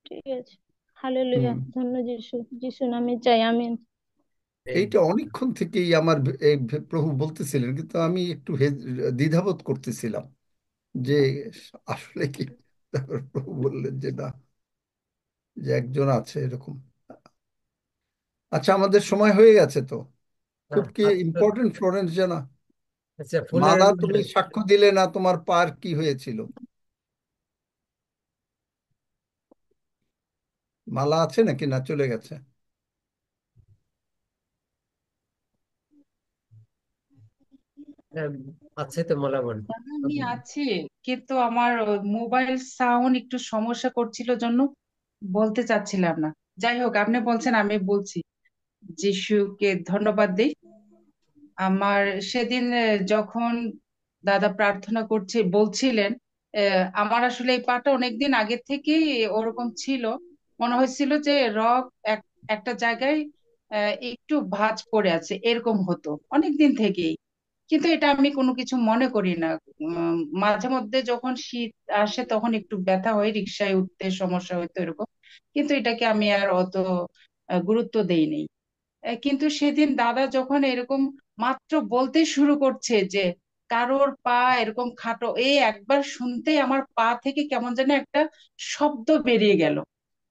[SPEAKER 4] ঠিক আছে, হালেলুয়া,
[SPEAKER 1] হুম।
[SPEAKER 4] ধন্য যিশু, যিশু নামে চাই, আমিন।
[SPEAKER 1] এইটা অনেকক্ষণ থেকেই আমার প্রভু বলতেছিলেন, কিন্তু আমি একটু দ্বিধাবোধ করতেছিলাম যে আসলে কি। তারপর প্রভু বললেন যে না, যে একজন আছে এরকম। আচ্ছা, আমাদের সময় হয়ে গেছে তো। খুব কি
[SPEAKER 7] আচ্ছা,
[SPEAKER 1] ইম্পর্টেন্ট, ফ্লোরেন্স জানা?
[SPEAKER 7] আচ্ছা, ফুলের
[SPEAKER 1] মালা, তুমি সাক্ষ্য দিলে না তোমার পার কি হয়েছিল? মালা আছে নাকি না চলে গেছে?
[SPEAKER 7] আছে তো মালাবন।
[SPEAKER 3] আমি আছি, কিন্তু আমার মোবাইল সাউন্ড একটু সমস্যা করছিল জন্য বলতে চাচ্ছিলাম না। যাই হোক, আপনি বলছেন, আমি বলছি। যিশুকে ধন্যবাদ দিই। আমার সেদিন যখন দাদা প্রার্থনা করছে বলছিলেন, আমার আসলে এই পাটা অনেকদিন আগে থেকেই ওরকম ছিল। মনে হয়েছিল যে রক একটা জায়গায় একটু ভাঁজ পড়ে আছে, এরকম হতো অনেকদিন থেকেই। কিন্তু এটা আমি কোনো কিছু মনে করি না। মাঝে মধ্যে যখন শীত আসে তখন একটু ব্যথা হয়, রিক্সায় উঠতে সমস্যা হইতো এরকম। কিন্তু এটাকে আমি আর অত গুরুত্ব দেইনি। কিন্তু সেদিন দাদা যখন এরকম মাত্র বলতে শুরু করছে যে কারোর পা এরকম খাটো, এই একবার শুনতেই আমার পা থেকে কেমন যেন একটা শব্দ বেরিয়ে গেল।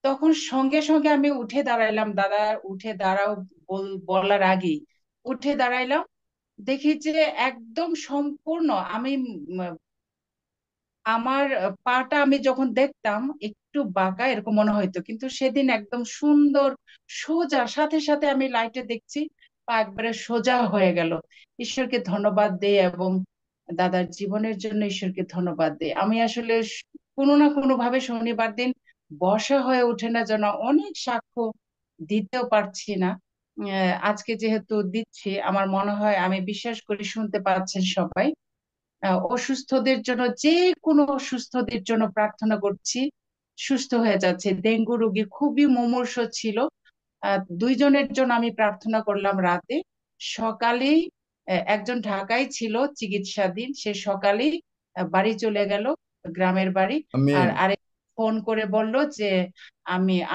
[SPEAKER 3] তখন সঙ্গে সঙ্গে আমি উঠে দাঁড়াইলাম, দাদা উঠে দাঁড়াও বলার আগেই উঠে দাঁড়াইলাম। দেখি যে একদম সম্পূর্ণ আমি আমার পাটা আমি যখন দেখতাম একটু বাঁকা এরকম মনে হইতো, কিন্তু সেদিন একদম সুন্দর সোজা, সাথে সাথে আমি লাইটে দেখছি পা একবারে সোজা হয়ে গেল। ঈশ্বরকে ধন্যবাদ দেই, এবং দাদার জীবনের জন্য ঈশ্বরকে ধন্যবাদ দেই। আমি আসলে কোনো না কোনো ভাবে শনিবার দিন বসা হয়ে ওঠে না, যেন অনেক সাক্ষ্য দিতেও পারছি না। আজকে যেহেতু দিচ্ছি, আমার মনে হয়, আমি বিশ্বাস করি শুনতে পাচ্ছেন সবাই। অসুস্থদের জন্য, যে কোনো অসুস্থদের জন্য প্রার্থনা করছি, সুস্থ হয়ে যাচ্ছে। ডেঙ্গু রোগী খুবই মুমূর্ষু ছিল, দুইজনের জন্য আমি প্রার্থনা করলাম রাতে। সকালেই একজন ঢাকায় ছিল চিকিৎসাধীন, সে সকালেই বাড়ি চলে গেল, গ্রামের বাড়ি। আর
[SPEAKER 1] আমিন।
[SPEAKER 3] আরেক ফোন করে বলল যে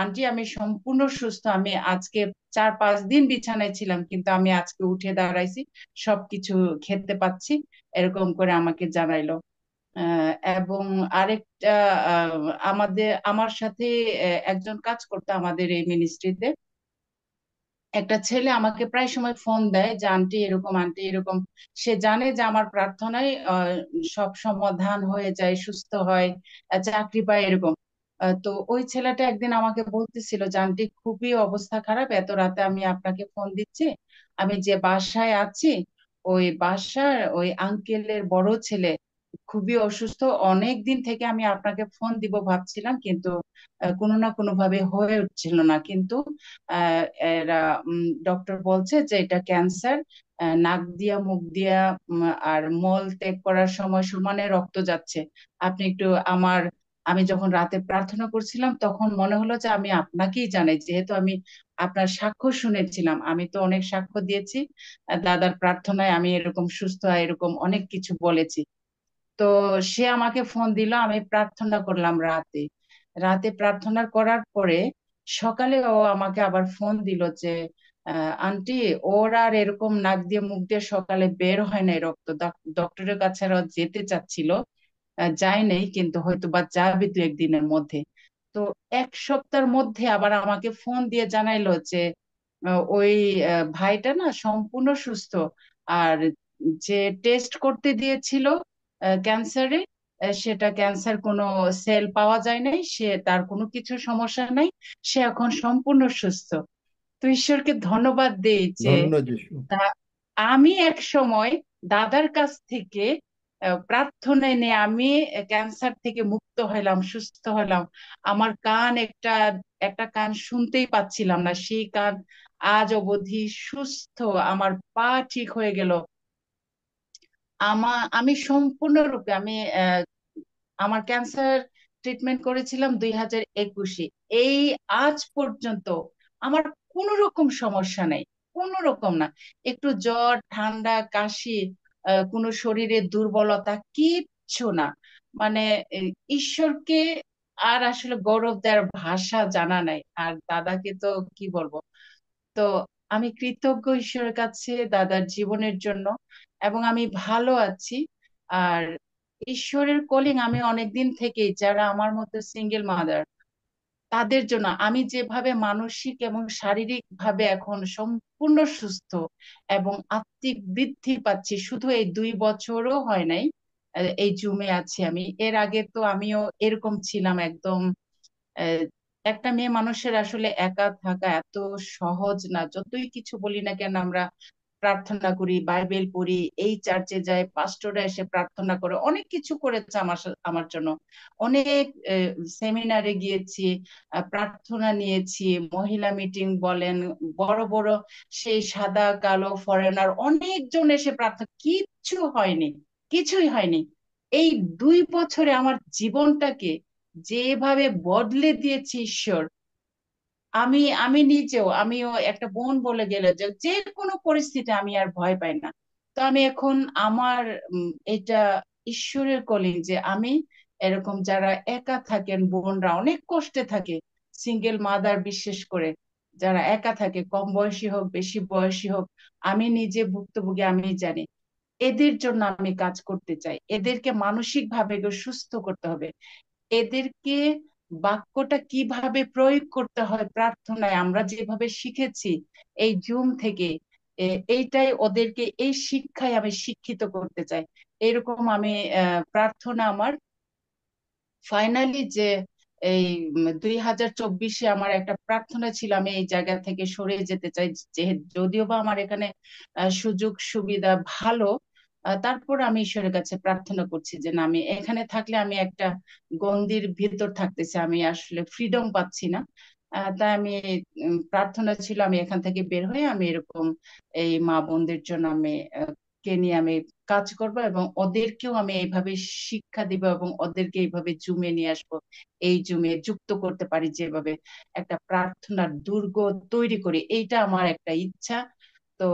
[SPEAKER 3] আন্টি, আমি সম্পূর্ণ সুস্থ, আমি আজকে 4-5 দিন বিছানায় ছিলাম, কিন্তু আমি আজকে উঠে দাঁড়াইছি, সবকিছু খেতে পাচ্ছি, এরকম করে আমাকে জানাইলো। এবং আরেকটা, আমার সাথে একজন কাজ করতো আমাদের এই মিনিস্ট্রিতে, একটা ছেলে আমাকে প্রায় সময় ফোন দেয় যে আন্টি এরকম, আন্টি এরকম। সে জানে যে আমার প্রার্থনায় সব সমাধান হয়ে যায়, সুস্থ হয়, চাকরি পায় এরকম। তো ওই ছেলেটা একদিন আমাকে বলতেছিল যে আন্টি, খুবই অবস্থা খারাপ, এত রাতে আমি আপনাকে ফোন দিচ্ছি। আমি যে বাসায় আছি, ওই বাসার ওই আঙ্কেলের বড় ছেলে খুবই অসুস্থ, অনেক দিন থেকে আমি আপনাকে ফোন দিব ভাবছিলাম, কিন্তু কোনো না কোনো ভাবে হয়ে উঠছিল না। কিন্তু এরা ডক্টর বলছে যে এটা ক্যান্সার, নাক দিয়া মুখ দিয়া আর মল ত্যাগ করার সময় সমানে রক্ত যাচ্ছে। আপনি একটু আমি যখন রাতে প্রার্থনা করছিলাম তখন মনে হলো যে আমি আপনাকেই জানাই, যেহেতু আমি আপনার সাক্ষ্য শুনেছিলাম, আমি তো অনেক সাক্ষ্য দিয়েছি দাদার প্রার্থনায়, আমি এরকম সুস্থ এরকম অনেক কিছু বলেছি। তো সে আমাকে ফোন দিল, আমি প্রার্থনা করলাম রাতে। রাতে প্রার্থনা করার পরে সকালে ও আমাকে আবার ফোন দিল যে আন্টি, ওর আর এরকম নাক দিয়ে মুখ দিয়ে সকালে বের হয় নাই রক্ত, ডক্টরের কাছে আরো যেতে চাচ্ছিল, যায় নাই, কিন্তু হয়তো বা যাবে 2-1 দিনের মধ্যে। তো 1 সপ্তাহের মধ্যে আবার আমাকে ফোন দিয়ে জানাইলো যে ওই ভাইটা না সম্পূর্ণ সুস্থ, আর যে টেস্ট করতে দিয়েছিল ক্যান্সারে, সেটা ক্যান্সার কোনো সেল পাওয়া যায় নাই, সে তার কোনো কিছু সমস্যা নাই, সে এখন সম্পূর্ণ সুস্থ। তো ঈশ্বরকে ধন্যবাদ দেই যে
[SPEAKER 1] ধন্য যিশু।
[SPEAKER 3] তা- আমি এক সময় দাদার কাছ থেকে প্রার্থনায় নিয়ে আমি ক্যান্সার থেকে মুক্ত হলাম, সুস্থ হলাম। আমার কান একটা একটা কান শুনতেই পাচ্ছিলাম না, সেই কান আজ অবধি সুস্থ। আমার পা ঠিক হয়ে গেল। আমি সম্পূর্ণরূপে আমার ক্যান্সার ট্রিটমেন্ট করেছিলাম 2021-এ। এই আজ পর্যন্ত আমার কোনো রকম সমস্যা নেই। কোনো রকম না, একটু জ্বর ঠান্ডা কাশি, কোনো শরীরে দুর্বলতা কিচ্ছু না। মানে ঈশ্বরকে আর আসলে গৌরব দেওয়ার ভাষা জানা নাই। আর দাদাকে তো কি বলবো। তো আমি কৃতজ্ঞ ঈশ্বরের কাছে দাদার জীবনের জন্য, এবং আমি ভালো আছি। আর ঈশ্বরের কলিং আমি অনেকদিন থেকেই, যারা আমার মতো সিঙ্গেল মাদার, তাদের জন্য আমি যেভাবে মানসিক এবং শারীরিক ভাবে এখন সম্পূর্ণ সুস্থ এবং আত্মিক বৃদ্ধি পাচ্ছি, শুধু এই 2 বছরও হয় নাই এই জুমে আছি আমি। এর আগে তো আমিও এরকম ছিলাম একদম। আহ, একটা মেয়ে মানুষের আসলে একা থাকা এত সহজ না, যতই কিছু বলি না কেন আমরা। প্রার্থনা করি, বাইবেল পড়ি, এই চার্চে যাই, পাস্টররা এসে প্রার্থনা করে, অনেক কিছু করেছে আমার জন্য। অনেক সেমিনারে গিয়েছি, প্রার্থনা নিয়েছি, মহিলা মিটিং বলেন, বড় বড় সেই সাদা কালো ফরেনার অনেকজন এসে প্রার্থনা, কিচ্ছু হয়নি, কিছুই হয়নি। এই 2 বছরে আমার জীবনটাকে যেভাবে বদলে দিয়েছে ঈশ্বর, আমি আমি নিজেও, আমিও একটা বোন বলে গেলে যে যে কোনো পরিস্থিতি আমি আর ভয় পাই না। তো আমি এখন আমার এটা ঈশ্বরের কলিং যে আমি এরকম, যারা একা থাকেন, বোনরা অনেক কষ্টে থাকে, সিঙ্গেল মাদার বিশেষ করে, যারা একা থাকে, কম বয়সী হোক বেশি বয়সী হোক, আমি নিজে ভুক্তভোগী, আমি জানি। এদের জন্য আমি কাজ করতে চাই, এদেরকে মানসিক ভাবে সুস্থ করতে হবে, এদেরকে বাক্যটা কিভাবে প্রয়োগ করতে হয় প্রার্থনায় আমরা যেভাবে শিখেছি এই জুম থেকে, এইটাই ওদেরকে, এই শিক্ষায় আমি শিক্ষিত করতে চাই। এরকম আমি প্রার্থনা আমার ফাইনালি যে এই 2024-এ আমার একটা প্রার্থনা ছিল, আমি এই জায়গা থেকে সরে যেতে চাই। যদিও বা আমার এখানে সুযোগ সুবিধা ভালো, তারপর আমি ঈশ্বরের কাছে প্রার্থনা করছি যে না, আমি এখানে থাকলে আমি একটা গণ্ডির ভিতর থাকতেছি, আমি আসলে ফ্রিডম পাচ্ছি না। তাই আমি প্রার্থনা ছিল আমি এখান থেকে বের হয়ে আমি এরকম এই মা বোনদের জন্য আমি কে নিয়ে আমি কাজ করব, এবং ওদেরকেও আমি এইভাবে শিক্ষা দিব, এবং ওদেরকে এইভাবে জুমে নিয়ে আসবো, এই জুমে যুক্ত করতে পারি যেভাবে, একটা প্রার্থনার দুর্গ তৈরি করি, এইটা আমার একটা ইচ্ছা। তো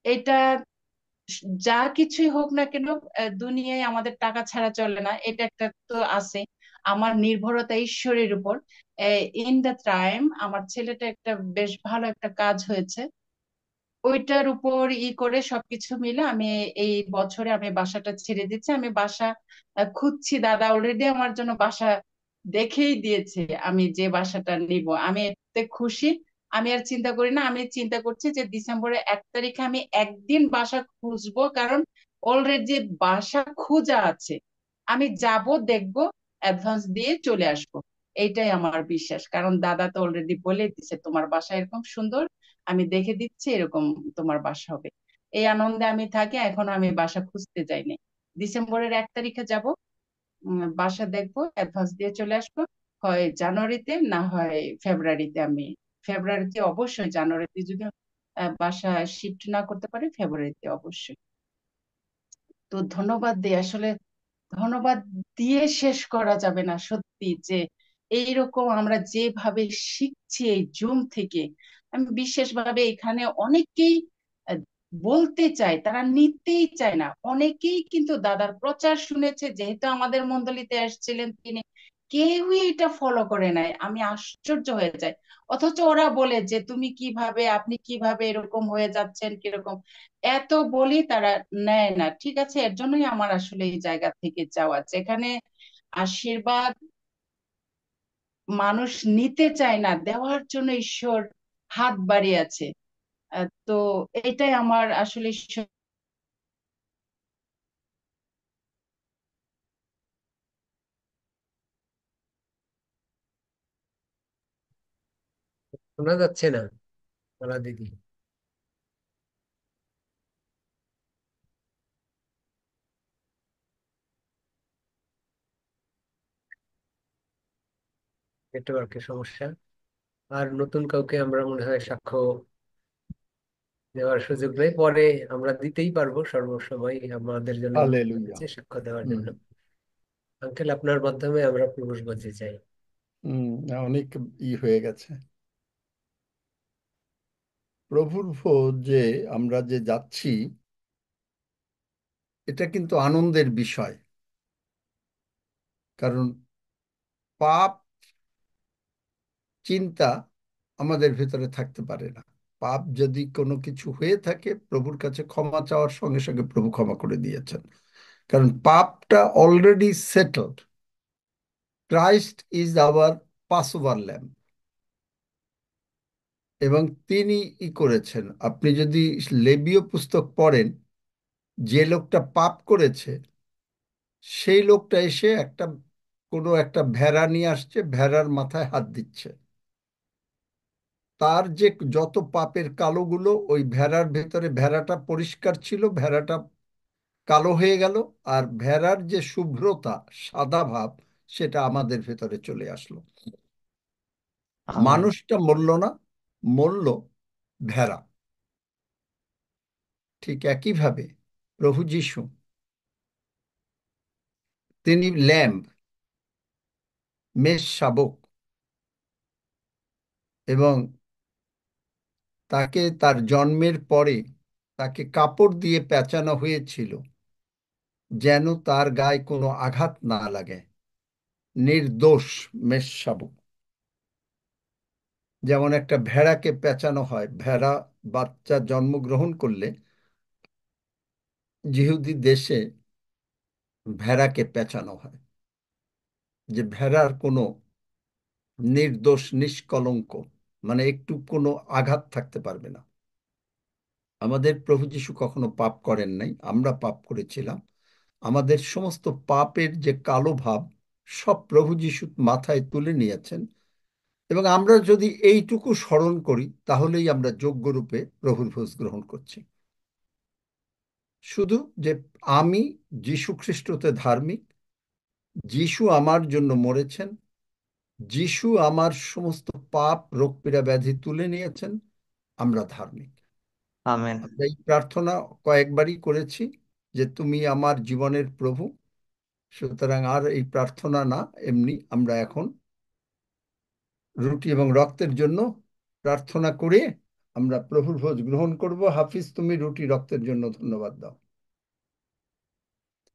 [SPEAKER 3] এটা যা কিছুই হোক না কেন, দুনিয়ায় আমাদের টাকা ছাড়া চলে না, এটা একটা তো আছে। আমার নির্ভরতা ঈশ্বরের উপর। ইন দ্য টাইম আমার ছেলেটা একটা বেশ ভালো একটা কাজ হয়েছে, ওইটার উপর করে সবকিছু মিলে আমি এই বছরে আমি বাসাটা ছেড়ে দিচ্ছি। আমি বাসা খুঁজছি, দাদা অলরেডি আমার জন্য বাসা দেখেই দিয়েছে, আমি যে বাসাটা নিব আমি এতে খুশি। আমি আর চিন্তা করি না, আমি চিন্তা করছি যে ডিসেম্বরের 1 তারিখে আমি একদিন বাসা খুঁজবো, কারণ অলরেডি বাসা খোঁজা আছে। আমি যাব, দেখব, অ্যাডভান্স দিয়ে চলে আসব। এইটাই আমার বিশ্বাস, কারণ দাদা তো অলরেডি বলে দিছে তোমার বাসা এরকম সুন্দর, আমি দেখে দিচ্ছি এরকম তোমার বাসা হবে। এই আনন্দে আমি থাকি, এখনো আমি বাসা খুঁজতে যাইনি। ডিসেম্বরের 1 তারিখে যাব, বাসা দেখবো, অ্যাডভান্স দিয়ে চলে আসবো। হয় জানুয়ারিতে, না হয় ফেব্রুয়ারিতে। আমি ফেব্রুয়ারিতে অবশ্যই, জানুয়ারিতে যদি বাসা শিফট না করতে পারি, ফেব্রুয়ারিতে অবশ্যই। তো ধন্যবাদ দিই আসলে, ধন্যবাদ দিয়ে শেষ করা যাবে না সত্যি, যে এইরকম আমরা যেভাবে শিখছি এই জুম থেকে। আমি বিশেষভাবে এখানে অনেকেই আহ, বলতে চায়, তারা নিতেই চায় না। অনেকেই কিন্তু দাদার প্রচার শুনেছে, যেহেতু আমাদের মণ্ডলীতে আসছিলেন তিনি, কেউই এটা ফলো করে নাই। আমি আশ্চর্য হয়ে যাই। অথচ ওরা বলে যে তুমি কিভাবে, আপনি কিভাবে এরকম হয়ে যাচ্ছেন, কিরকম, এত বলি তারা নেয় না। ঠিক আছে, এর জন্যই আমার আসলে এই জায়গা থেকে যাওয়া, যেখানে আশীর্বাদ মানুষ নিতে চায় না, দেওয়ার জন্য ঈশ্বর হাত বাড়িয়েছে। তো এটাই আমার আসলে ঈশ্বর।
[SPEAKER 7] শোনা যাচ্ছে না মালা দিদি। নেটওয়ার্কের সমস্যা। আর নতুন কাউকে আমরা মনে হয় সাক্ষ্য দেওয়ার সুযোগ নেই, পরে আমরা দিতেই পারবো সর্বসময় আমাদের জন্য
[SPEAKER 1] হালেলুয়া।
[SPEAKER 7] আছে সাক্ষ্য দেওয়ার
[SPEAKER 1] হুম
[SPEAKER 7] জন্য। আঙ্কেল, আপনার মাধ্যমে আমরা প্রবেশ বলতে চাই।
[SPEAKER 1] হুম। অনেক হয়ে গেছে। প্রভুর ভোজে আমরা যে যাচ্ছি, এটা কিন্তু আনন্দের বিষয়। কারণ পাপ চিন্তা আমাদের ভিতরে থাকতে পারে না। পাপ যদি কোনো কিছু হয়ে থাকে, প্রভুর কাছে ক্ষমা চাওয়ার সঙ্গে সঙ্গে প্রভু ক্ষমা করে দিয়েছেন। কারণ পাপটা already settled. Christ is our Passover lamb, এবং তিনি করেছেন। আপনি যদি লেবীয় পুস্তক পড়েন, যে লোকটা পাপ করেছে সেই লোকটা এসে কোনো একটা ভেড়া নিয়ে আসছে, ভেড়ার মাথায় হাত দিচ্ছে। তার যে যত পাপের কালোগুলো ওই ভেড়ার ভেতরে, ভেড়াটা পরিষ্কার ছিল, ভেড়াটা কালো হয়ে গেল, আর ভেড়ার যে শুভ্রতা, সাদা ভাব, সেটা আমাদের ভেতরে চলে আসলো।
[SPEAKER 2] আমেন।
[SPEAKER 1] মানুষটা মরল না, মরল ভেড়া। ঠিক একইভাবে প্রভু যীশু, তিনি ল্যাম্ব, মেষ শাবক, এবং তাকে তার জন্মের পরে তাকে কাপড় দিয়ে পেঁচানো হয়েছিল যেন তার গায়ে কোনো আঘাত না লাগে। নির্দোষ মেষ শাবক। যেমন একটা ভেড়াকে পেঁচানো হয়, ভেড়া বাচ্চা জন্মগ্রহণ করলে যিহুদি দেশে ভেড়াকে পেঁচানো হয়, যে ভেড়ার কোনো নির্দোষ, নিষ্কলঙ্ক, মানে একটু কোনো আঘাত থাকতে পারবে না। আমাদের প্রভু যীশু কখনো পাপ করেন নাই, আমরা পাপ করেছিলাম। আমাদের সমস্ত পাপের যে কালো ভাব সব প্রভু যীশু মাথায় তুলে নিয়েছেন, এবং আমরা যদি এইটুকু স্মরণ করি তাহলেই আমরা যোগ্যরূপে প্রভুর ভোজ গ্রহণ করছি। শুধু যে আমি যীশু খ্রিস্টতে ধার্মিক, যীশু আমার জন্য মরেছেন, যীশু আমার সমস্ত পাপ, রোগ পীড়া, ব্যাধি তুলে নিয়েছেন, আমরা ধার্মিক।
[SPEAKER 2] আমেন।
[SPEAKER 1] আমরা এই প্রার্থনা কয়েকবারই করেছি যে তুমি আমার জীবনের প্রভু। সুতরাং আর এই প্রার্থনা না, এমনি আমরা এখন রুটি এবং রক্তের জন্য প্রার্থনা করে আমরা প্রভুর ভোজ গ্রহণ করব। হাফিজ, তুমি রুটি রক্তের জন্য ধন্যবাদ দাও।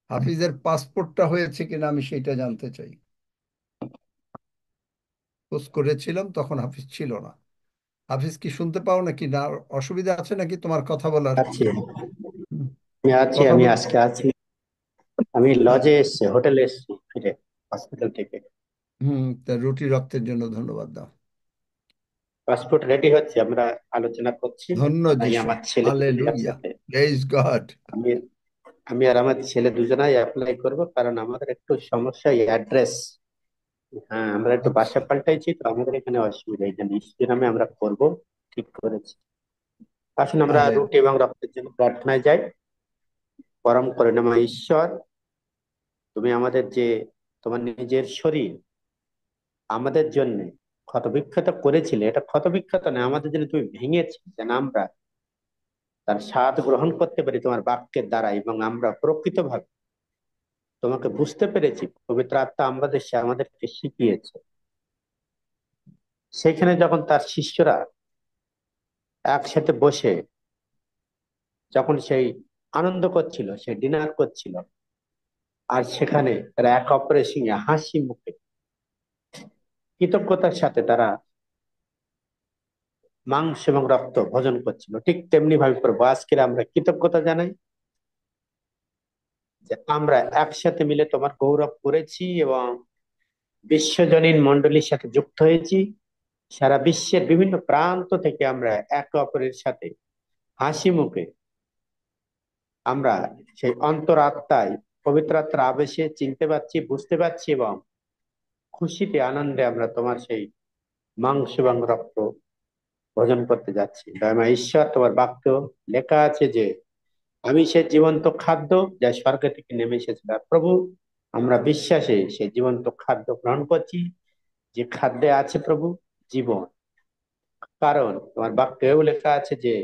[SPEAKER 1] হাফিজের পাসপোর্টটা হয়েছে কিনা আমি সেটা জানতে চাই। পোস্ট করেছিলাম, তখন হাফিজ ছিল না। হাফিজ কি শুনতে পাও নাকি? না অসুবিধা আছে নাকি তোমার কথা বলার?
[SPEAKER 22] আছি
[SPEAKER 1] হুম,
[SPEAKER 22] আমি
[SPEAKER 1] কথা বল।
[SPEAKER 22] আজকে আছি। আমি লজে এসছি, হোটেলে এসছি ফিরে হসপিটাল থেকে।
[SPEAKER 1] তা রুটি রক্তের জন্য ধন্যবাদ দাও।
[SPEAKER 22] পাসপোর্ট রেডি হচ্ছে, আমরা আলোচনা করছি।
[SPEAKER 1] ধন্য
[SPEAKER 22] আমি
[SPEAKER 1] যিশু,
[SPEAKER 22] আমার ছেলে দুজনে
[SPEAKER 1] হালেলুয়া,
[SPEAKER 22] একসাথে,
[SPEAKER 1] প্রেজ গড।
[SPEAKER 22] আমি আমি আর আমার ছেলে দুজনাই অ্যাপ্লাই করব, কারণ আমাদের একটু সমস্যা অ্যাড্রেস। হ্যাঁ, আমরা একটু বাসা
[SPEAKER 1] আচ্ছা,
[SPEAKER 22] পাল্টাইছি, তো আমাদের এখানে অসুবিধা, এই জন্য ইস্তিনামে আমরা করব, ঠিক করেছি। আসুন আমরা
[SPEAKER 1] হালে
[SPEAKER 22] রুটি এবং রক্তের জন্য প্রার্থনায় যাই। পরম করুণাময় ঈশ্বর, তুমি আমাদের যে তোমার নিজের শরীর আমাদের জন্য ক্ষতবিক্ষত করেছিলে, এটা ক্ষতবিক্ষত না, আমাদের জন্য তুমি ভেঙেছি, যেন আমরা তার স্বাদ গ্রহণ করতে পারি তোমার বাক্যের দ্বারা, এবং আমরা প্রকৃতভাবে তোমাকে বুঝতে পেরেছি। পবিত্র আত্মা আমাদেরকে শিখিয়েছে। সেখানে যখন তার শিষ্যরা একসাথে বসে যখন সেই আনন্দ করছিল, সেই ডিনার করছিল, আর সেখানে তারা এক অপরের সঙ্গে হাসি মুখে কৃতজ্ঞতার সাথে তারা মাংস এবং রক্ত ভোজন করছিল, ঠিক তেমনি ভাবে প্রভু আজকে আমরা কৃতজ্ঞতা জানাই যে আমরা একসাথে মিলে তোমার গৌরব করেছি এবং বিশ্বজনীন মণ্ডলীর সাথে যুক্ত হয়েছি। সারা বিশ্বের বিভিন্ন প্রান্ত থেকে আমরা একে অপরের সাথে হাসি মুখে আমরা সেই অন্তরাত্মায় পবিত্র আত্মার আবেশে চিনতে পারছি, বুঝতে পারছি, এবং খুশিতে আনন্দে আমরা তোমার সেই মাংস এবং রক্ত ভোজন করতে যাচ্ছি। দয়াময় ঈশ্বর, তোমার বাক্য লেখা আছে যে আমি সে জীবন্ত খাদ্য যা স্বর্গ থেকে নেমে এসেছিল। আর প্রভু, আমরা বিশ্বাসে সেই জীবন্ত খাদ্য গ্রহণ করছি, যে খাদ্যে আছে প্রভু জীবন। কারণ তোমার বাক্যেও লেখা আছে যে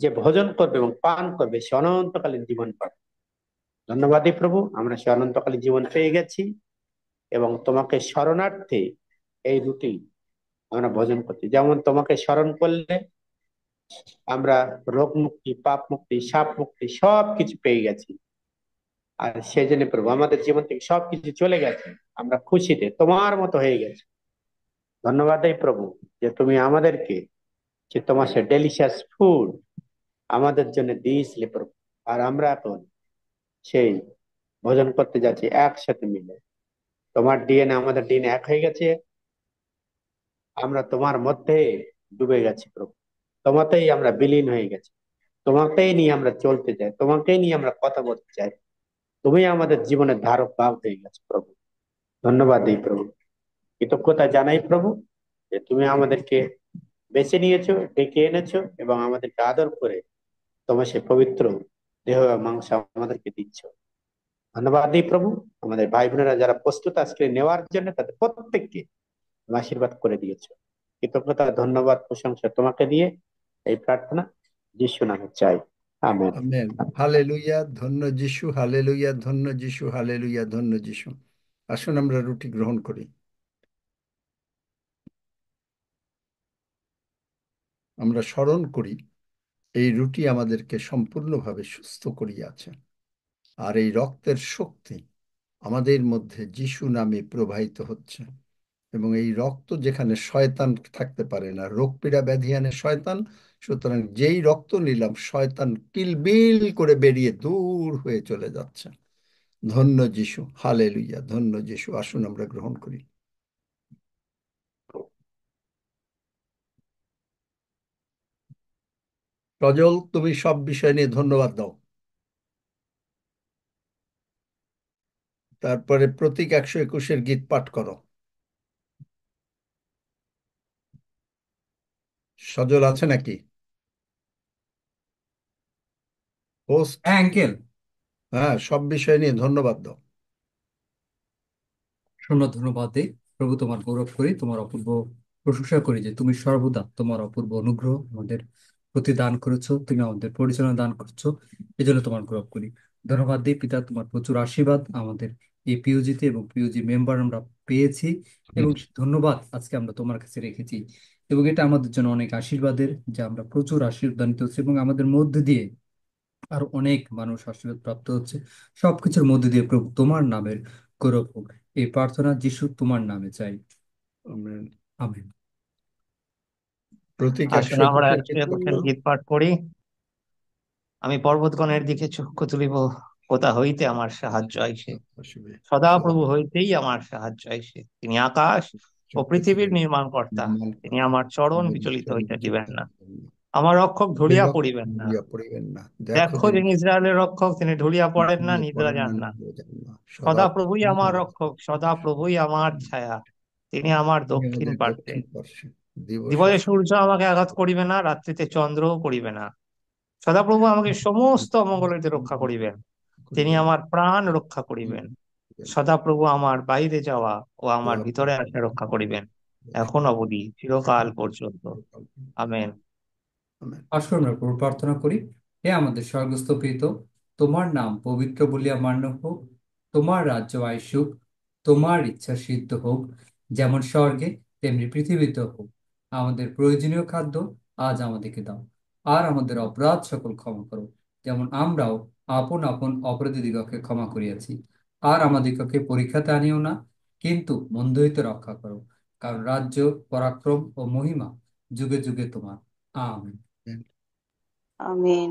[SPEAKER 22] যে ভোজন করবে এবং পান করবে সে অনন্তকালীন জীবন পাবে। ধন্যবাদই প্রভু, আমরা সে অনন্তকালীন জীবন পেয়ে গেছি, এবং তোমাকে শরণার্থে এই রুটি আমরা ভোজন করছি। যেমন তোমাকে স্মরণ করলে আমরা রোগ মুক্তি, পাপ মুক্তি, সাপ মুক্তি সবকিছু পেয়ে গেছি। আর সেই জন্য প্রভু আমাদের জীবন থেকে সবকিছু চলে গেছে, আমরা খুশিতে তোমার মতো হয়ে গেছি। ধন্যবাদ এই প্রভু যে তুমি আমাদেরকে, যে তোমার সে ডেলিশিয়াস ফুড আমাদের জন্য দিয়েছিলে প্রভু। আর আমরা এখন সেই ভোজন করতে যাচ্ছি একসাথে মিলে। তোমার ডিএনএ আমাদের ডিএনএ এক হয়ে গেছে, আমরা তোমার মধ্যে ডুবে গেছি প্রভু। তোমাতেই আমরা বিলীন হয়ে গেছি, তোমাকেই নিয়ে আমরা চলতে চাই, তোমাকেই নিয়ে আমরা কথা বলতে চাই। তুমি আমাদের জীবনের ধারক বাহক হয়ে গেছো প্রভু। ধন্যবাদ দিই প্রভু, কৃতজ্ঞতা জানাই প্রভু যে তুমি আমাদেরকে বেছে নিয়েছো, ডেকে এনেছো এবং আমাদেরকে আদর করে তোমার সে পবিত্র দেহ এবং মাংস আমাদেরকে দিচ্ছ। ধন্যবাদ দিই প্রভু। আমাদের ভাই বোনেরা যারা প্রস্তুত আজকে নেওয়ার জন্য, তাদের প্রত্যেককে তুমি আশীর্বাদ করে দিয়েছো। কৃতজ্ঞতা, ধন্যবাদ, প্রশংসা তোমাকে দিয়ে এই প্রার্থনা যিশু নামে চাই, আমেন।
[SPEAKER 1] আমেন। হালেলুয়া, ধন্য যিশু, হালেলুয়া, ধন্য যিশু, হালেলুয়া, ধন্য যিশু। আসুন আমরা রুটি গ্রহণ করি। আমরা স্মরণ করি এই রুটি আমাদেরকে সম্পূর্ণভাবে সুস্থ করিয়াছে, আর এই রক্তের শক্তি আমাদের মধ্যে যিশু নামে প্রবাহিত হচ্ছে। এবং এই রক্ত যেখানে শয়তান থাকতে পারে না, রোগ পীড়া ব্যাধি আনে শয়তান, সুতরাং যেই রক্ত নিলাম শয়তান কিলবিল করে বেরিয়ে দূর হয়ে চলে যাচ্ছে। ধন্য যিশু, হালেলুয়া, ধন্য যিশু। আসুন আমরা গ্রহণ করি। সজল, তুমি সব বিষয় নিয়ে ধন্যবাদ দাও। তারপরে প্রতীক 121-এর গীত পাঠ করো। সজল আছে নাকি? হোস্ট?
[SPEAKER 5] হ্যাঁ আঙ্কেল,
[SPEAKER 1] হ্যাঁ, সব বিষয় নিয়ে ধন্যবাদ দাও।
[SPEAKER 5] ধন্যবাদ দেই প্রভু, তোমার গৌরব করি, তোমার অপূর্ব প্রশংসা করি যে তুমি সর্বদা তোমার অপূর্ব অনুগ্রহ আমাদের প্রতি দান করেছো, তুমি আমাদের পরিচালনা দান করছো, এই জন্য তোমার গৌরব করি। ধন্যবাদ দিই পিতা, তোমার প্রচুর আশীর্বাদ আমাদের এই পিওজিতে এবং পিওজি মেম্বার আমরা পেয়েছি, এবং ধন্যবাদ আজকে আমরা তোমার কাছে রেখেছি, এবং এটা আমাদের জন্য অনেক আশীর্বাদের, যে আমরা প্রচুর আশীর্বাদিত হচ্ছি এবং আমাদের মধ্যে দিয়ে আর অনেক মানুষ আশীর্বাদ প্রাপ্ত হচ্ছে। সবকিছুর মধ্যে দিয়ে প্রভু তোমার নামের গৌরব হোক, এই প্রার্থনা যিশু তোমার নামে চাই,
[SPEAKER 1] আমেন।
[SPEAKER 5] আমেন।
[SPEAKER 1] প্রতীক
[SPEAKER 2] আসুন আমরা
[SPEAKER 1] 121-এর গীত
[SPEAKER 2] 121
[SPEAKER 1] করো।
[SPEAKER 2] গীত পাঠ করি। আমি পর্বতগণের দিকে চক্ষু তুলিব, কোথা হইতে আমার সাহায্য আইসে।
[SPEAKER 1] আসবে
[SPEAKER 2] সদা প্রভু হইতেই আমার সাহায্য আইসে। তিনি আকাশ ও পৃথিবীর নির্মাণকর্তা,
[SPEAKER 1] নির্মাণ
[SPEAKER 2] তিনি
[SPEAKER 1] কর্তা,
[SPEAKER 2] আমার চরণ
[SPEAKER 1] আমাদের
[SPEAKER 2] বিচলিত
[SPEAKER 1] চরণ
[SPEAKER 2] হইতে
[SPEAKER 1] বিচলিত
[SPEAKER 2] দিবেন না।
[SPEAKER 1] হইবেন না।
[SPEAKER 2] আমার রক্ষক ধরিয়া পড়িবেন না।
[SPEAKER 1] ধরিয়া পড়িবেন না। দেখো
[SPEAKER 2] দেখো
[SPEAKER 1] যিনি
[SPEAKER 2] যিনি ইসরায়েলের রক্ষক, তিনি ঢুলিয়া পড়েন না,
[SPEAKER 1] ঘুমিয়ে
[SPEAKER 2] নিদ্রা
[SPEAKER 1] পড়েন না,
[SPEAKER 2] যান না।
[SPEAKER 1] নিদ্রা যান না। সদা
[SPEAKER 2] সদা প্রভুই
[SPEAKER 1] প্রভু
[SPEAKER 2] আমার রক্ষক, সদা প্রভুই আমার ছায়া। তিনি আমার দক্ষিণ
[SPEAKER 1] আমাদের
[SPEAKER 2] পার্শ্বে।
[SPEAKER 1] দক্ষিণ পার্শ্বে দিবসে
[SPEAKER 2] দিবসে সূর্য আমাকে আঘাত করিবে না, রাত্রিতে চন্দ্রও পড়িবে না। সদাপ্রভু আমাকে সমস্ত অমঙ্গল হইতে রক্ষা করিবেন, তিনি
[SPEAKER 1] করিবেন।
[SPEAKER 2] আমার প্রাণ রক্ষা করিবেন। সদাপ্রভু আমার বাইরে যাওয়া ও আমার ভিতরে আসা রক্ষা করিবেন, এখন অবধি চিরকাল পর্যন্ত। আমেন।
[SPEAKER 1] আমেন।
[SPEAKER 5] আসুন আমরা প্রভু প্রার্থনা করি। হে আমাদের স্বর্গস্থ পিতা, তোমার নাম পবিত্র বলিয়া মান্য হোক, তোমার রাজ্য আইসুক, তোমার ইচ্ছা সিদ্ধ হোক, যেমন স্বর্গে তেমনি পৃথিবীতে হোক। আমাদের প্রয়োজনীয় খাদ্য আজ আমাদেরকে দাও, আর আমাদের অপরাধ সকল ক্ষমা করো, যেমন আমরাও আপন আপন অপরাধীদিগকে ক্ষমা করিয়াছি। আর আমাদিগকে পরীক্ষাতে আনিও না, কিন্তু মন্দ হইতে রক্ষা করো, কারণ রাজ্য, পরাক্রম ও মহিমা যুগে যুগে তোমার। আমেন।
[SPEAKER 6] আমেন।